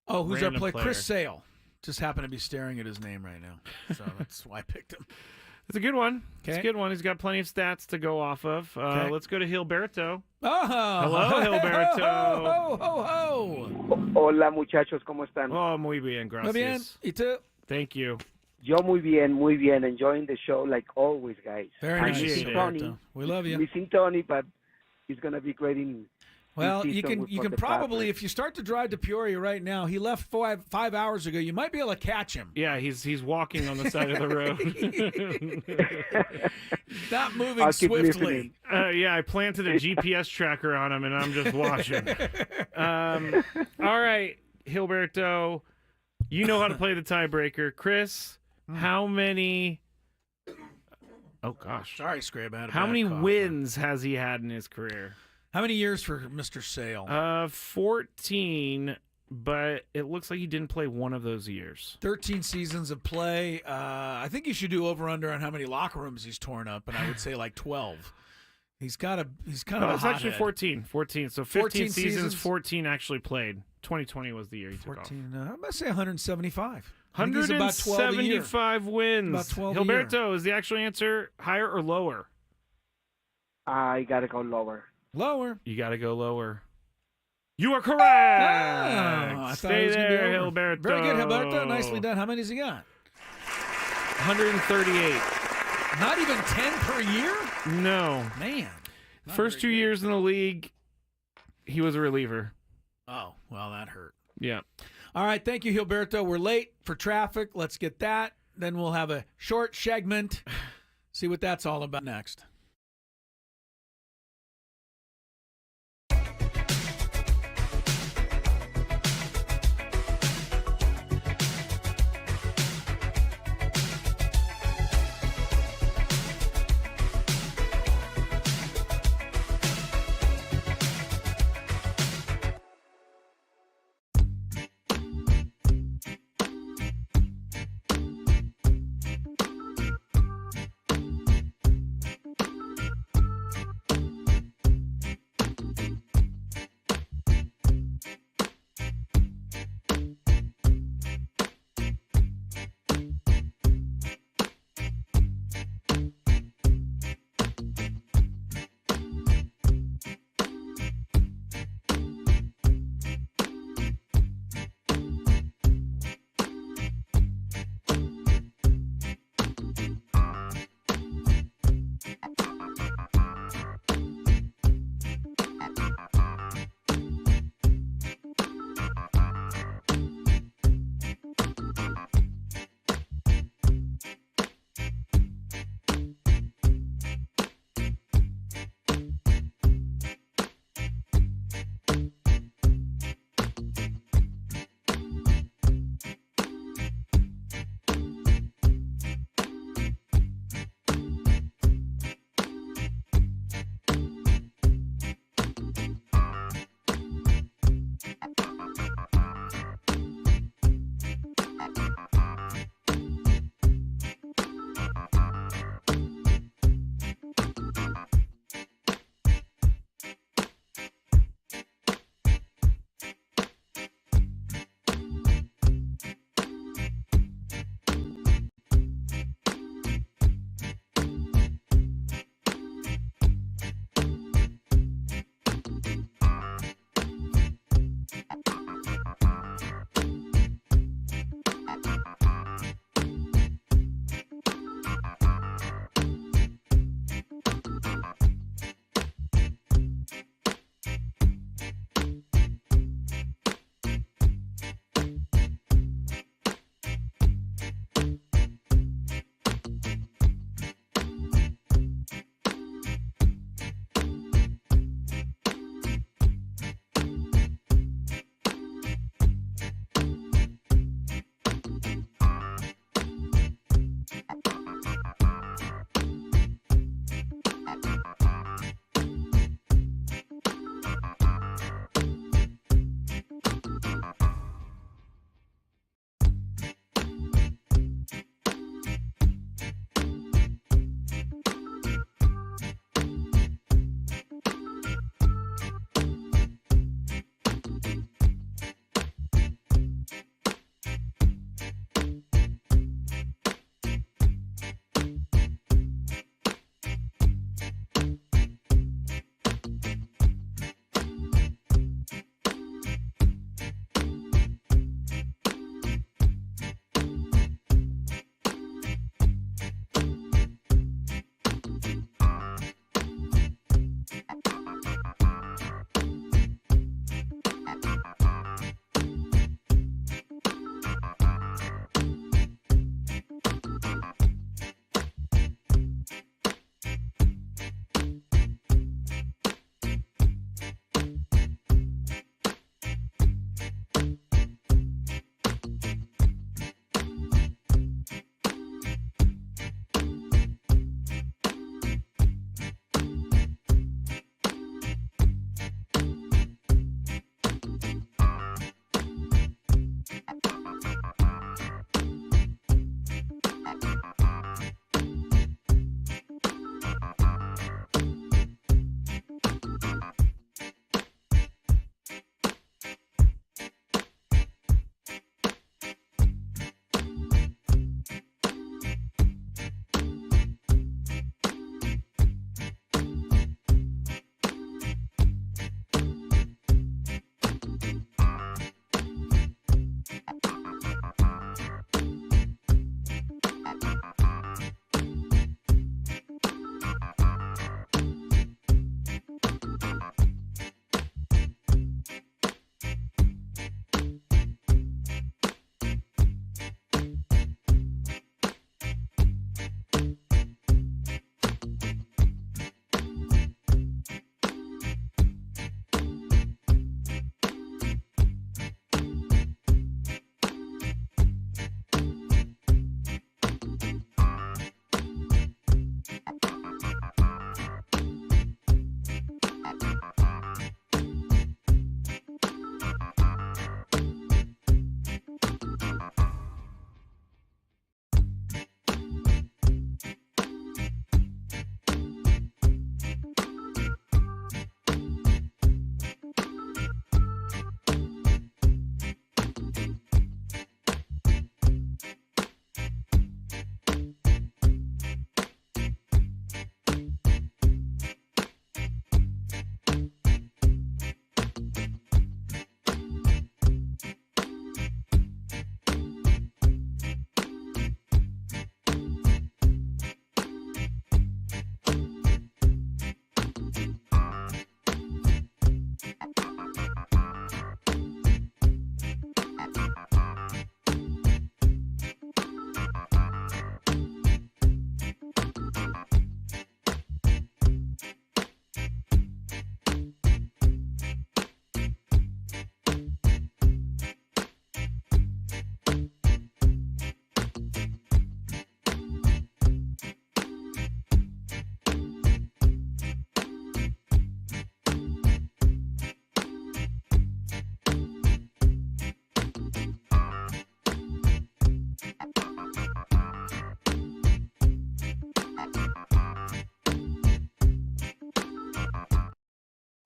who's our random player? player. Chris Sale. Just happened to be staring at his name right now, so that's why I picked him. It's a good one. Okay. It's a good one. He's got plenty of stats to go off of. Let's go to Gilberto. Oh, hello, Gilberto. Ho, ho, ho. Hola, muchachos, ¿cómo están? Oh, muy bien, gracias. Muy bien. ¿Y tú? Thank you. Yo muy bien, muy bien. Enjoying the show like always, guys. Very I'm nice, missing Tony. We love you. Missing Tony, but he's going to be great in Well, this you season can for the probably, Padres. if you start to drive to Peoria right now, he left 5 hours ago. You might be able to catch him. Yeah, he's walking on the side of the road. Not moving I'll keep swiftly. Yeah, I planted a GPS tracker on him, and I'm just watching. All right, Gilberto, you know how to play the tiebreaker. Chris, how many... Oh, gosh. Sorry, Scrape. How many wins has he had in his career? How many years for Mr. Sale? 14, but it looks like he didn't play one of those years. 13 seasons of play. I think you should do over/under on how many locker rooms he's torn up, and I would say like 12. He's kind of It's a actually hothead. 14. So 15 14 seasons, seasons. 14 actually played. 2020 was the year he took off. 14. I'm going to say 175. I think he's about 12 a year. 175 wins. About 12 a year. Gilberto, is the actual answer higher or lower? I got to go lower. Lower. You got to go lower. You are correct. I thought Stay it was gonna be there, over. Gilberto. Very good, Gilberto. Nicely done. How many's he got? 138. Not even 10 per year? No. Man. First 2 years in the league, he was a reliever. Oh, well, that hurt. Yeah. All right, thank you, Gilberto. We're late for traffic. Let's get that. Then we'll have a short segment. See what that's all about next.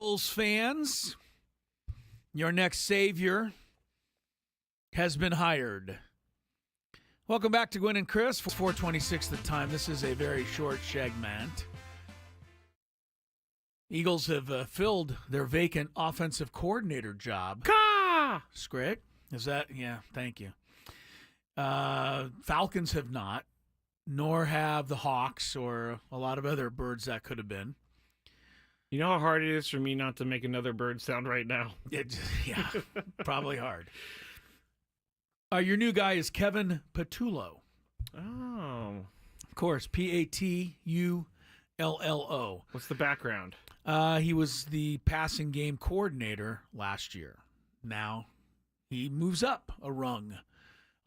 Bulls fans, your next savior has been hired. Welcome back to Gwynn and Chris. 4:26 the time. This is a very short segment. Eagles have filled their vacant offensive coordinator job. Scrape? Is that? Yeah, thank you. Falcons have not, nor have the Hawks or a lot of other birds that could have been. You know how hard it is for me not to make another bird sound right now? Yeah, probably hard. Your new guy is Kevin Patullo. Oh. Of course, Patullo. What's the background? He was the passing game coordinator last year. Now he moves up a rung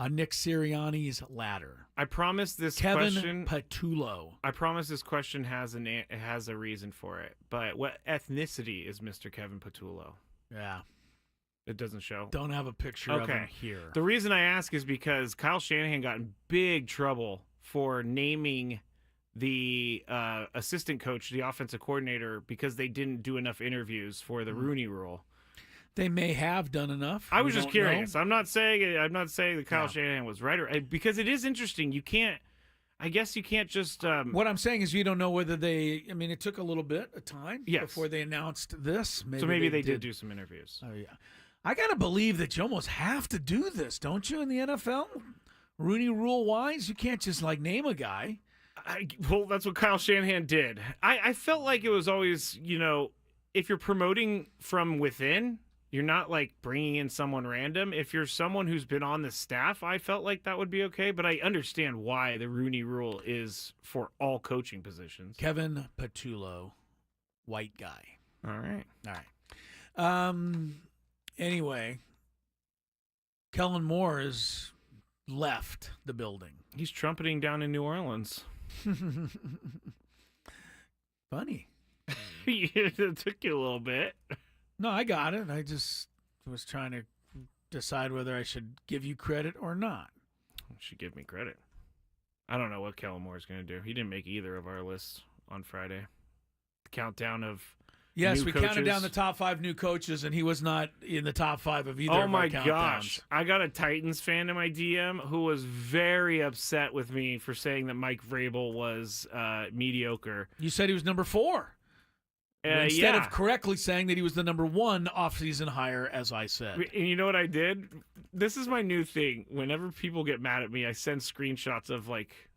on Nick Sirianni's ladder. I promise this Kevin question. Patullo. I promise this question has a reason for it. But what ethnicity is Mr. Kevin Patullo? Yeah. It doesn't show. Don't have a picture of him here. The reason I ask is because Kyle Shanahan got in big trouble for naming the assistant coach, the offensive coordinator, because they didn't do enough interviews for the Rooney Rule. They may have done enough. I was just curious. I'm not saying that Kyle Shanahan was right, because it is interesting. I guess you can't just. What I'm saying is, you don't know whether they. I mean, it took a little bit of time before they announced this. Maybe they did do some interviews. Oh yeah, I gotta believe that you almost have to do this, don't you? In the NFL, Rooney Rule wise, you can't just name a guy. Well, that's what Kyle Shanahan did. I felt like it was always, if you're promoting from within, you're not bringing in someone random. If you're someone who's been on the staff, I felt like that would be okay. But I understand why the Rooney Rule is for all coaching positions. Kevin Patullo, white guy. All right. Anyway, Kellen Moore has left the building. He's trumpeting down in New Orleans. Funny. It took you a little bit. No, I got it. I just was trying to decide whether I should give you credit or not. You should give me credit. I don't know what Kellen Moore is going to do. He didn't make either of our lists on Friday. The countdown of Yes, new we coaches. counted down the top 5 new coaches, and he was not in the top 5 of either of our countdowns. Oh, my gosh. I got a Titans fan in my DM who was very upset with me for saying that Mike Vrabel was mediocre. You said he was number 4. Instead of correctly saying that he was the number 1 offseason hire, as I said. And you know what I did? This is my new thing. Whenever people get mad at me, I send screenshots of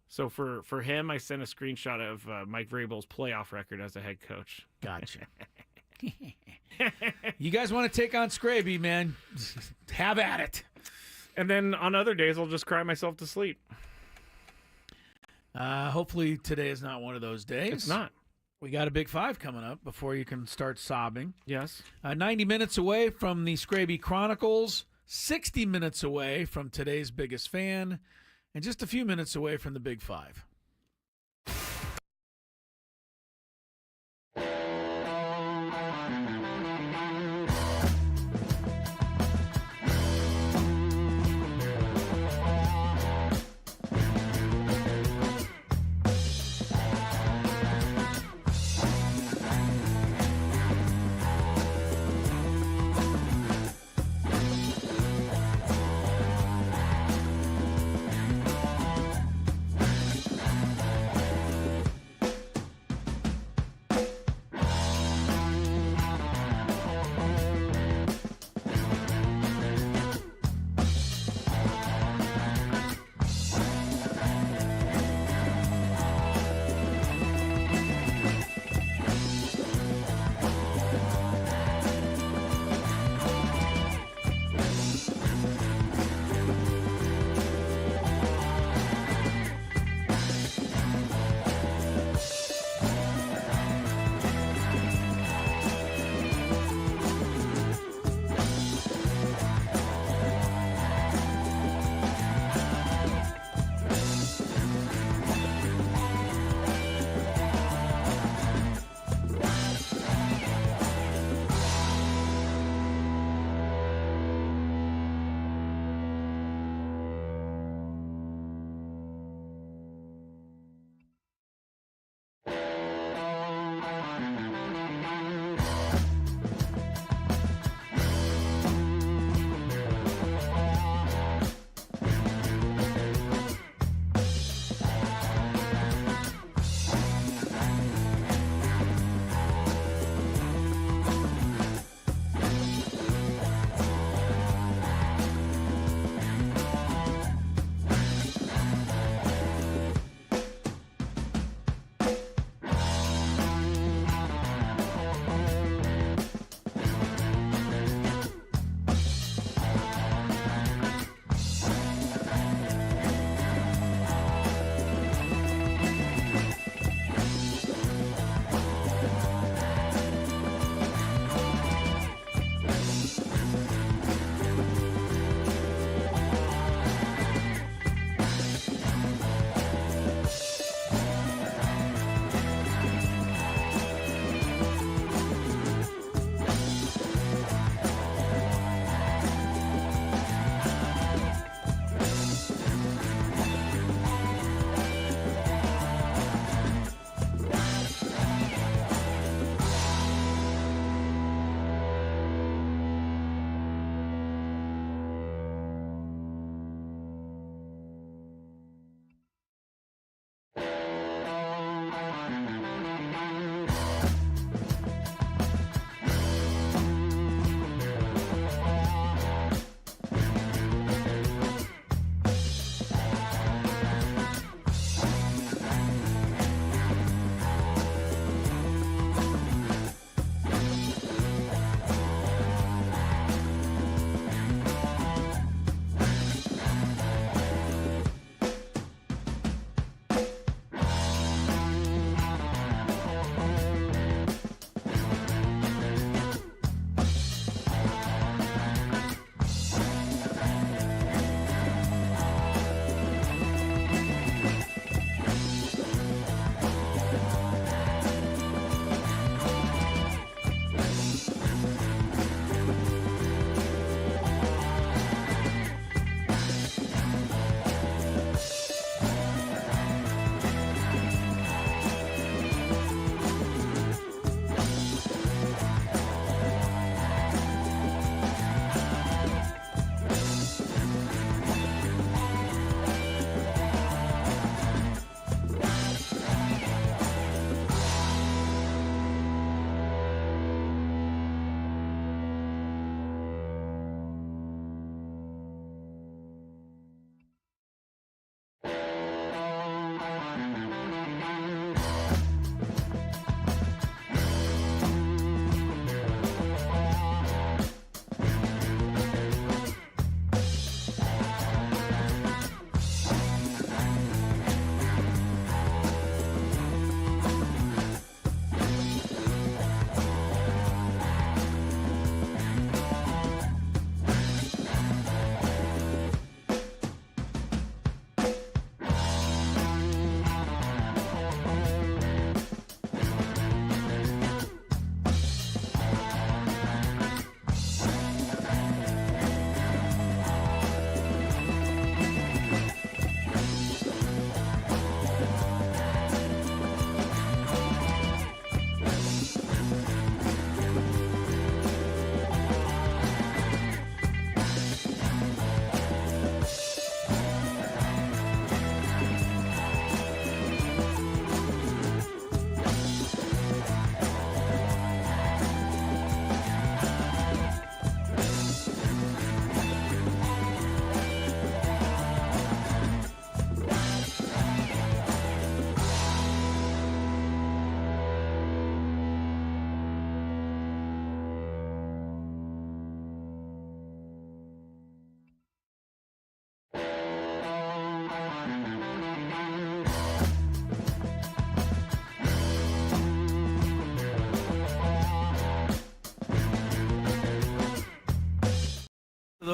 so for him, I sent a screenshot of Mike Vrabel's playoff record as a head coach. Gotcha. You guys want to take on Scraby, man? Have at it. And then on other days, I'll just cry myself to sleep. Hopefully today is not one of those days. It's not. We got a Big 5 coming up before you can start sobbing. Yes. 90 minutes away from the Scraby Chronicles, 60 minutes away from today's biggest fan, and just a few minutes away from the Big 5.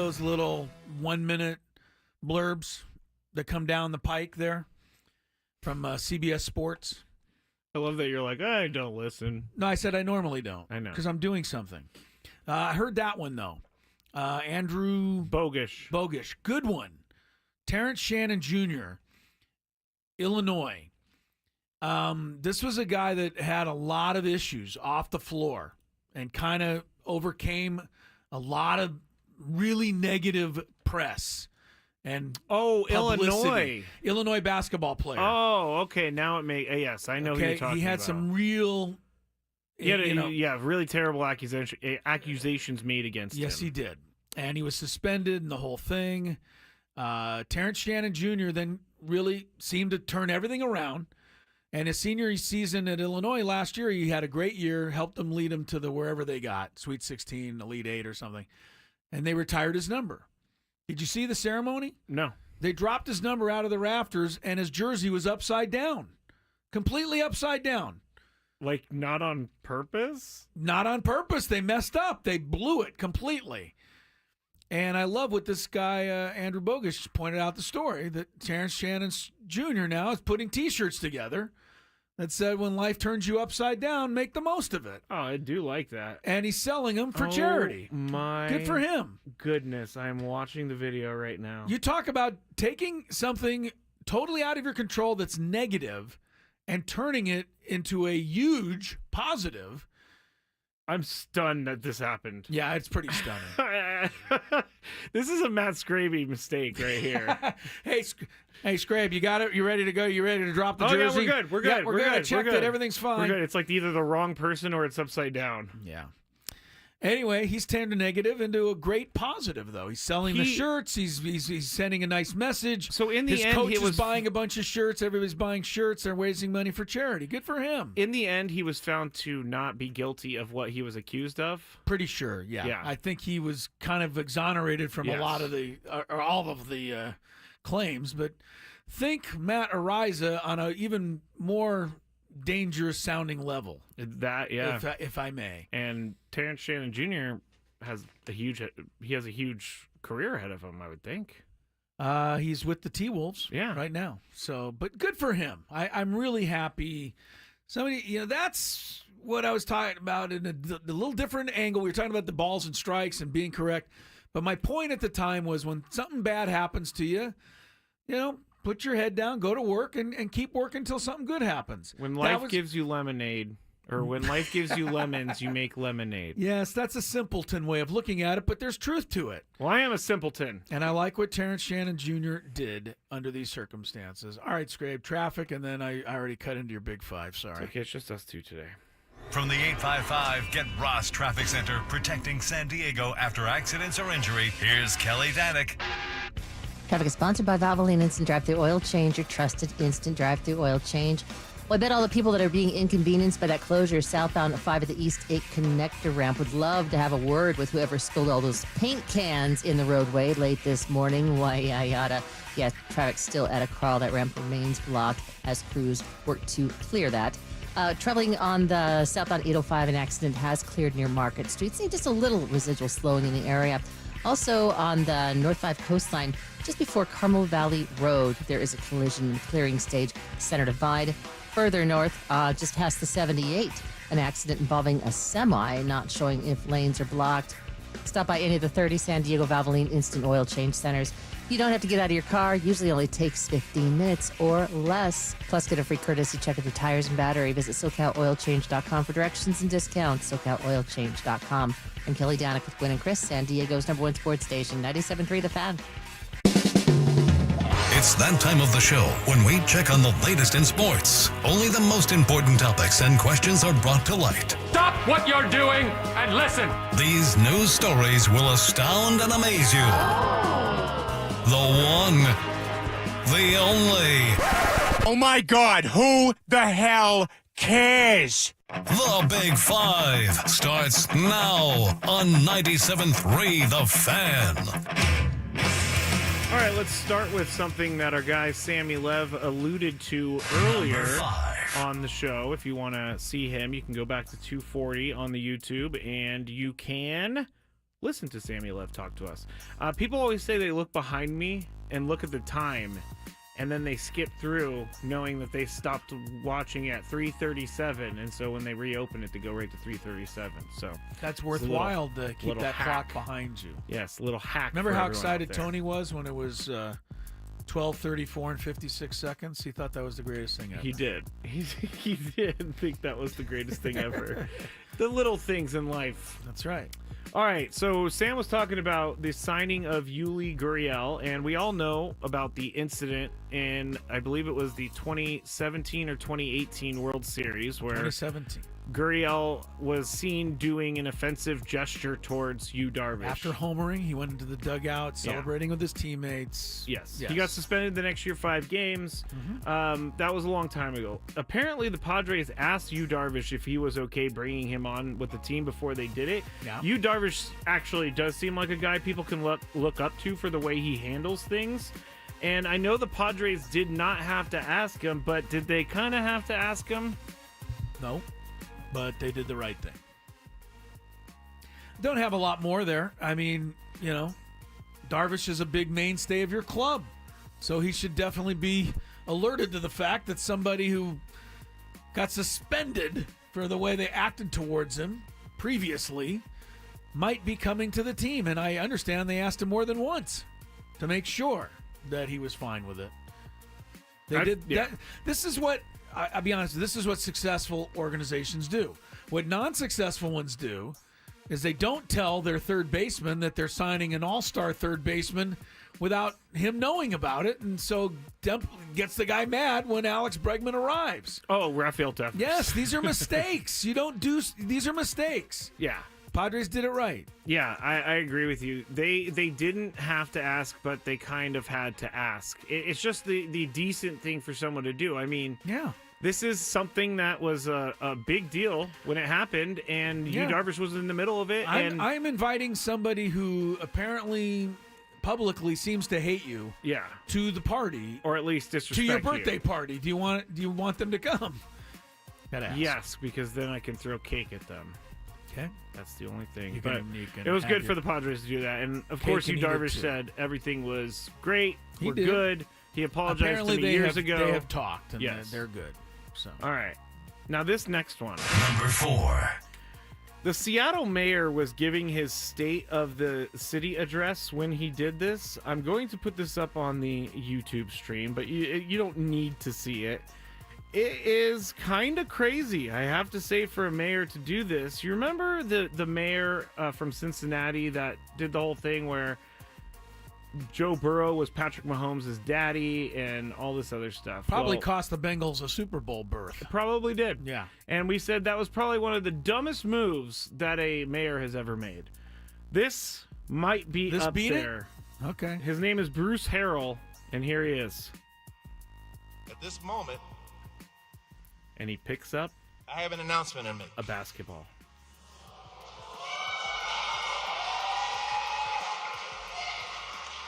those little 1-minute blurbs that come down the pike there from CBS Sports? I love that you're like, I don't listen. No, I said I normally don't. I know. Because I'm doing something. I heard that one, though. Andrew Bogish. Good one. Terrence Shannon Jr., Illinois. This was a guy that had a lot of issues off the floor and kind of overcame a lot of really negative press and publicity. Illinois basketball player. Oh, okay. Now it makes yes, I know who you're talking about. He had some real, really terrible accusations made against him. Yes, he did, and he was suspended and the whole thing. Terrence Shannon Jr. then really seemed to turn everything around. And his senior season at Illinois last year, he had a great year, helped them lead them to the wherever they got, Sweet 16, Elite 8 or something. And they retired his number. Did you see the ceremony? No. They dropped his number out of the rafters, and his jersey was upside down. Completely upside down. Like, not on purpose? Not on purpose. They messed up. They blew it completely. And I love what this guy, Andrew Bogish, pointed out the story, that Terrence Shannon Jr. now is putting T-shirts together that said, when life turns you upside down, make the most of it. Oh, I do like that. And he's selling them for charity. My good for him. Goodness, I'm watching the video right now. You talk about taking something totally out of your control that's negative and turning it into a huge positive. I'm stunned that this happened. Yeah, it's pretty stunning. This is a Matt Scraby mistake right here. Hey, Scrabe, you got it? You ready to go? You ready to drop the jersey? Yeah, we're good. Yeah, we're good. I checked it. Everything's fine. We're good. It's like either the wrong person or it's upside down. Yeah. Anyway, he's turned a negative into a great positive, though. He's selling the shirts. He's sending a nice message. So in the his end, coach is buying a bunch of shirts. Everybody's buying shirts. They're raising money for charity. Good for him. In the end, he was found to not be guilty of what he was accused of. Pretty sure, yeah. I think he was kind of exonerated from a lot of the, or all of the claims. But think Matt Ariza on an even more dangerous sounding level. That, yeah. If I may. And Terrence Shannon Jr. has a huge career ahead of him, I would think. He's with the T-Wolves right now. So, but good for him. I'm really happy. Somebody, that's what I was talking about in a little different angle. We were talking about the balls and strikes and being correct. But my point at the time was when something bad happens to you, put your head down, go to work, and keep working until something good happens. When life gives you lemonade, or when life gives you lemons, you make lemonade. Yes, that's a simpleton way of looking at it, but there's truth to it. Well, I am a simpleton. And I like what Terrence Shannon Jr. did under these circumstances. All right, Scrape, traffic, and then I already cut into your big five. Sorry. Okay, it's just us two today. From the 855 Get Ross Traffic Center, protecting San Diego after accidents or injury, here's Kelly Danick. Traffic is sponsored by Valvoline Instant Drive-Thru Oil Change, your trusted instant drive-thru oil change. Well, I bet all the people that are being inconvenienced by that closure southbound at 5 of the East 8 connector ramp would love to have a word with whoever spilled all those paint cans in the roadway late this morning. Why, yada. Yeah, traffic's still at a crawl. That ramp remains blocked as crews work to clear that. Traveling on the southbound 805, an accident has cleared near Market Street. See just a little residual slowing in the area. Also on the North 5 coastline, just before Carmel Valley Road, there is a collision clearing stage, center divide. Further north, just past the 78, an accident involving a semi, not showing if lanes are blocked. Stop by any of the 30 San Diego Valvoline Instant Oil Change Centers. You don't have to get out of your car. Usually only takes 15 minutes or less. Plus, get a free courtesy check of your tires and battery. Visit SoCalOilChange.com for directions and discounts. SoCalOilChange.com. I'm Kelly Danick with Gwynn and Chris, San Diego's #1 sports station, 97.3 The Fan. It's that time of the show when we check on the latest in sports. Only the most important topics and questions are brought to light. Stop what you're doing and listen. These news stories will astound and amaze you. The one, the only. Oh my God, who the hell cares? The Big Five starts now on 97.3 The Fan. All right, let's start with something that our guy Sammy Lev alluded to earlier on the show. If you want to see him, you can go back to 240 on the YouTube, and you can listen to Sammy Lev talk to us. People always say they look behind me and look at the time, and then they skip through knowing that they stopped watching at 3:37, and so when they reopen it, they go right to 3:37. So that's worthwhile to keep that hack clock behind you. Yes, a little hack. Remember for how everyone excited out there. Tony was when it was 12:34 and 56 seconds? He thought that was the greatest thing ever. He did. He did think that was the greatest thing ever. The little things in life. That's right. All right, so Sam was talking about the signing of Yuli Gurriel, and we all know about the incident in, I believe it was the 2017 or 2018 World Series, where 2017. Gurriel was seen doing an offensive gesture towards Yu Darvish. After homering, he went into the dugout celebrating with his teammates. Yes. He got suspended the next year 5 games. That was a long time ago. Apparently, the Padres asked Yu Darvish if he was okay bringing him on with the team before they did it. Yeah. Yu Darvish actually does seem like a guy people can look up to for the way he handles things. And I know the Padres did not have to ask him, but did they kind of have to ask him? No. But they did the right thing. Don't have a lot more there. I mean, you know, Darvish is a big mainstay of your club. So he should definitely be alerted to the fact that somebody who got suspended for the way they acted towards him previously might be coming to the team. And I understand they asked him more than once to make sure that he was fine with it. They did that. This is what... I'll be honest, this is what successful organizations do. What non-successful ones do is they don't tell their third baseman that they're signing an all-star third baseman without him knowing about it, and so gets the guy mad when Alex Bregman arrives. Oh, Rafael Devers. Yes, these are mistakes. These are mistakes. Yeah. Padres did it right. Yeah, I agree with you. They didn't have to ask, but they kind of had to ask. It's just the decent thing for someone to do. I mean, yeah, this is something that was a big deal when it happened, and Yu Darvish was in the middle of it. I'm inviting somebody who apparently publicly seems to hate you. Yeah. To the party, or at least disrespect to your birthday you. party. Do you want them to come? Gotta ask. Yes, because then I can throw cake at them. Okay. That's the only thing. You But can it was have good your for the Padres to do that. And, of cake course, and Yu eat it, Darvish too. said everything was great. He We're did. good. He apologized Apparently to me years they ago. have talked, and yes. they're good. So. All right. Now, this next one. Number 4. The Seattle mayor was giving his State of the City address when he did this. I'm going to put this up on the YouTube stream, but you don't need to see it. It is kind of crazy, I have to say, for a mayor to do this. You remember the mayor from Cincinnati that did the whole thing where Joe Burrow was Patrick Mahomes' daddy and all this other stuff? Probably Well, cost the Bengals a Super Bowl berth. Probably did. Yeah. And we said that was probably one of the dumbest moves that a mayor has ever made. This might be This up beat it? there. Okay. His name is Bruce Harrell, and here he is. At this moment, And he picks up I have an announcement to make. a basketball.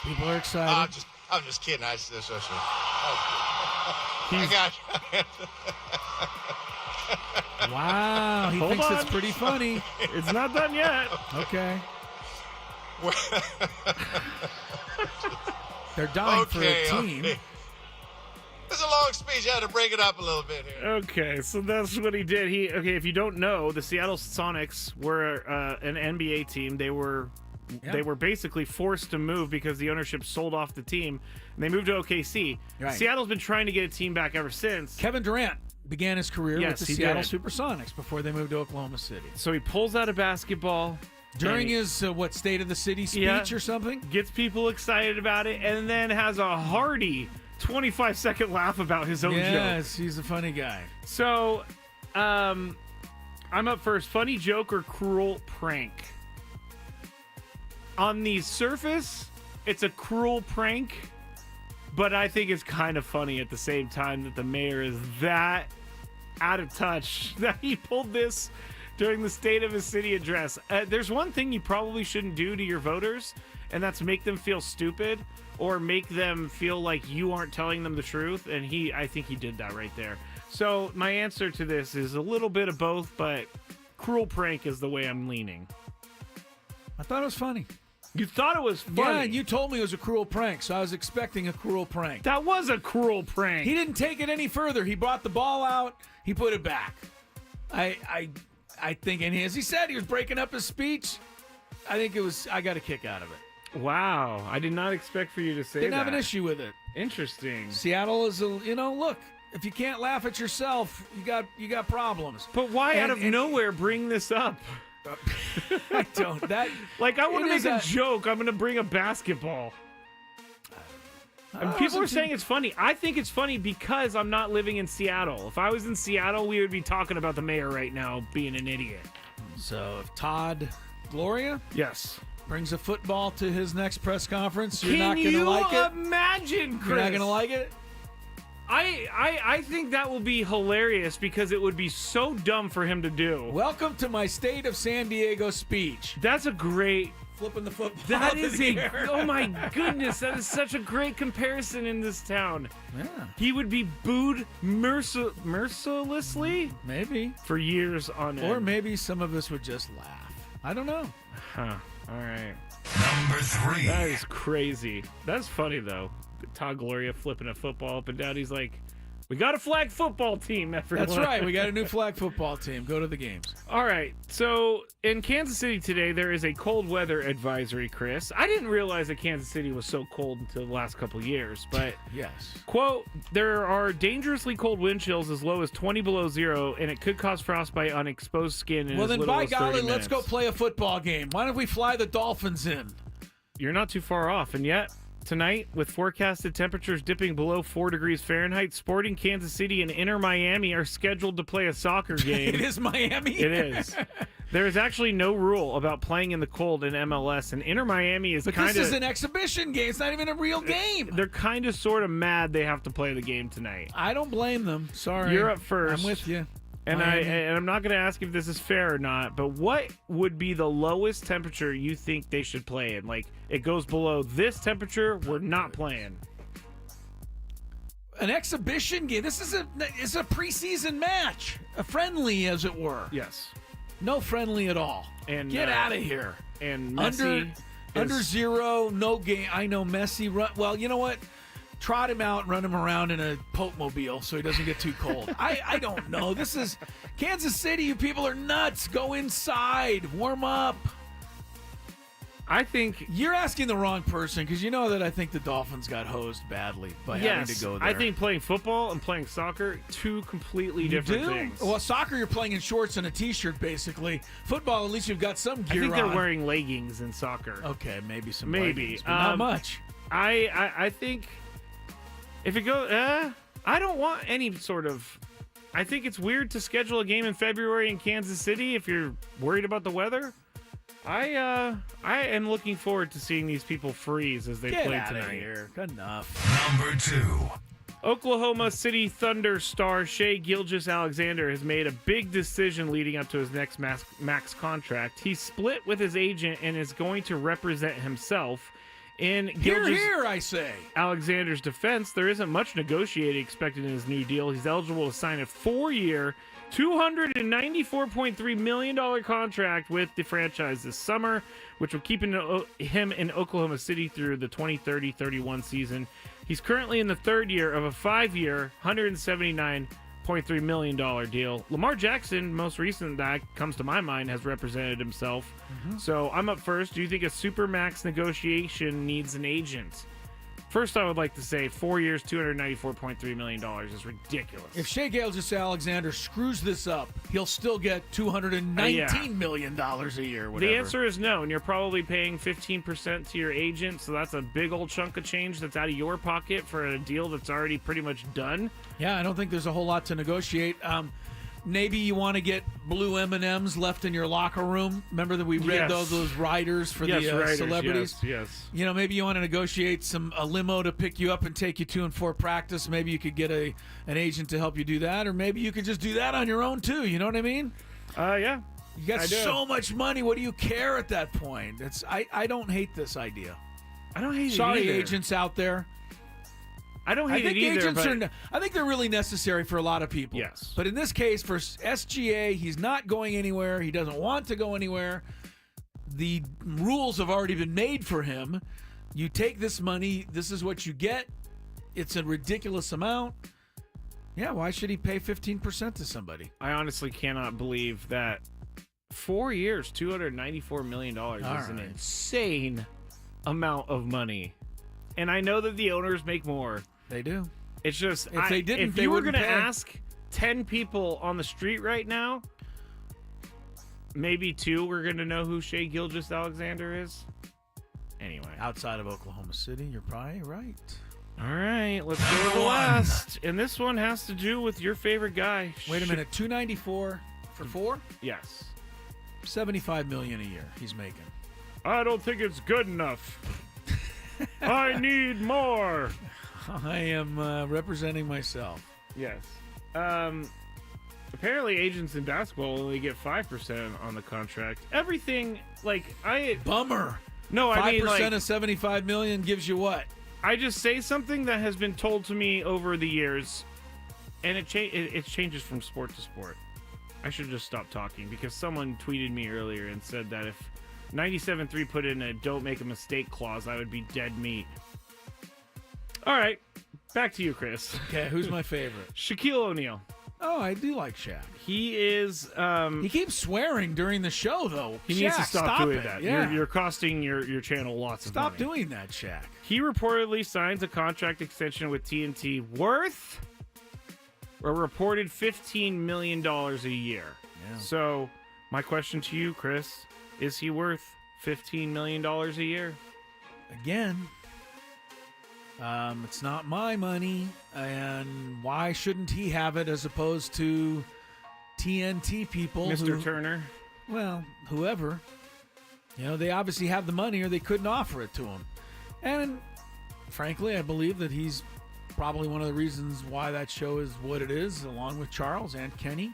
People are excited. I'm just kidding. I got. Wow, he Hold thinks on. it's pretty funny. It's not done yet. Okay. They're dying for a team. Okay. It's a long speech. I had to break it up a little bit here. Okay, so that's what he did. If you don't know, the Seattle Sonics were an NBA team. They were basically forced to move because the ownership sold off the team, and they moved to OKC. Right. Seattle's been trying to get a team back ever since. Kevin Durant began his career Yes, with the he Seattle did. Supersonics before they moved to Oklahoma City. So he pulls out a basketball During and he- his, State of the City speech Yeah. or something? gets people excited about it, and then has a hearty 25-second laugh about his own joke. Yes, he's a funny guy. So, I'm up first. Funny joke or cruel prank? On the surface, it's a cruel prank, but I think it's kind of funny at the same time that the mayor is that out of touch that he pulled this during the State of his City address. There's one thing you probably shouldn't do to your voters, and that's make them feel stupid or make them feel like you aren't telling them the truth, and I think he did that right there. So my answer to this is a little bit of both, but cruel prank is the way I'm leaning. I thought it was funny. You thought it was funny? Yeah, you told me it was a cruel prank, so I was expecting a cruel prank. That was a cruel prank. He didn't take it any further. He brought the ball out. He put it back. I think, and as he said, he was breaking up his speech. I think I got a kick out of it. Wow. I did not expect for you to say Didn't that. have an issue with it. Interesting. Seattle is look, if you can't laugh at yourself, you got problems. But why out of nowhere bring this up? I don't. That like I want to make a is joke. I'm going to bring a basketball. And people are saying it's funny. I think it's funny because I'm not living in Seattle. If I was in Seattle, we would be talking about the mayor right now being an idiot. So if Todd Gloria, yes, brings a football to his next press conference, you're Can not going to like it. you imagine, Chris? You're not going to like it. I think that will be hilarious because it would be so dumb for him to do. Welcome to my state of San Diego speech. That's a great flipping the football. That in is the a air. oh my goodness, that is such a great comparison in this town. Yeah. He would be booed mercilessly maybe for years on end. Or maybe some of us would just laugh. I don't know. Huh. All right. Number 3. That is crazy. That's funny though. Todd Gloria flipping a football up and down. He's like, we got a flag football team, everyone. That's right. We got a new flag football team. Go to the games. All right. So in Kansas City today, there is a cold weather advisory, Chris. I didn't realize that Kansas City was so cold until the last couple of years, but yes. Quote, there are dangerously cold wind chills as low as 20 below zero, and it could cause frostbite on exposed skin in Well, as then, little by as 30 golly, minutes. let's go play a football game. Why don't we fly the Dolphins in? You're not too far off, and yet tonight, with forecasted temperatures dipping below 4 degrees Fahrenheit, Sporting Kansas City and Inter Miami are scheduled to play a soccer game. It is Miami? It is. There is actually no rule about playing in the cold in MLS, and Inter Miami is But kind of... this is an exhibition game. It's not even a real game. They're kind of sort of mad they have to play the game tonight. I don't blame them. Sorry. You're up first. I'm with you. And Miami. I'm not going to ask if this is fair or not, but what would be the lowest temperature you think they should play in? Like, it goes below this temperature, we're not playing. An exhibition game. This is a preseason match, a friendly, as it were. Yes. No friendly at all. And get out of here. And Messi under zero, no game. I know Messi. Well, you know what? Trot him out, run him around in a Pope mobile so he doesn't get too cold. I don't know. This is Kansas City. You people are nuts. Go inside. Warm up. I think you're asking the wrong person because you know that I think the Dolphins got hosed badly by having to go there. I think playing football and playing soccer, two completely different things. Well, soccer, you're playing in shorts and a T-shirt, basically. Football, at least you've got some gear on. I think they're wearing leggings in soccer. Okay, maybe some maybe. leggings, but not much. I think if it goes, I don't want any sort of... I think it's weird to schedule a game in February in Kansas City if you're worried about the weather. I am looking forward to seeing these people freeze as they play tonight. Here. Enough. Number 2. Oklahoma City Thunder star Shai Gilgeous-Alexander has made a big decision leading up to his next max contract. He split with his agent and is going to represent himself. In here, I say. Alexander's defense, there isn't much negotiating expected in his new deal. He's eligible to sign a 4-year, $294.3 million contract with the franchise this summer, which will keep him in Oklahoma City through the 2030-31 season. He's currently in the third year of a 5-year, $179.3 million deal. Lamar Jackson, most recent that comes to my mind, has represented himself. So I'm up first. Do you think a Supermax negotiation needs an agent? First, I would like to say 4 years, $294.3 million is ridiculous. If Shai Gilgeous-Alexander screws this up, he'll still get $219 million a year. Whatever. The answer is no, and you're probably paying 15% to your agent, so that's a big old chunk of change that's out of your pocket for a deal that's already pretty much done. Yeah, I don't think there's a whole lot to negotiate. Maybe you want to get blue M&Ms left in your locker room. Remember that we read those riders for the celebrities? Yes. You know, maybe you want to negotiate a limo to pick you up and take you to and for practice. Maybe you could get an agent to help you do that, or maybe you could just do that on your own too. You know what I mean? Yeah. You got so much money. What do you care at that point? I don't hate this idea. I don't hate it Sorry, either. agents out there. I don't hate it either. I think they're really necessary for a lot of people. Yes. But in this case, for SGA, he's not going anywhere. He doesn't want to go anywhere. the rules have already been made for him. You take this money, this is what you get. It's a ridiculous amount. Yeah, why should he pay 15% to somebody? I honestly cannot believe that 4 years, $294 million is an insane amount of money. And I know that the owners make more. They do. It's just, if they didn't, if they you were wouldn't going to pay. ask 10 people on the street right now, maybe 2 we're going to know who Shea Gilgeous-Alexander is. Anyway. Outside of Oklahoma City, you're probably right. All right, let's go to the West. And this one has to do with your favorite guy. Wait a minute, $294 for 4? Yes. $75 million a year he's making. I don't think it's good enough. I need more. I am representing myself. Yes. Apparently agents in basketball only get 5% on the contract. Everything, Bummer. No, I mean, 5% of $75 million gives you what? I just say something that has been told to me over the years, and it changes from sport to sport. I should just stop talking because someone tweeted me earlier and said that if 97.3 put in a don't make a mistake clause, I would be dead meat. All right, back to you, Chris. Okay, who's my favorite? Shaquille O'Neal. Oh, I do like Shaq. He is... he keeps swearing during the show, though. He needs to stop doing it. that. Yeah. You're costing your channel lots of money. Stop doing that, Shaq. He reportedly signs a contract extension with TNT worth a reported $15 million a year. Yeah. So, my question to you, Chris, is he worth $15 million a year? Again, it's not my money, and why shouldn't he have it as opposed to TNT people? Mr. Turner? Well, whoever. You know, they obviously have the money or they couldn't offer it to him. And frankly, I believe that he's probably one of the reasons why that show is what it is, along with Charles and Kenny.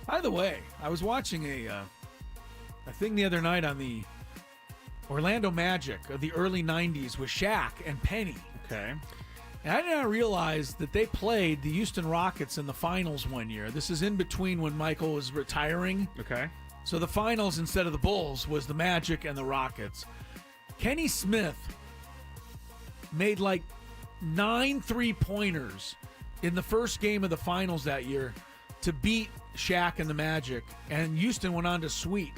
By the way, I was watching a thing the other night on the Orlando Magic of the early 90s with Shaq and Penny. Okay. And I did not realize that they played the Houston Rockets in the finals one year. This is in between when Michael was retiring. Okay. So the finals, instead of the Bulls, was the Magic and the Rockets. Kenny Smith made like 9 3-pointers in the first game of the finals that year to beat Shaq and the Magic, and Houston went on to sweep.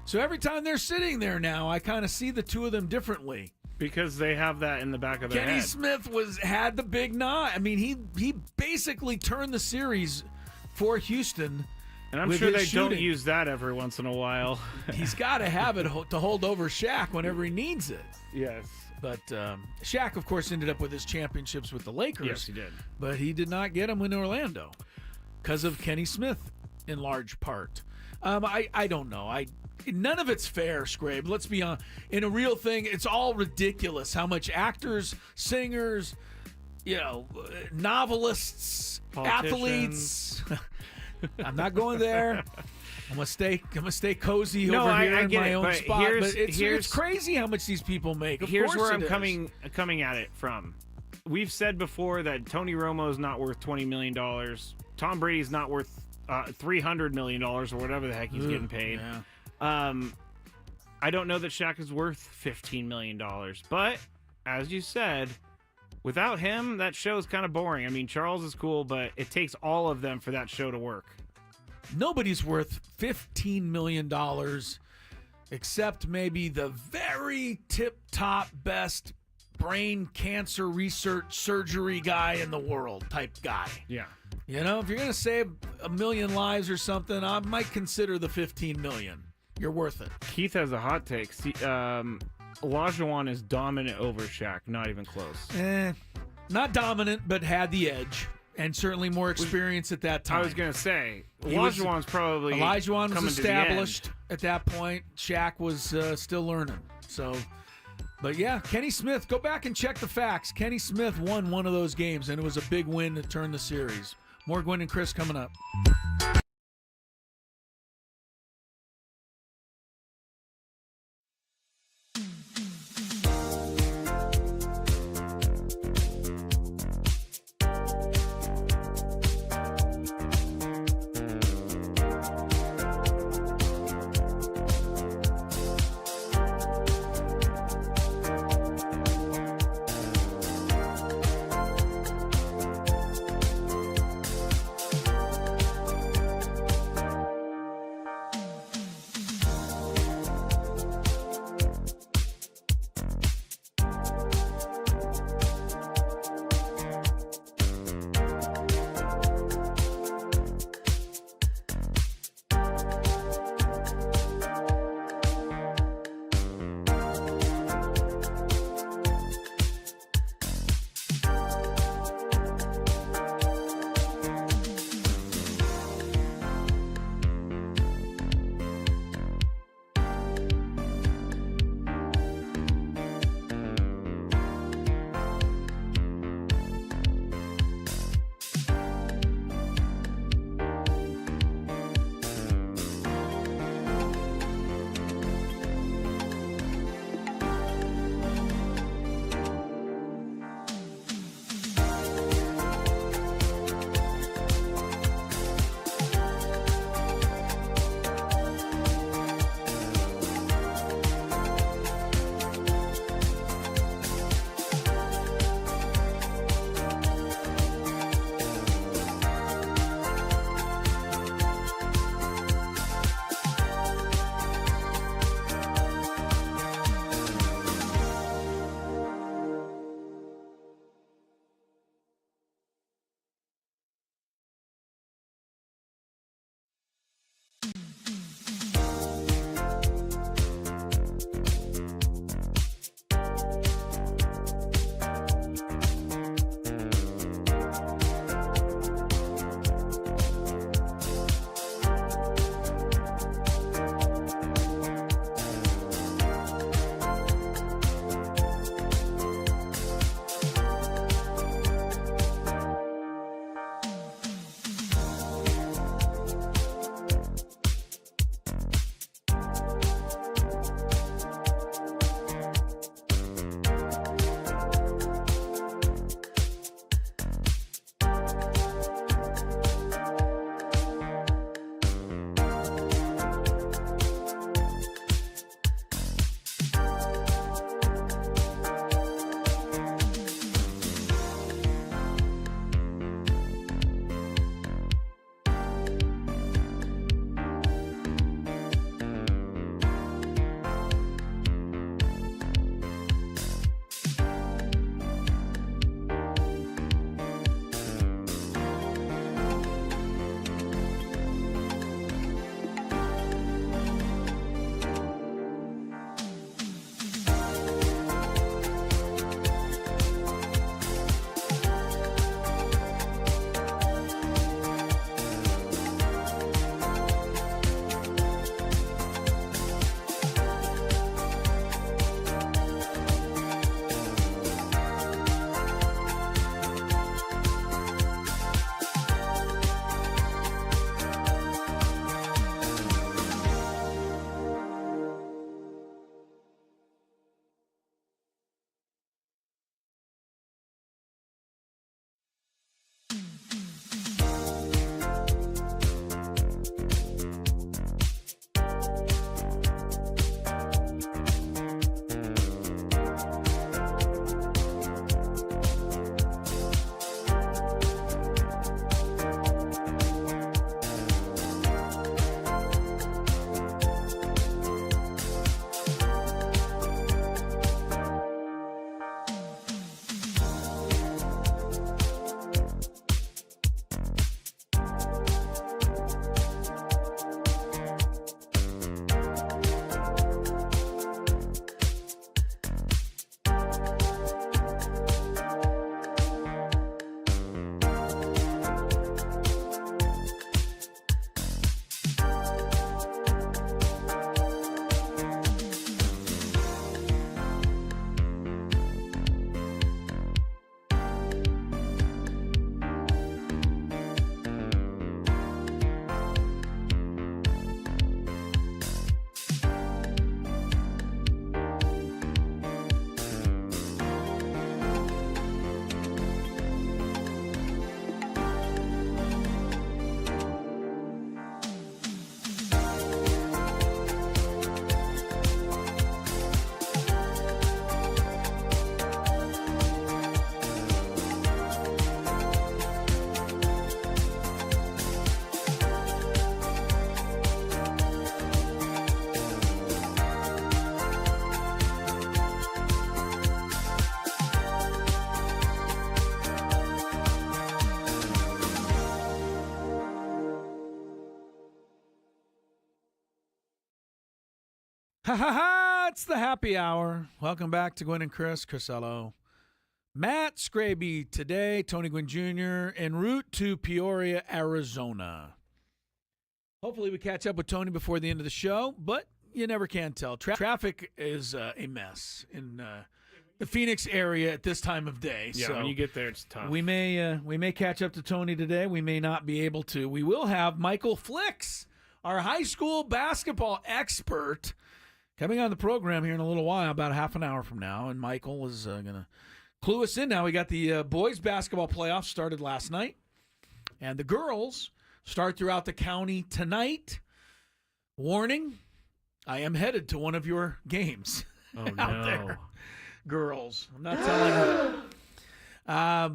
So every time they're sitting there now, I kind of see the two of them differently. Because they have that in the back of their Kenny head. Smith had the big nod. I mean, he basically turned the series for Houston. And I'm sure they don't use that every once in a while. He's got to have it to hold over Shaq whenever he needs it. Yes. But Shaq, of course, ended up with his championships with the Lakers. Yes, he did. But he did not get them in Orlando because of Kenny Smith in large part. I don't know. None of it's fair, Scrabe. Let's be honest. In a real thing, it's all ridiculous how much actors, singers, novelists, athletes. I'm not going there. I'm gonna stay cozy over here in my own spot. But it's crazy how much these people make. Here's where I'm coming at it from. We've said before that Tony Romo's not worth $20 million. Tom Brady's not worth $300 million or whatever the heck he's getting paid. Yeah. I don't know that Shaq is worth $15 million, but as you said, without him, that show is kind of boring. I mean, Charles is cool, but it takes all of them for that show to work. Nobody's worth $15 million except maybe the very tip-top best brain cancer research surgery guy in the world type guy. Yeah. You know, if you're going to save 1 million lives or something, I might consider the $15 million. You're worth it. Keith has a hot take. Olajuwon is dominant over Shaq. Not even close. Not dominant, but had the edge. And certainly more experience at that time. I was going to say, Olajuwon's probably Olajuwon was established at that point. Shaq was still learning. So, but yeah, Kenny Smith, go back and check the facts. Kenny Smith won one of those games, and it was a big win to turn the series. More Gwynn and Chris coming up. Ha ha ha! It's the happy hour. Welcome back to Gwynn and Chris. Chrisello. Matt Scraby today, Tony Gwynn Jr., en route to Peoria, Arizona. Hopefully we catch up with Tony before the end of the show, but you never can tell. Traffic is a mess in the Phoenix area at this time of day. Yeah, so when you get there, it's tough. We may catch up to Tony today. We may not be able to. We will have Michael Flix, our high school basketball expert, coming on the program here in a little while, about a half an hour from now. And Michael is going to clue us in now. We got the boys basketball playoffs started last night, and the girls start throughout the county tonight. Warning, I am headed to one of your games out there. Girls. I'm not telling you.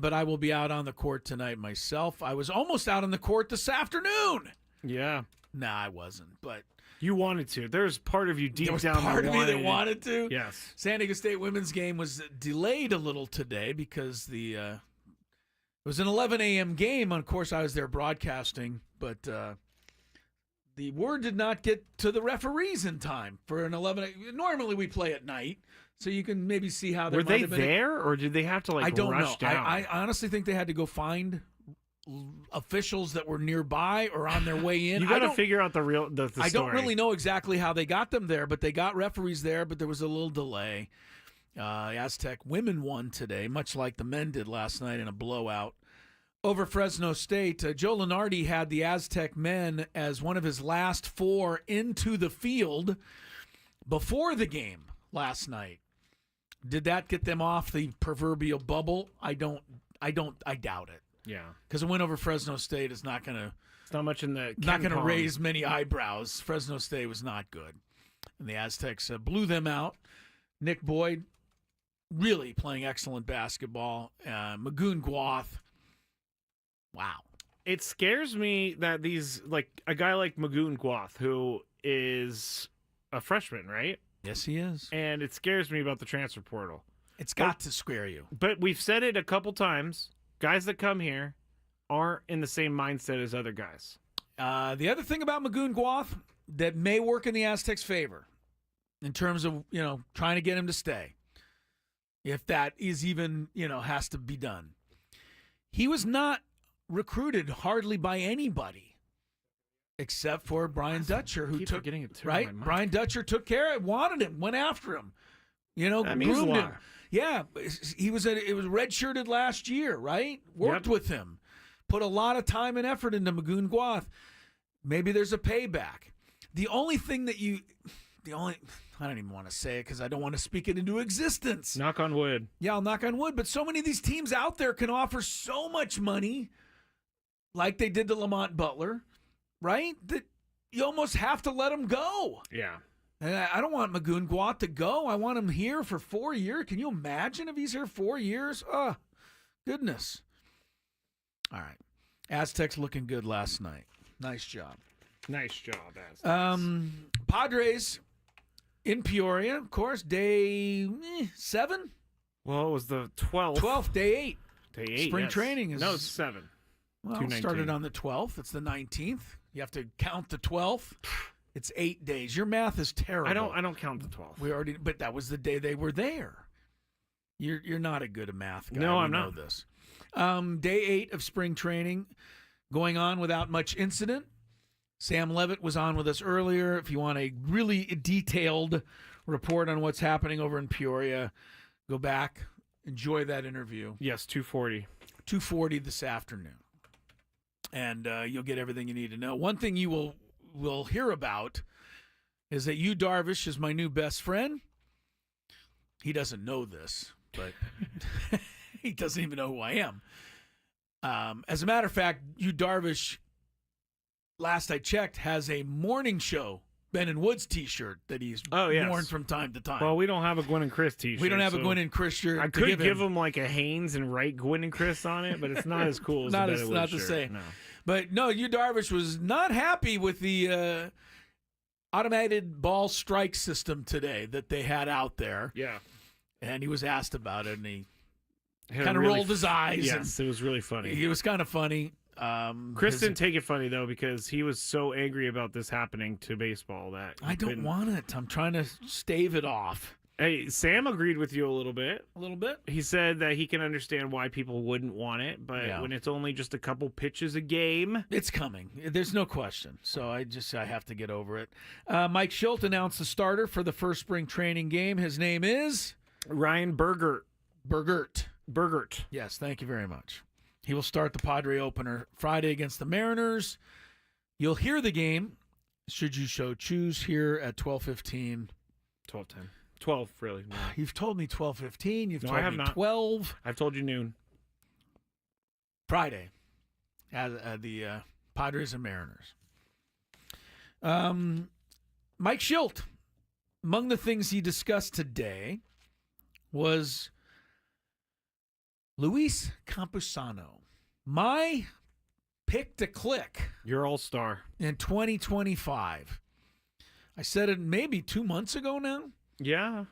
But I will be out on the court tonight myself. I was almost out on the court this afternoon. Yeah. Nah, I wasn't, but you wanted to. There's part of you deep there was down part of me that wanted to. Yes. San Diego State women's game was delayed a little today because it was an 11 a.m. game. Of course, I was there broadcasting, but the word did not get to the referees in time for an 11. Normally, we play at night, so you can maybe see how were they there, or did they have to I don't rush know. down? I honestly think they had to go find officials that were nearby or on their way in. You got to figure out the story. I don't really know exactly how they got them there, but they got referees there, but there was a little delay. Aztec women won today, much like the men did last night in a blowout over Fresno State. Joe Lenardi had the Aztec men as one of his last four into the field before the game last night. Did that get them off the proverbial bubble? I doubt it. Yeah, because a win over Fresno State is not going to. It's not much in the. Not going to raise many eyebrows. Fresno State was not good, and the Aztecs blew them out. Nick Boyd, really playing excellent basketball. Magoon Gwath. Wow. It scares me that a guy like Magoon Gwath, who is a freshman, right? Yes, he is. And it scares me about the transfer portal. It's got to scare you. But we've said it a couple times. Guys that come here aren't in the same mindset as other guys. The other thing about Magoon Gwath that may work in the Aztecs' favor in terms of, trying to get him to stay, if that is even, has to be done. He was not recruited hardly by anybody except for Brian Dutcher, who took getting it right. Brian Dutcher took care of it, wanted him, went after him, groomed him. Yeah, it was redshirted last year, right? Worked with him, put a lot of time and effort into Magoon Gwath. Maybe there's a payback. The only thing that I don't even want to say it because I don't want to speak it into existence. Knock on wood. Yeah, I'll knock on wood. But so many of these teams out there can offer so much money, like they did to Lamont Butler, right? That you almost have to let them go. Yeah. And I don't want Magoon Gwath to go. I want him here for 4 years. Can you imagine if he's here 4 years? Oh, goodness. All right. Aztecs looking good last night. Nice job. Nice job, Aztecs. Padres in Peoria, of course, day 7? Well, it was the 12th. 12th, day 8. Day 8, Spring training is... No, it's 7. Well, it started on the 12th. It's the 19th. You have to count the 12th. It's 8 days. Your math is terrible. I don't count the 12th. But that was the day they were there. You're not a good math guy. No, I'm not. Know this. Day 8 of spring training going on without much incident. Sam Levitt was on with us earlier. If you want a really detailed report on what's happening over in Peoria, go back, enjoy that interview. Yes, 2:40. 2:40 this afternoon. And you'll get everything you need to know. One thing you will hear about is that Yu Darvish is my new best friend. He doesn't know this, but he doesn't even know who I am. As a matter of fact, Yu Darvish, last I checked, has a morning show Ben and Woods t-shirt that he's worn from time to time. Well, we don't have a Gwynn and Chris t-shirt. We don't have a Gwynn and Chris shirt. I could give him like a Hanes and write Gwynn and Chris on it, but it's not as cool as not the Ben and Woods the shirt. same. No. But no, Yu Darvish was not happy with the automated ball strike system today that they had out there. Yeah. And he was asked about it, and he Had kind of really rolled his eyes. Yes, it was really funny. It was kind of funny. Chris didn't take it funny, though, because he was so angry about this happening to baseball that I don't want it. I'm trying to stave it off. Hey, Sam agreed with you a little bit. A little bit? He said that he can understand why people wouldn't want it, but when it's only just a couple pitches a game. It's coming. There's no question. So I have to get over it. Mike Schilt announced the starter for the first spring training game. His name is? Ryan Bergert. Bergert. Yes, thank you very much. He will start the Padre opener Friday against the Mariners. You'll hear the game, should you so choose, here at 12:15. 12:10. 12, really. No. You've told me 12:15. You've told I have me not. 12. I've told you noon. Friday at the Padres and Mariners. Mike Schilt, among the things he discussed today was Luis Campusano, my pick to click. Your all-star. In 2025. I said it maybe 2 months ago now. Yeah.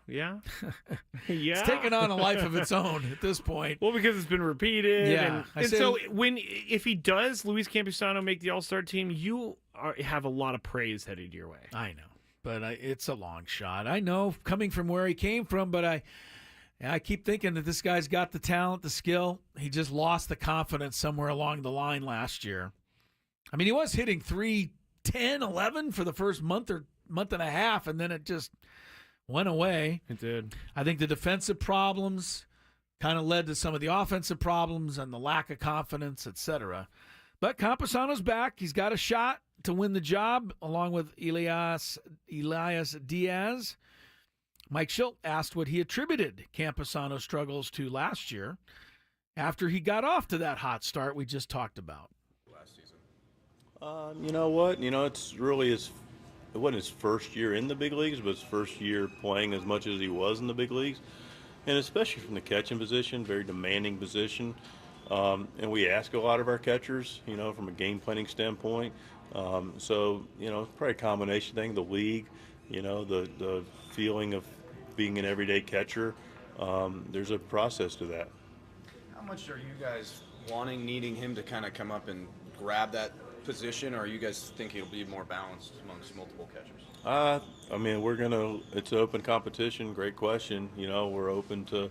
It's taken on a life of its own at this point. Well, because it's been repeated. Yeah. And so if he does, Luis Campusano, make the All-Star team, you have a lot of praise headed your way. I know, but it's a long shot. I know, coming from where he came from, but I keep thinking that this guy's got the talent, the skill. He just lost the confidence somewhere along the line last year. I mean, he was hitting 310, 11 for the first month and a half, and then it just went away. It did. I think the defensive problems kind of led to some of the offensive problems and the lack of confidence, etc. But Campusano's back. He's got a shot to win the job along with Elias Diaz. Mike Schilt asked what he attributed Campusano's struggles to last year after he got off to that hot start we just talked about. Last season. You know what? It's really it wasn't his first year in the big leagues, but his first year playing as much as he was in the big leagues. And especially from the catching position, very demanding position. And we ask a lot of our catchers, from a game planning standpoint. So, it's probably a combination thing, the league, the feeling of being an everyday catcher. There's a process to that. How much are you guys needing him to kind of come up and grab that position, or you guys think he'll be more balanced amongst multiple catchers? It's an open competition. Great question. We're open to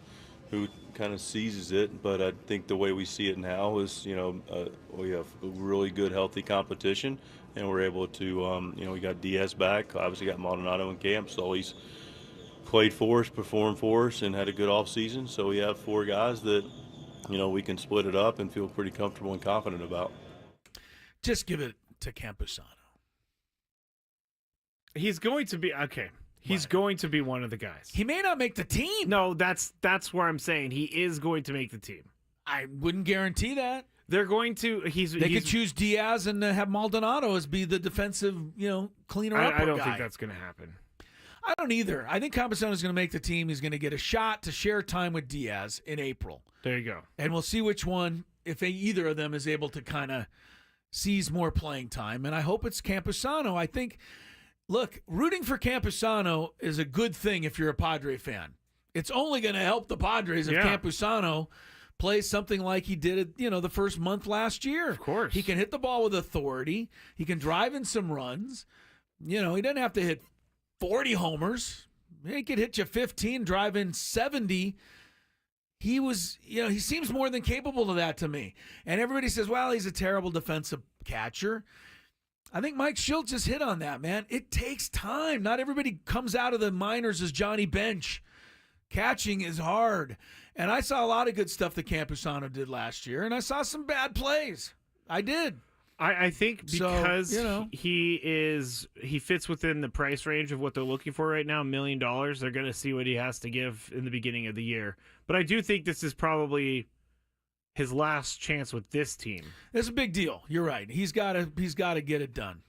who kind of seizes it, but I think the way we see it now is, we have a really good, healthy competition, and we're able to, we got Diaz back, obviously got Maldonado in camp, so he's played for us, performed for us, and had a good off season. So we have 4 guys that, we can split it up and feel pretty comfortable and confident about. Just give it to Campusano. He's going to be okay. He's going to be one of the guys. He may not make the team. No, that's where I'm saying he is going to make the team. I wouldn't guarantee that. They're going to. They could choose Diaz and have Maldonado as be the defensive, cleaner up. I don't guy. think that's going to happen. I don't either. I think Campusano is going to make the team. He's going to get a shot to share time with Diaz in April. There you go. And we'll see which one, if either of them is able to kind of seize more playing time. And I hope it's Campusano. I think, look, rooting for Campusano is a good thing if you're a Padre fan. It's only going to help the Padres if Campusano plays something like he did the first month last year. Of course. He can hit the ball with authority. He can drive in some runs. He doesn't have to hit 40 homers. He could hit you 15, drive in 70. He was, he seems more than capable of that to me. And everybody says, well, he's a terrible defensive catcher. I think Mike Schilt just hit on that, man. It takes time. Not everybody comes out of the minors as Johnny Bench. Catching is hard. And I saw a lot of good stuff that Campusano did last year, and I saw some bad plays. I did. I think because he fits within the price range of what they're looking for right now, $1 million, they're going to see what he has to give in the beginning of the year. But I do think this is probably his last chance with this team. It's a big deal. You're right. He's got to get it done.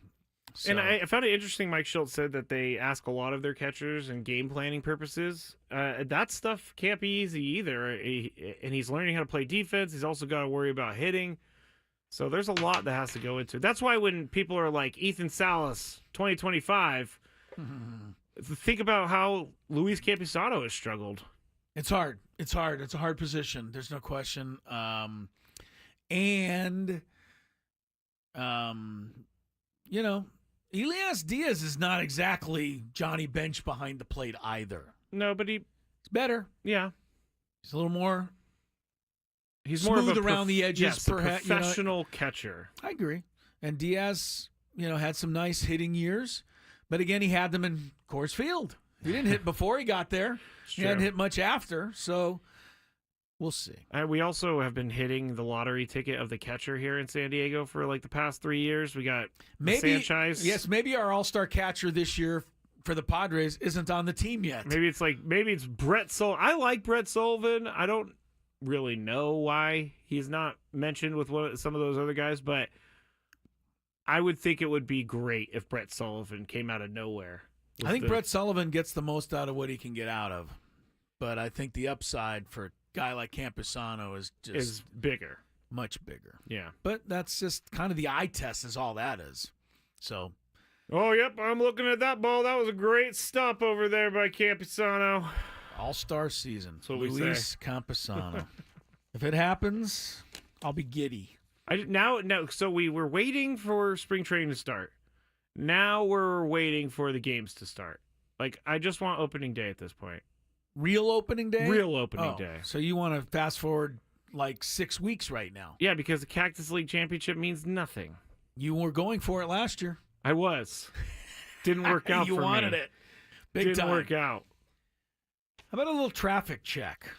So. And I found it interesting. Mike Schilt said that they ask a lot of their catchers and game planning purposes. That stuff can't be easy either. And he's learning how to play defense. He's also got to worry about hitting. So there's a lot that has to go into it. That's why when people are like Ethan Salas, 2025, think about how Luis Campusano has struggled. It's hard. It's a hard position. There's no question. And You know, Elias Diaz is not exactly Johnny Bench behind the plate either. No, but he's better. Yeah. He's a little more He's smooth more of a around the edges, yes, perhaps. Professional catcher. I agree. And Diaz, had some nice hitting years. But again, he had them in Coors Field. He didn't hit before he got there. He hadn't hit much after. So we'll see. We also have been hitting the lottery ticket of the catcher here in San Diego for like the past 3 years. We got Sanchez. Yes, maybe our all-star catcher this year for the Padres isn't on the team yet. Maybe it's Brett Sullivan. I like Brett Sullivan. I don't really know why he's not mentioned with some of those other guys, but I would think it would be great if Brett Sullivan came out of nowhere. I think Brett Sullivan gets the most out of what he can get out of, but I think the upside for a guy like Campusano is bigger, much bigger. Yeah, but that's just kind of the eye test is all that is. So, oh yep, I'm looking at that ball. That was a great stop over there by Campusano. All-star season. That's what Luis we say. Campusano. If it happens, I'll be giddy. So we were waiting for spring training to start. Now we're waiting for the games to start. Like, I just want opening day at this point. Real opening day? Real opening day. So you want to fast forward like 6 weeks right now? Yeah, because the Cactus League Championship means nothing. You were going for it last year. I was. Didn't work out for me. You wanted it. Big Didn't time. work out. How about a little traffic check?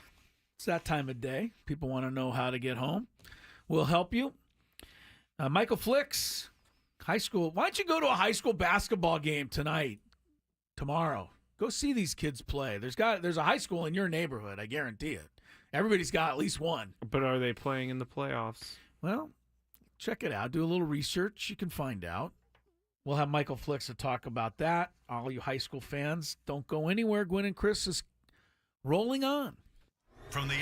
It's that time of day. People want to know how to get home. We'll help you. Michael Flix, high school. Why don't you go to a high school basketball game tomorrow? Go see these kids play. There's a high school in your neighborhood. I guarantee it. Everybody's got at least one. But are they playing in the playoffs? Well, check it out. Do a little research. You can find out. We'll have Michael Flix to talk about that. All you high school fans, don't go anywhere. Gwynn and Chris is rolling on. From the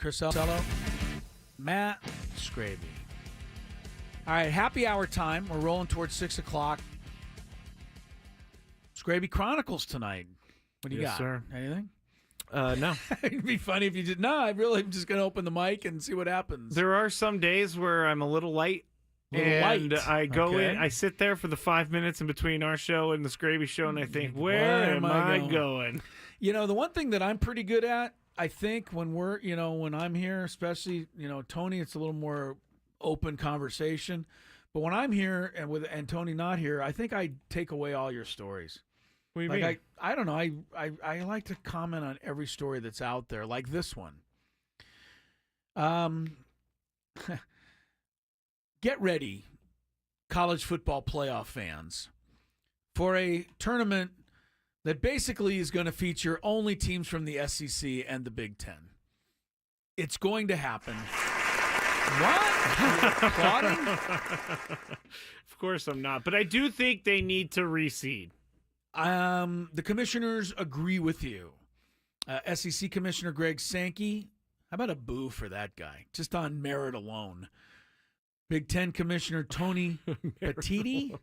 Chris LIVE, Matt Scraby. All right, happy hour time. We're rolling towards 6 o'clock. Scraby Chronicles tonight. What do you got? Sir. Anything? No. It'd be funny if you did. No, I really am just going to open the mic and see what happens. There are some days where I'm a little light. I go in, I sit there for the 5 minutes in between our show and the Scraby show, and I think, where am I going? You know, the one thing that I'm pretty good at, I think, when when I'm here, especially, Tony, it's a little more open conversation. But when I'm here and Tony not here, I think I take away all your stories. What do you mean? I don't know. I like to comment on every story that's out there, like this one. Get ready, college football playoff fans, for a tournament that basically is going to feature only teams from the SEC and the Big Ten. It's going to happen. What? You're applauding? Of course I'm not, but I do think they need to reseed. The commissioners agree with you. SEC Commissioner Greg Sankey, how about a boo for that guy, just on merit alone? Big Ten Commissioner Tony Petiti,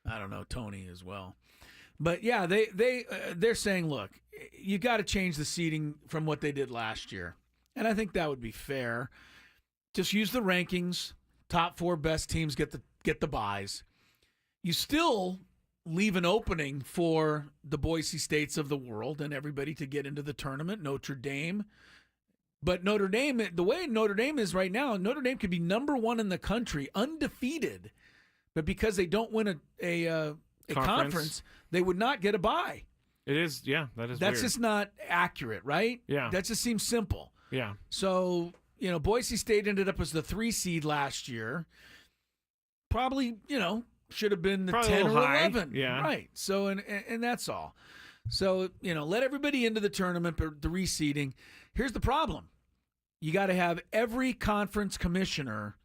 I don't know, Tony as well. But yeah, they're saying, look, you got to change the seeding from what they did last year. And I think that would be fair. Just use the rankings. Top 4 best teams get the buys. You still leave an opening for the Boise States of the world and everybody to get into the tournament, Notre Dame. But Notre Dame, the way Notre Dame is right now, Notre Dame could be number 1 in the country, undefeated. But because they don't win a conference, they would not get a bye. It is, yeah, that's weird. Just not accurate, right? Yeah. That just seems simple. Yeah. So, Boise State ended up as the 3 seed last year. Probably, should have been the Probably 10 or high. 11. Yeah. Right. So, and that's all. So, let everybody into the tournament, but the reseeding. Here's the problem. You got to have every conference commissioner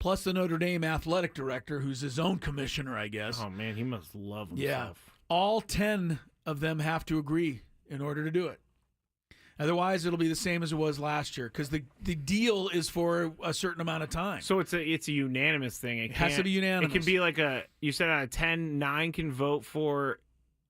plus the Notre Dame athletic director, who's his own commissioner, I guess. Oh, man, he must love himself. Yeah. All 10 of them have to agree in order to do it. Otherwise, it'll be the same as it was last year because the deal is for a certain amount of time. So it's a unanimous thing. It has to be unanimous. It can be like you said out of 10, 9 can vote for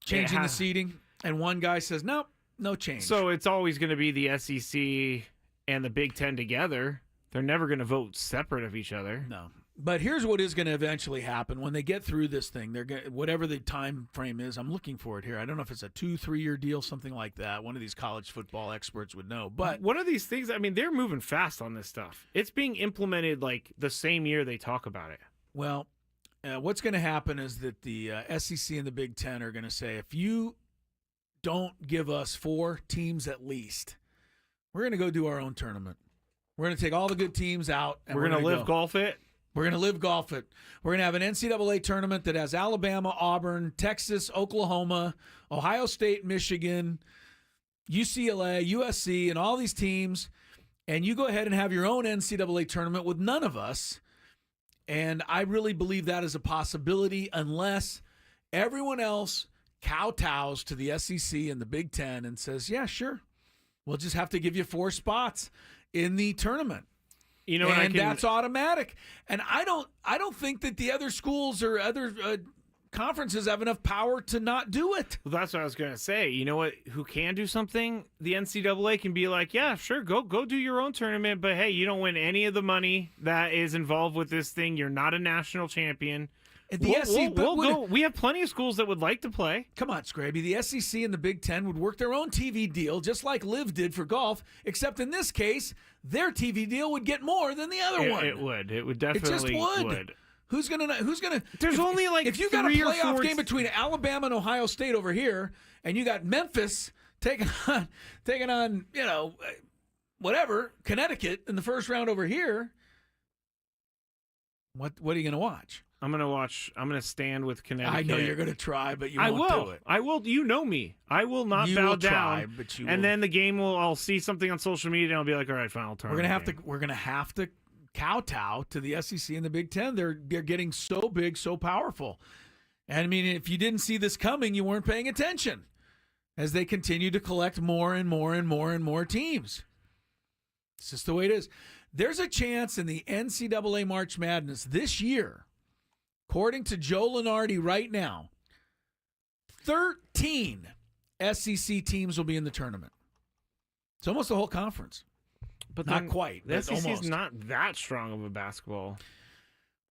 changing the seating, and one guy says, nope, no change. So it's always going to be the SEC and the Big Ten together. They're never going to vote separate of each other. No. But here's what is going to eventually happen when they get through this thing. They're going whatever the time frame is. I'm looking for it here. I don't know if it's a 2-3 year deal, something like that. One of these college football experts would know. But one of these things, I mean, they're moving fast on this stuff. It's being implemented like the same year they talk about it. Well, what's going to happen is that the SEC and the Big Ten are going to say, if you don't give us 4 teams at least, we're going to go do our own tournament. We're going to take all the good teams out. And we're going to live golf it. We're going to live golf it. We're going to have an NCAA tournament that has Alabama, Auburn, Texas, Oklahoma, Ohio State, Michigan, UCLA, USC, and all these teams. And you go ahead and have your own NCAA tournament with none of us. And I really believe that is a possibility unless everyone else kowtows to the SEC and the Big Ten and says, yeah, sure. We'll just have to give you 4 spots in the tournament. And that's automatic. And I don't think that the other schools or other conferences have enough power to not do it. Well, that's what I was going to say. You know what? Who can do something? The NCAA can be like, yeah, sure, go do your own tournament. But, hey, you don't win any of the money that is involved with this thing. You're not a national champion. We have plenty of schools that would like to play. Come on, Scraby. The SEC and the Big Ten would work their own TV deal, just like Liv did for golf, except in this case, their TV deal would get more than the other one. It would. It would definitely. It just would. Who's gonna? There's only like if you got a playoff game between Alabama and Ohio State over here, and you got Memphis taking on whatever Connecticut in the first round over here. What are you gonna watch? I'm going to stand with Connecticut. I know you're going to try, but you won't do it. I will. You know me. I will not bow down. But you and then the game I'll see something on social media and I'll be like, all right, fine, I'll turn. We're going to have to kowtow to the SEC and the Big Ten. They're getting so big, so powerful. And I mean, if you didn't see this coming, you weren't paying attention as they continue to collect more and more and more and more teams. It's just the way it is. There's a chance in the NCAA March Madness this year, according to Joe Lunardi right now, 13 SEC teams will be in the tournament. It's almost the whole conference. But not quite. The SEC almost. is not that strong of a basketball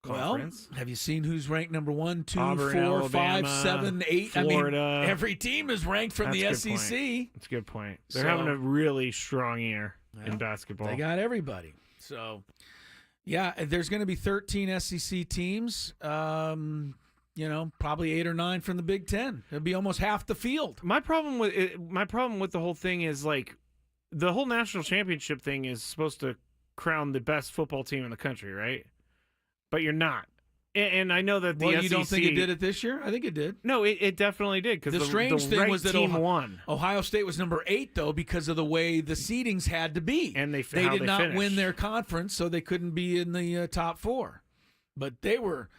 conference. Well, have you seen who's ranked number 1, 2, Auburn, 4, Alabama, 5, 7, 8? Florida. I mean, every team is ranked from That's the a good SEC. point. That's a good point. They're So- having a really strong year in basketball. They got everybody. So, yeah, there's going to be 13 SEC teams. Probably 8 or 9 from the Big Ten. It'll be almost half the field. My problem with the whole thing is like the whole national championship thing is supposed to crown the best football team in the country, right? But you're not. And I know that the SEC... you don't think it did it this year? I think it did. No, it definitely did. Because the strange thing was that team won. Ohio State was number 8, though, because of the way the seedings had to be. And they did not finished. win their conference, so they couldn't be in the top 4. But they were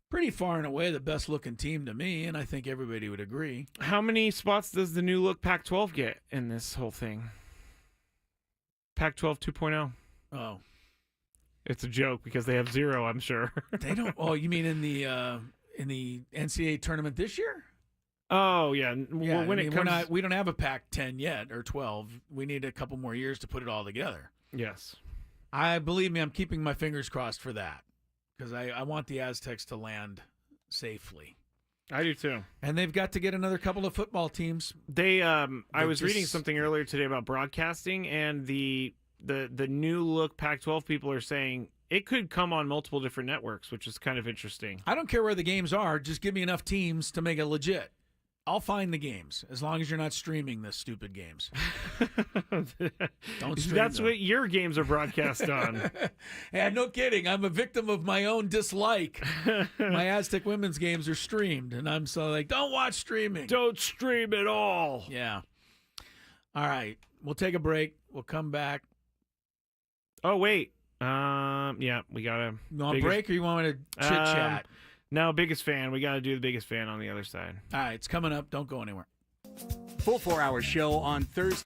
pretty far and away the best-looking team to me, and I think everybody would agree. How many spots does the new look Pac-12 get in this whole thing? Pac-12 2.0. Oh. It's a joke because they have 0, I'm sure. They don't. Oh, you mean in the NCAA tournament this year? Oh yeah. Yeah. Well, we don't have a Pac-10 yet or 12. We need a couple more years to put it all together. Yes. Believe me, I'm keeping my fingers crossed for that because I want the Aztecs to land safely. I do too. And they've got to get another couple of football teams. I was reading something earlier today about broadcasting, and the new look Pac-12 people are saying it could come on multiple different networks, which is kind of interesting. I don't care where the games are. Just give me enough teams to make it legit. I'll find the games as long as you're not streaming the stupid games. Don't stream That's them. what your games are broadcast on. Yeah, no kidding. I'm a victim of my own dislike. My Aztec women's games are streamed, and I'm so like, don't watch streaming. Don't stream at all. Yeah. All right. We'll take a break. We'll come back. Oh, wait. Yeah, we got to... You want a break or you want me to chit-chat? No, biggest fan. We got to do the biggest fan on the other side. All right, it's coming up. Don't go anywhere. Full 4-hour show on Thursday.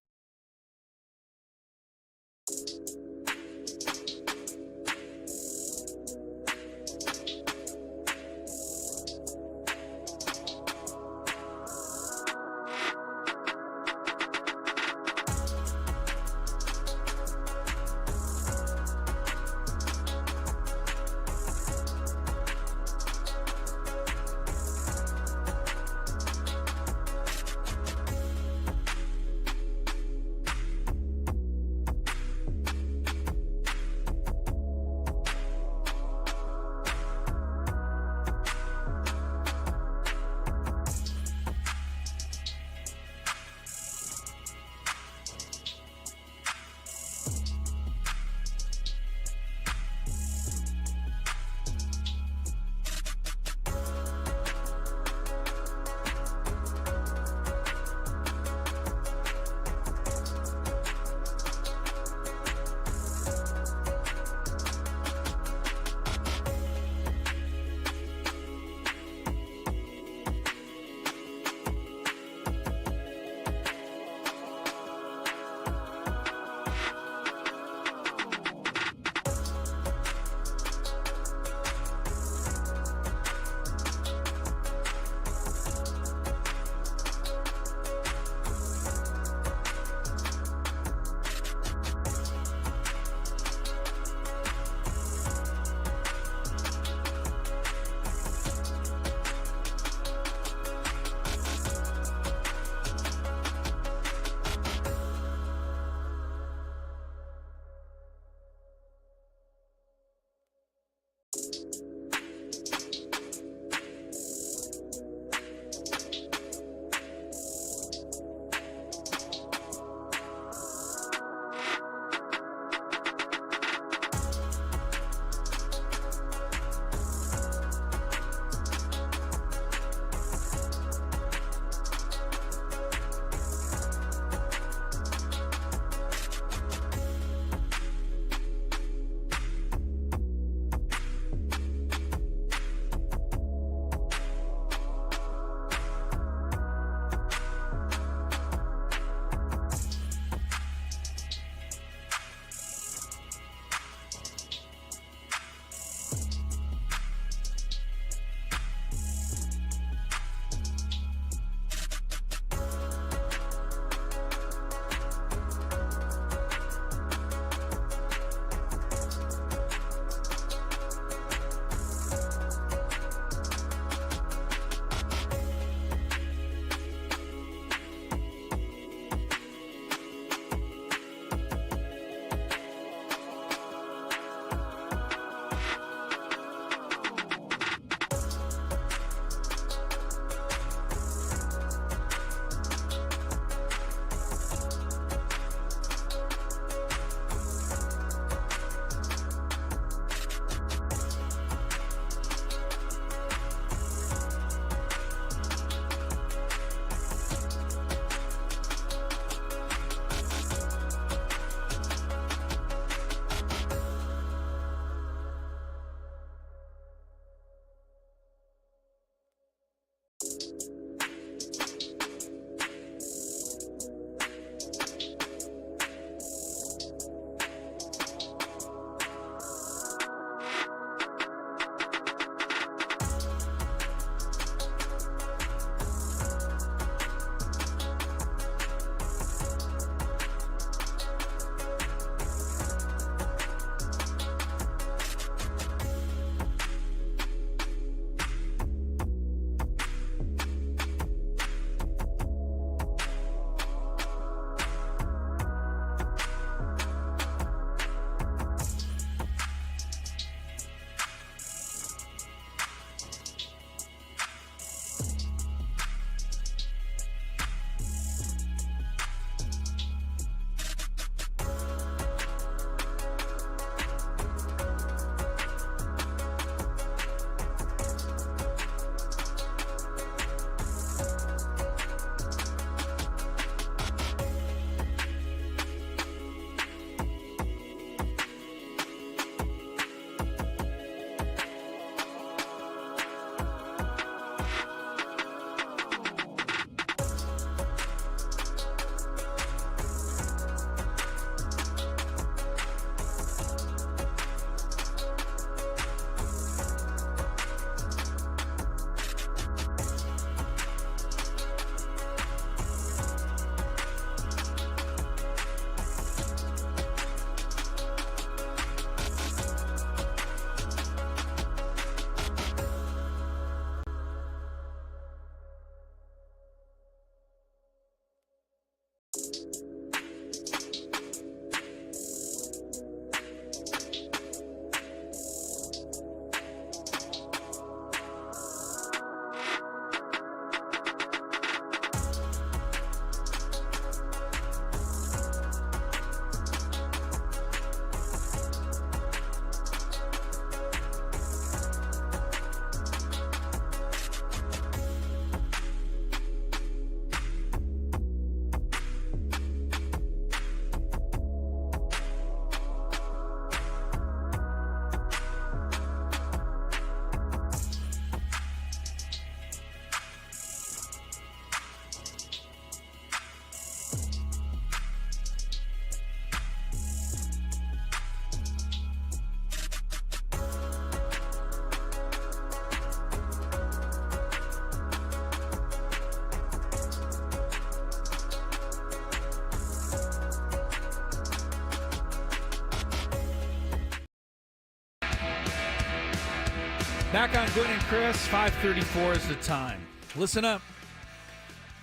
Back on Gwynn and Chris, 5:34 is the time. Listen up.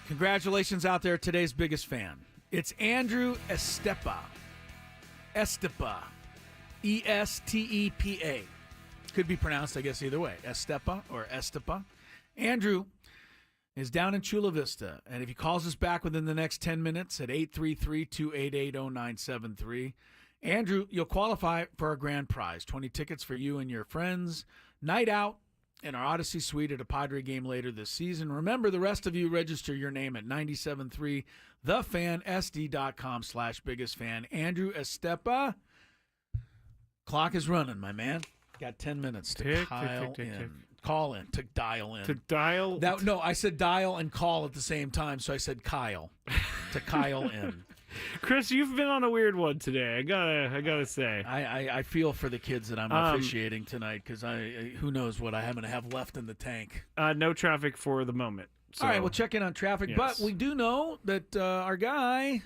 Congratulations out there, today's biggest fan. It's Andrew Estepa. Estepa. E-S-T-E-P-A. Could be pronounced, I guess, either way. Estepa or Estepa. Andrew is down in Chula Vista, and if he calls us back within the next 10 minutes at 833-288-0973, Andrew, you'll qualify for our grand prize, 20 tickets for you and your friends. Night out in our Odyssey Suite at a Padre game later this season. Remember, the rest of you register your name at 973thefansd.com/biggestfan. Andrew Estepa. Clock is running, my man. Got 10 minutes to dial in. To dial in. To dial? No, I said dial and call at the same time, so I said Kyle. To Kyle in. Chris, you've been on a weird one today. I gotta say. I feel for the kids that I'm officiating tonight because who knows what I'm going to have left in the tank. No traffic for the moment. So. All right, we'll check in on traffic, Yes. but we do know that our guy,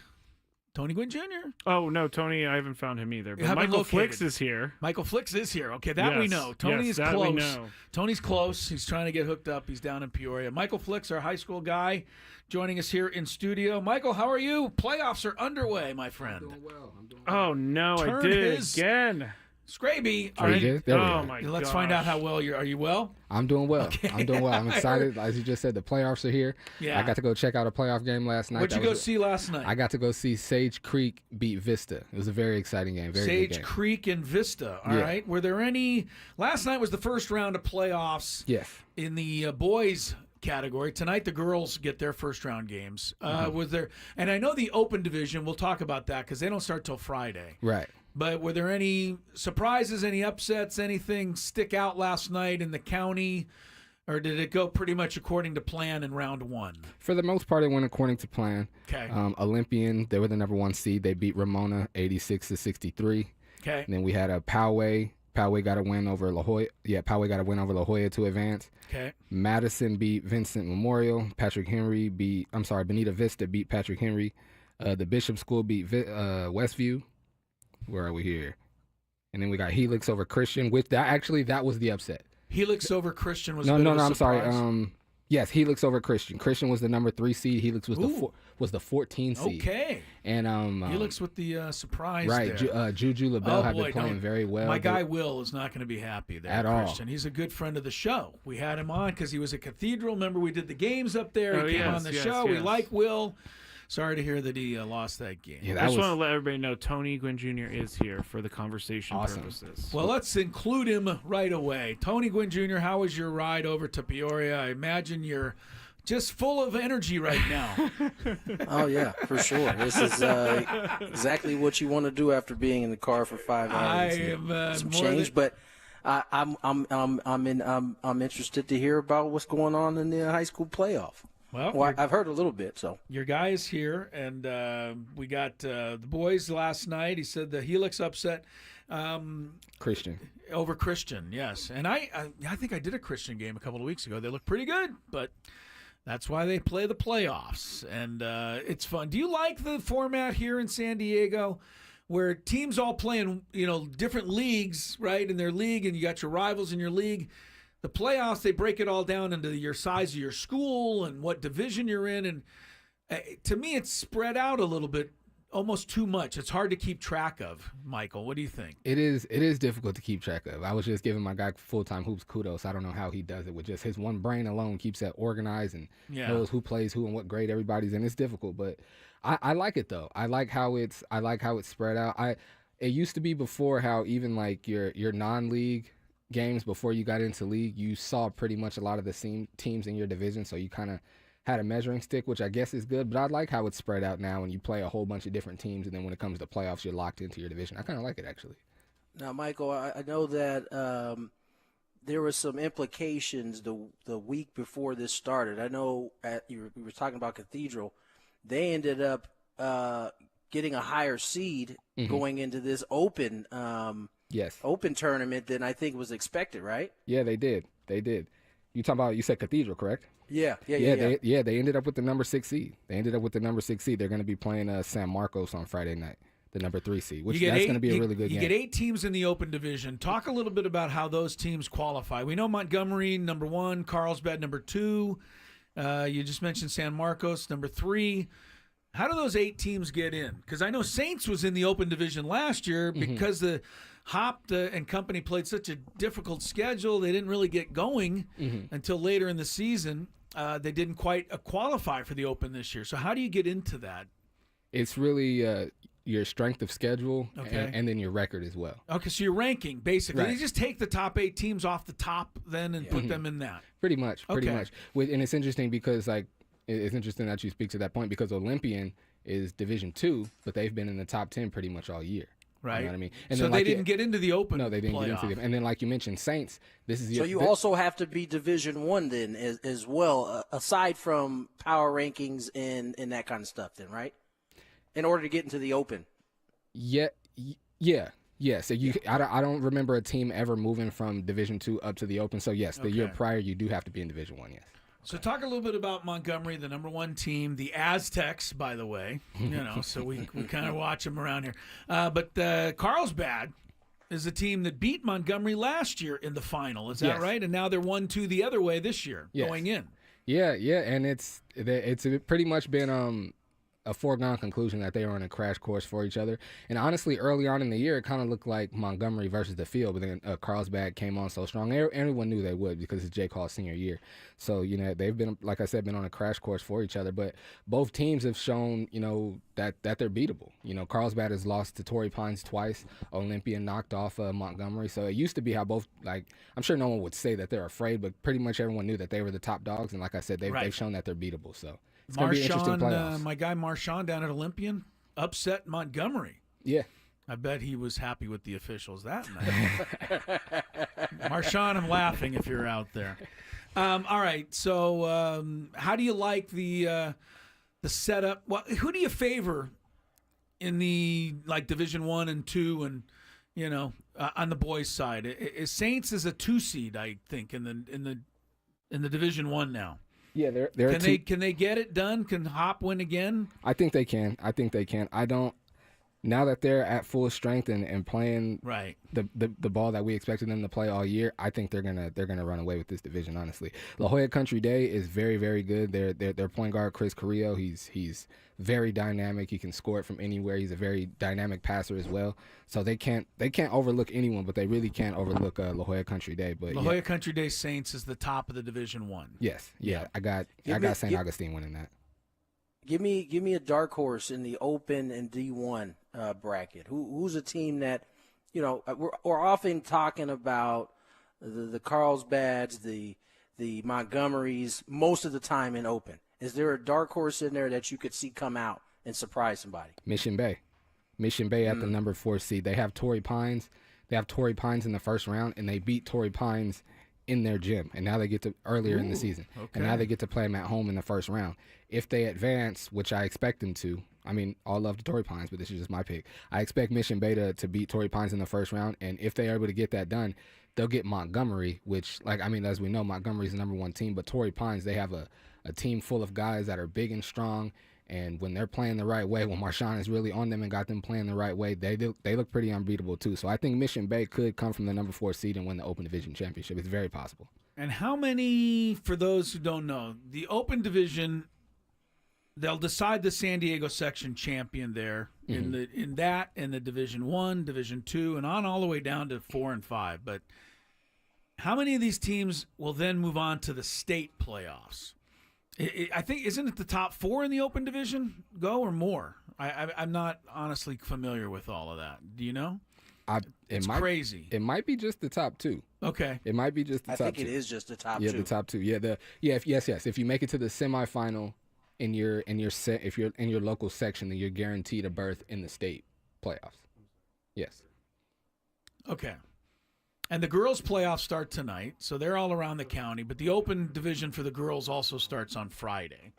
Tony Gwynn Jr. Oh, no, Tony, I haven't found him either. But haven't Michael located. Flix is here. Michael Flix is here. Okay, that we Yes. know. Tony's Yes, that close. we know. Tony's close. He's trying to get hooked up. He's down in Peoria. Michael Flix, our high school guy, joining us here in studio. Michael, how are you? Playoffs are underway, my friend. I'm doing well. Oh, no, Turn I did his- again. Scraby, Oh, you did? There we Oh, go. my let's gosh. find out how well are you well? I'm doing well. Okay. I'm doing well. I'm excited. As you just said, the playoffs are here. Yeah. I got to go check out a playoff game last night. What'd you That go was- see last night? I got to go see Sage Creek beat Vista. It was a very exciting game. Very good Sage game. Creek and Vista. All right. Yeah. Were there any? Last night was the first round of playoffs. Yes. In the boys category. Tonight the girls get their first round games. Was there? And I know the open division. We'll talk about that because they don't start till Friday. Right. But were there any surprises, any upsets, anything stick out last night in the county? Or did it go pretty much according to plan in round one? For the most part, it went according to plan. Okay. Olympian, they were the number 1 seed. They beat Ramona 86-63. Okay. And then we had a Poway. Poway got a win over La Jolla. Yeah, Poway got a win over La Jolla to advance. Okay. Madison beat Vincent Memorial. Bonita Vista beat Patrick Henry. The Bishop School beat Westview. Where are we here? And then we got Helix over Christian. That was the upset. Helix over Christian was No, a bit of a I'm sorry. surprise. Yes, Helix over Christian. Christian was the number 3 seed. Helix was the 14 seed. Okay. And Helix with the surprise right. there. Juju LaBelle have boy, been playing very well. My guy Will is not going to be happy there, At all. Christian. He's a good friend of the show. We had him on because he was at Cathedral. Remember, we did the games up there. He came on the show. We like Will. Sorry to hear that he lost that game. Yeah, I just want to let everybody know Tony Gwynn Jr. is here for the conversation purposes. Well, let's include him right away. Tony Gwynn Jr., how was your ride over to Peoria? I imagine you're just full of energy right now. Oh, yeah, for sure. This is exactly what you want to do after being in the car for 5 hours. I am some more change, than- but I'm interested to hear about what's going on in the high school playoff. Well, I've heard a little bit. So your guy is here, and we got the boys last night. He said the Helix upset Christian over Christian. Yes, and I think I did a Christian game a couple of weeks ago. They look pretty good, but that's why they play the playoffs, and it's fun. Do you like the format here in San Diego, where teams all play in different leagues, right? In their league, and you got your rivals in your league. The playoffs, they break it all down into your size of your school and what division you're in. And To me, it's spread out a little bit, almost too much. It's hard to keep track of. Michael, what do you think? It is difficult to keep track of. I was just giving my guy full-time hoops kudos. I don't know how he does it with just his one brain alone, keeps that organized and knows who plays who and what grade everybody's in. It's difficult, but I like it though. I like how it's spread out. It used to be before how even like your non-league games before you got into league, you saw pretty much a lot of the same teams in your division, so you kind of had a measuring stick, which I guess is good, but I like how it's spread out now and you play a whole bunch of different teams, and then when it comes to playoffs, you're locked into your division. I kind of like it, actually. Now, Michael, I know that there were some implications the week before this started. I know you were talking about Cathedral. They ended up getting a higher seed going into this open open tournament than I think was expected, right? Yeah, they did. You said Cathedral, correct? Yeah. They ended up with the number 6 seed. They're going to be playing San Marcos on Friday night, the number 3 seed, which that's going to be a really good game. You get 8 teams in the open division. Talk a little bit about how those teams qualify. We know Montgomery, number 1, Carlsbad, number 2. You just mentioned San Marcos, number 3. How do those 8 teams get in? Because I know Saints was in the open division last year because the Hop and company played such a difficult schedule. They didn't really get going until later in the season. They didn't quite qualify for the open this year. So how do you get into that? It's really your strength of schedule and then your record as well. Okay, so your ranking, basically. Right. You just take the top 8 teams off the top then and put them in that. Pretty much. And it's interesting because, like, it's interesting that you speak to that point because Olympian is Division 2, but they've been in the top 10 pretty much all year. Right. You know what I mean? And so then, they didn't get into the open. No, they didn't playoff. get into them. And then, like you mentioned, Saints. So you also have to be Division 1 then as well, aside from power rankings and that kind of stuff then, right? In order to get into the open. Yeah. So I don't remember a team ever moving from Division 2 up to the open. So, yes, the year prior, you do have to be in Division 1, yes. So talk a little bit about Montgomery, the number 1 team, the Aztecs, by the way. So we kind of watch them around here. But Carlsbad is a team that beat Montgomery last year in the final. Is that right? And now they're 1-2 the other way this year, going in. Yeah, and it's pretty much been a foregone conclusion that they were on a crash course for each other. And honestly, early on in the year, it kind of looked like Montgomery versus the field, but then Carlsbad came on so strong. Everyone knew they would because it's Jake Hall's senior year. So, they've been, like I said, been on a crash course for each other. But both teams have shown, that they're beatable. Carlsbad has lost to Torrey Pines twice. Olympia knocked off Montgomery. So it used to be how both, I'm sure no one would say that they're afraid, but pretty much everyone knew that they were the top dogs. And like I said, they've shown that they're beatable. So it's going to be interesting playoffs. My guy Marshawn down at Olympian upset Montgomery. Yeah. I bet he was happy with the officials that night. Marshawn, I'm laughing if you're out there. All right, so how do you like the setup? Well, who do you favor in the Division 1 and 2 and on the boys' side? Saints is a 2 seed, I think, in the Division 1 now. Yeah, they're can they get it done? Can Hop win again? I think they can. I don't. Now that they're at full strength and playing the ball that we expected them to play all year, I think they're gonna run away with this division. Honestly, La Jolla Country Day is very, very good. Their point guard Chris Carrillo, he's very dynamic. He can score it from anywhere. He's a very dynamic passer as well. So they can't overlook anyone, but they really can't overlook La Jolla Country Day. But La Jolla Country Day Saints is the top of the Division 1. Yes, yeah. I got St. Augustine winning that. Give me a dark horse in the Open and D1 bracket. Who's a team that, we're often talking about the Carlsbads, the Montgomerys most of the time in Open. Is there a dark horse in there that you could see come out and surprise somebody? Mission Bay at the number 4 seed. They have Torrey Pines. They have Torrey Pines in the first round, and they beat Torrey Pines in their gym, and now they get to earlier in the season, and now they get to play them at home in the first round. If they advance, which I expect them to, I mean, all love to Torrey Pines, but this is just my pick. I expect Mission Bay to beat Torrey Pines in the first round, and if they are able to get that done, they'll get Montgomery, which, as we know, Montgomery's the number 1 team, but Torrey Pines, they have a team full of guys that are big and strong, and when they're playing the right way, when Marshawn is really on them and got them playing the right way, they look pretty unbeatable too. So I think Mission Bay could come from the number 4 seed and win the Open Division Championship. It's very possible. And how many, for those who don't know, the Open Division, they'll decide the San Diego section champion there in the Division I, Division II, and on all the way down to 4 and 5. But how many of these teams will then move on to the state playoffs? I think, isn't it the top 4 in the open division go or more? I'm not honestly familiar with all of that. Do you know? It's crazy. It might be just the top 2. Okay. It might be just the top 2. I think it is just the top 2. Yeah, the top 2. Yeah, yes. If you make it to the semifinal in your if you're in your local section, then you're guaranteed a berth in the state playoffs. Yes. Okay. And the girls' playoffs start tonight, so they're all around the county. But the open division for the girls also starts on Friday,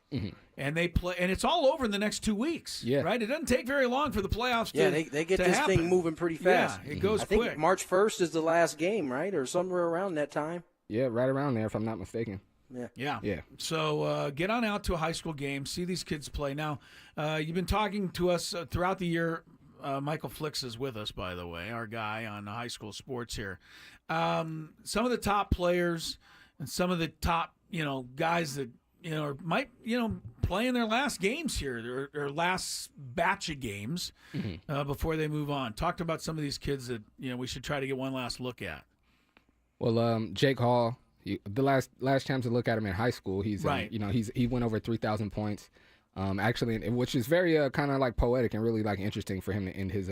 and they play, and it's all over in the next 2 weeks. Yeah, right. It doesn't take very long for the playoffs. They get this thing moving pretty fast. Yeah, it goes quick. I think quick. March 1st is the last game, right, or somewhere around that time. Yeah, right around there, if I'm not mistaken. Yeah. So get on out to a high school game, see these kids play. Now, you've been talking to us throughout the year. Michael Flix is with us, by the way, our guy on high school sports here. Some of the top players and some of the top, guys that, might, play in their last games here, their last batch of games before they move on. Talked about some of these kids that, we should try to get one last look at. Well, Jake Hall, the last chance to look at him in high school, he's right. He went over 3,000 points. Actually, which is very kind of like poetic and really like interesting for him to end his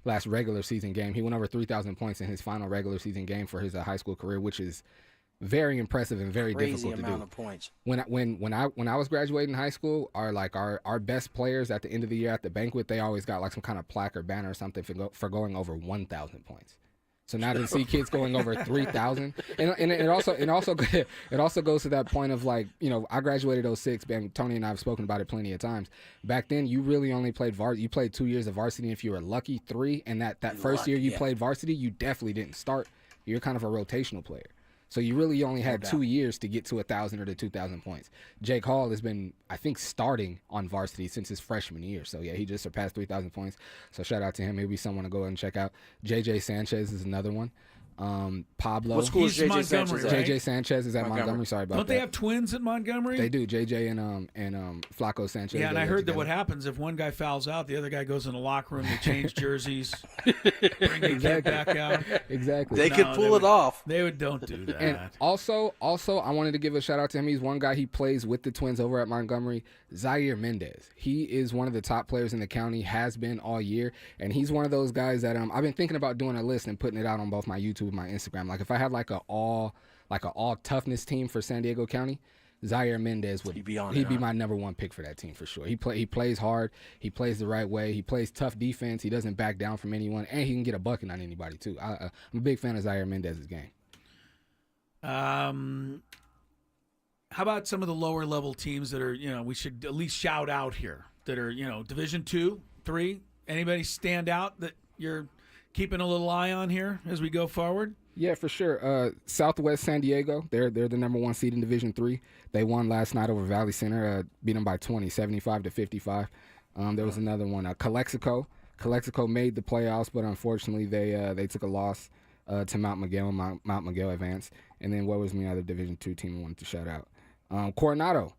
last regular season game. He went over 3,000 points in his final regular season game for his high school career, which is very impressive and very difficult to do. Amount of points. When I was graduating high school, our best players at the end of the year at the banquet, they always got like some kind of plaque or banner or something for going over 1,000 points. So now to see kids going over 3,000, and it also goes to that point of like, I graduated 06, and Tony and I have spoken about it plenty of times. Back then, you really only played varsity. You played 2 years of varsity. If you were lucky, 3, and that first year you played varsity, you definitely didn't start. You're kind of a rotational player. So you really only had 2 years to get to 1,000 or to 2,000 points. Jake Hall has been, I think, starting on varsity since his freshman year. So, yeah, he just surpassed 3,000 points. So shout out to him. Maybe someone to go and check out. JJ Sanchez is another one. Pablo. What school is JJ Sanchez at? JJ Sanchez is at Montgomery. Sorry about that. Don't they have twins at Montgomery? They do. JJ and Flaco Sanchez. Yeah, and I heard that what happens if one guy fouls out, the other guy goes in the locker room, they change jerseys, bring the kid back out. Exactly. They could pull it off. Don't do that. And also, I wanted to give a shout out to him. He's one guy. He plays with the Twins over at Montgomery. Zaire Mendez. He is one of the top players in the county. Has been all year, and he's one of those guys that I've been thinking about doing a list and putting it out on both my YouTube and my Instagram. Like if I had like an all toughness team for San Diego County, Zaire Mendez would be my number 1 pick for that team for sure. He plays hard, he plays the right way, he plays tough defense, he doesn't back down from anyone, and he can get a bucket on anybody too. I'm a big fan of Zaire Mendez's game. How about some of the lower level teams that are, we should at least shout out here that are, Division 2, 3? Anybody stand out that you're keeping a little eye on here as we go forward? Yeah, for sure. Southwest San Diego, they're the number 1 seed in Division 3. They won last night over Valley Center, beat them by 20, 75-55. There was another one, Calexico. Calexico made the playoffs, but unfortunately they took a loss to Mount Miguel. Mount Miguel advanced. And then what was my other Division 2 team I wanted to shout out? Coronado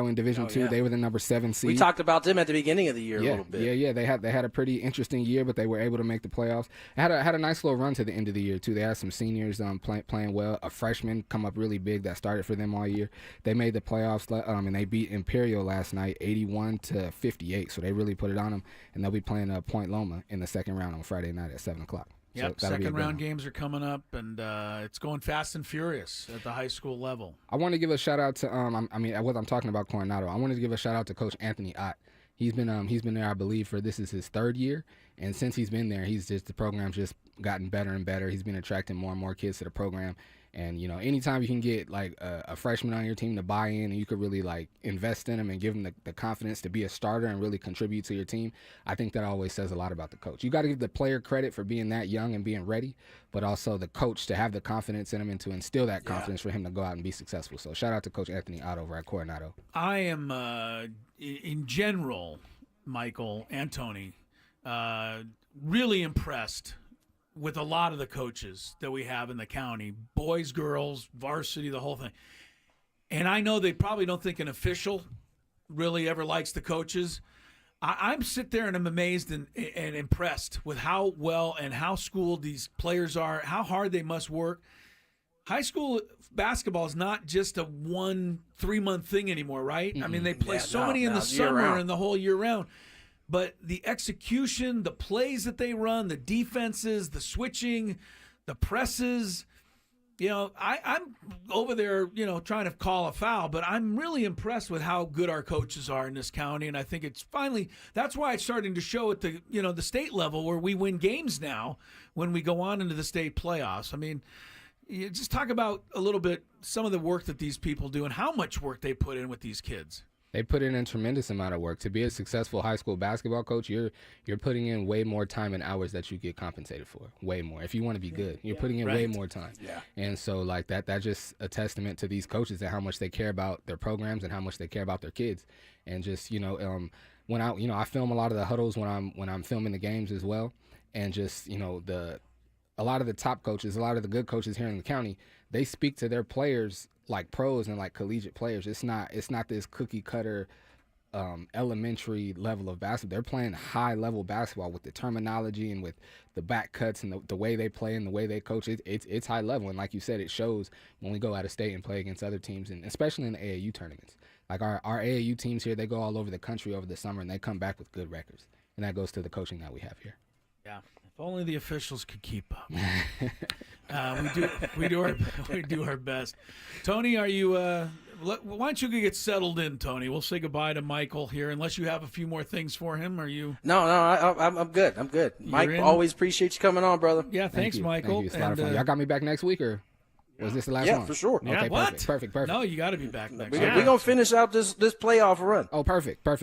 in Division 2, they were the number 7 seed. We talked about them at the beginning of the year a little bit. Yeah. They had a pretty interesting year, but they were able to make the playoffs. Had a nice little run to the end of the year too. They had some seniors playing well. A freshman come up really big that started for them all year. They made the playoffs and they beat Imperial last night 81-58. So they really put it on them, and they'll be playing Point Loma in the second round on Friday night at 7:00. Yep, so second round games are coming up, and it's going fast and furious at the high school level. I want to give a shout out to what I'm talking about Coronado. I wanted to give a shout out to Coach Anthony Ott. He's been there, I believe, for this is his 3rd year, and since he's been there, the program's just gotten better and better. He's been attracting more and more kids to the program. And, anytime you can get, like, a freshman on your team to buy in and you could really, like, invest in them and give them the confidence to be a starter and really contribute to your team, I think that always says a lot about the coach. You got to give the player credit for being that young and being ready, but also the coach to have the confidence in him and to instill that confidence for him to go out and be successful. So shout out to Coach Anthony Ott over at Coronado. I am, in general, Michael and Tony, really impressed with a lot of the coaches that we have in the county, boys, girls, varsity, the whole thing. And I know they probably don't think an official really ever likes the coaches. I'm sit there and I'm amazed and impressed with how well and how schooled these players are, how hard they must work. High school basketball is not just a 3-month thing anymore, right? I mean, they play many in the summer and the whole year round. But the execution, the plays that they run, the defenses, the switching, the presses, I'm over there, trying to call a foul, but I'm really impressed with how good our coaches are in this county. And I think it's finally, that's why it's starting to show at the, the state level where we win games now when we go on into the state playoffs. I mean, you just talk about a little bit some of the work that these people do and how much work they put in with these kids. They put in a tremendous amount of work. To be a successful high school basketball coach, you're putting in way more time and hours that you get compensated for. Way more. If you want to be good, you're putting in way more time. Yeah. And so like that's just a testament to these coaches and how much they care about their programs and how much they care about their kids. And just, when I film a lot of the huddles when I'm filming the games as well. And just, a lot of the top coaches, a lot of the good coaches here in the county, they speak to their players like pros and like collegiate players. It's not this cookie cutter elementary level of basketball. They're playing high level basketball with the terminology and with the back cuts and the way they play and the way they coach. It's high level, and like you said, it shows when we go out of state and play against other teams, and especially in the AAU tournaments. Like our AAU teams here, they go all over the country over the summer and they come back with good records, and that goes to the coaching that we have here. Yeah. If only the officials could keep up. We do our best. Tony, are you? Why don't you get settled in, Tony? We'll say goodbye to Michael here, unless you have a few more things for him. Are you? No, I'm good. I'm good. Mike, always appreciate you coming on, brother. Yeah, thanks, Michael. Thank you. It's a lot of fun. Y'all got me back next week, or was this the last one? Yeah, for sure. Yeah, okay, what? Perfect. No, you got to be back next week. We're going to finish out this playoff run. Oh, perfect. You're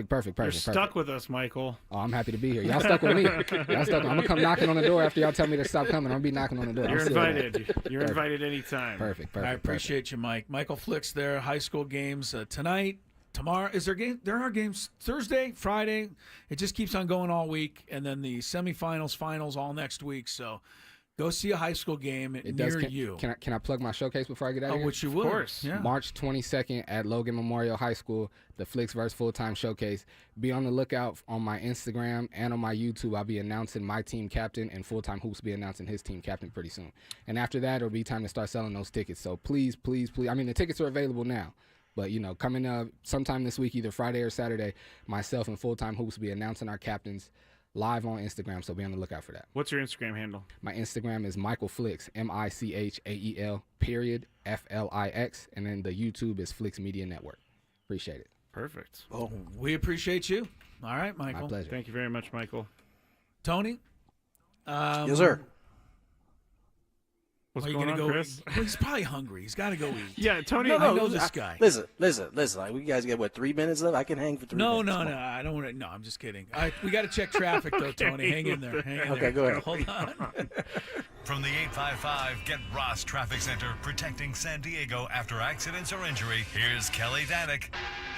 stuck with us, Michael. Oh, I'm happy to be here. Y'all stuck with me. I'm going to come knocking on the door after y'all tell me to stop coming. I'm going to be knocking on the door. You're invited. You're invited anytime. Perfect. I appreciate you, Mike. Michael Flix there. High school games tonight, tomorrow. Is there game? There are games Thursday, Friday. It just keeps on going all week, and then the semifinals, finals all next week. So go see a high school game near you. Can I plug my showcase before I get out of here? Which you would. Of course. Yeah. March 22nd at Logan Memorial High School, the Flix vs. Full-Time Showcase. Be on the lookout on my Instagram and on my YouTube. I'll be announcing my team captain, and Full-Time Hoops will be announcing his team captain pretty soon. And after that, it'll be time to start selling those tickets. So please. I mean, the tickets are available now. But, coming up sometime this week, either Friday or Saturday, myself and Full-Time Hoops will be announcing our captains live on Instagram, so be on the lookout for that. What's your Instagram handle? My Instagram is Michael Flix, MICHAEL _FLIX, and then the YouTube is Flix Media Network. Appreciate it. Perfect. Oh, we appreciate you. All right, Michael. My pleasure. Thank you very much, Michael. Tony? Yes, sir. What's going on, go Chris? Well, he's probably hungry. He's got to go eat. Yeah, Tony. I know this guy. Listen. Like, we guys got 3 minutes left? I can hang for 3 minutes. No. I don't want to. No, I'm just kidding. We got to check traffic though, Tony. Hang in there. Okay, go ahead. Hold on. From the 855 Get Ross Traffic Center, protecting San Diego after accidents or injury, here's Kelly Danick.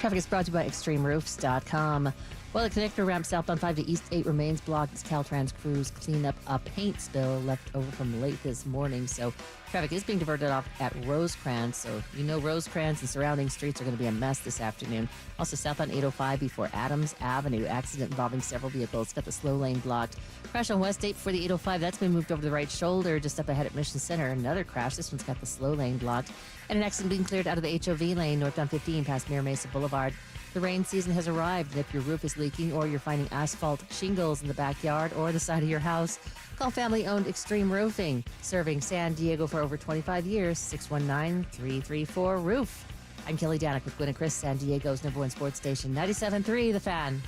Traffic is brought to you by ExtremeRoofs.com. Well, the connector ramp southbound 5 to East 8 remains blocked as Caltrans crews clean up a paint spill left over from late this morning. So traffic is being diverted off at Rosecrans. So Rosecrans and surrounding streets are going to be a mess this afternoon. Also southbound 805 before Adams Avenue. Accident involving several vehicles. Got the slow lane blocked. Crash on West 8 before the 805. That's been moved over to the right shoulder just up ahead at Mission Center. Another crash. This one's got the slow lane blocked. And an accident being cleared out of the HOV lane northbound 15 past Mira Mesa Boulevard. The rain season has arrived, and if your roof is leaking or you're finding asphalt shingles in the backyard or the side of your house, call family-owned Extreme Roofing, serving San Diego for over 25 years, 619-334-ROOF. I'm Kelly Danick with Gwynn Chris, San Diego's #1 sports station, 97.3 The Fan.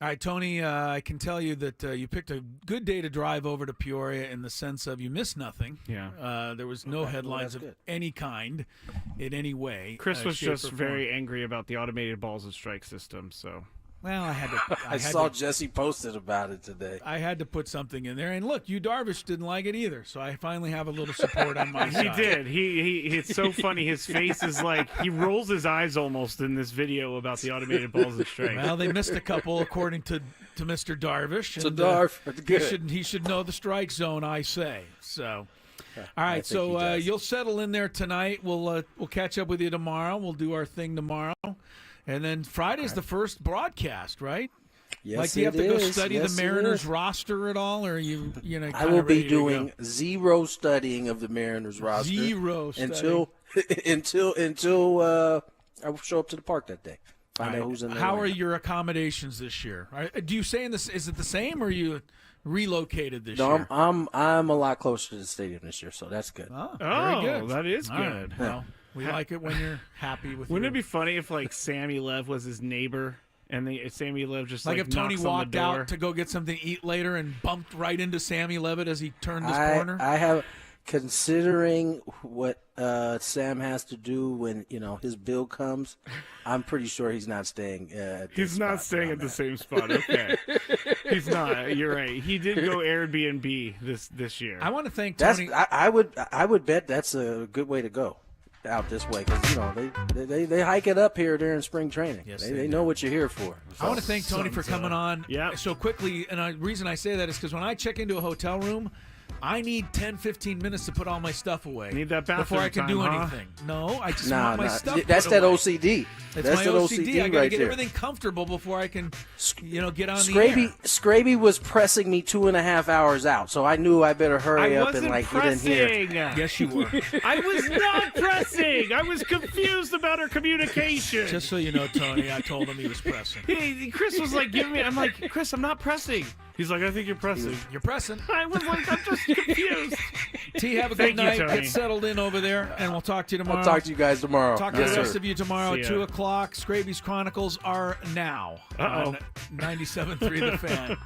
All right, Tony, I can tell you that you picked a good day to drive over to Peoria in the sense of you missed nothing. Yeah. There was no headlines of any kind in any way. Chris was just very angry about the automated balls and strike system, so... Well, I had to. I saw Jesse posted about it today. I had to put something in there, and look, Darvish didn't like it either, so I finally have a little support on my side. He did. He. It's so funny. His face is like he rolls his eyes almost in this video about the automated balls and strikes. Well, they missed a couple, according to Mr. Darvish. So he should know the strike zone, I say. So. All right, so you'll settle in there tonight. We'll catch up with you tomorrow. We'll do our thing tomorrow. And then Friday's the first broadcast, right? Yes, like, do you have to go study Yes, the Mariners roster at all, or you know? I will be doing zero studying of the Mariners roster. Zero until I show up to the park that day. Find out who's in there. How are your accommodations this year? Do you say in this? Is it the same, or are you relocated this year? No, I'm a lot closer to the stadium this year, so that's good. Oh, very good. That is All good. right. Well, we like it when you're happy with. Wouldn't it be funny if like Sammy Lev was his neighbor? And Sammy Lev just like if Tony knocks on walked the door. out to go get something to eat later and bumped right into Sammy Levitt as he turned his corner. I have, considering what Sam has to do when his bill comes, I'm pretty sure he's not staying. He's not staying at the same spot. Okay, he's not. You're right. He did go Airbnb this year. I want to thank Tony. I would bet that's a good way to go. Out this way, because they hike it up here during spring training. Yes, they know what you're here for. I want to thank Tony for coming on Yeah. so quickly. And the reason I say that is because when I check into a hotel room, I need 10, 15 minutes to put all my stuff away. Need that bathroom before I can do time, huh? anything. No, I just want my stuff. That's put that away. OCD. That's That's my that OCD. I gotta right get there. everything comfortable before I can, get on the air. Scraby was pressing me 2.5 hours out, so I knew I better hurry up and get in here. Yes, you were. I was not pressing. I was confused about our communication. Just so you know, Tony, I told him he was pressing. Chris was like, "Give me." I'm like, "Chris, I'm not pressing." He's like, "I think you're pressing." You're pressing. I was like, "I'm just confused." T, have a good night. Get settled in over there, and we'll talk to you tomorrow. I'll talk to you guys tomorrow. Talk to the rest of you tomorrow at 2 o'clock. Scraby's Chronicles are now on 97.3 The Fan.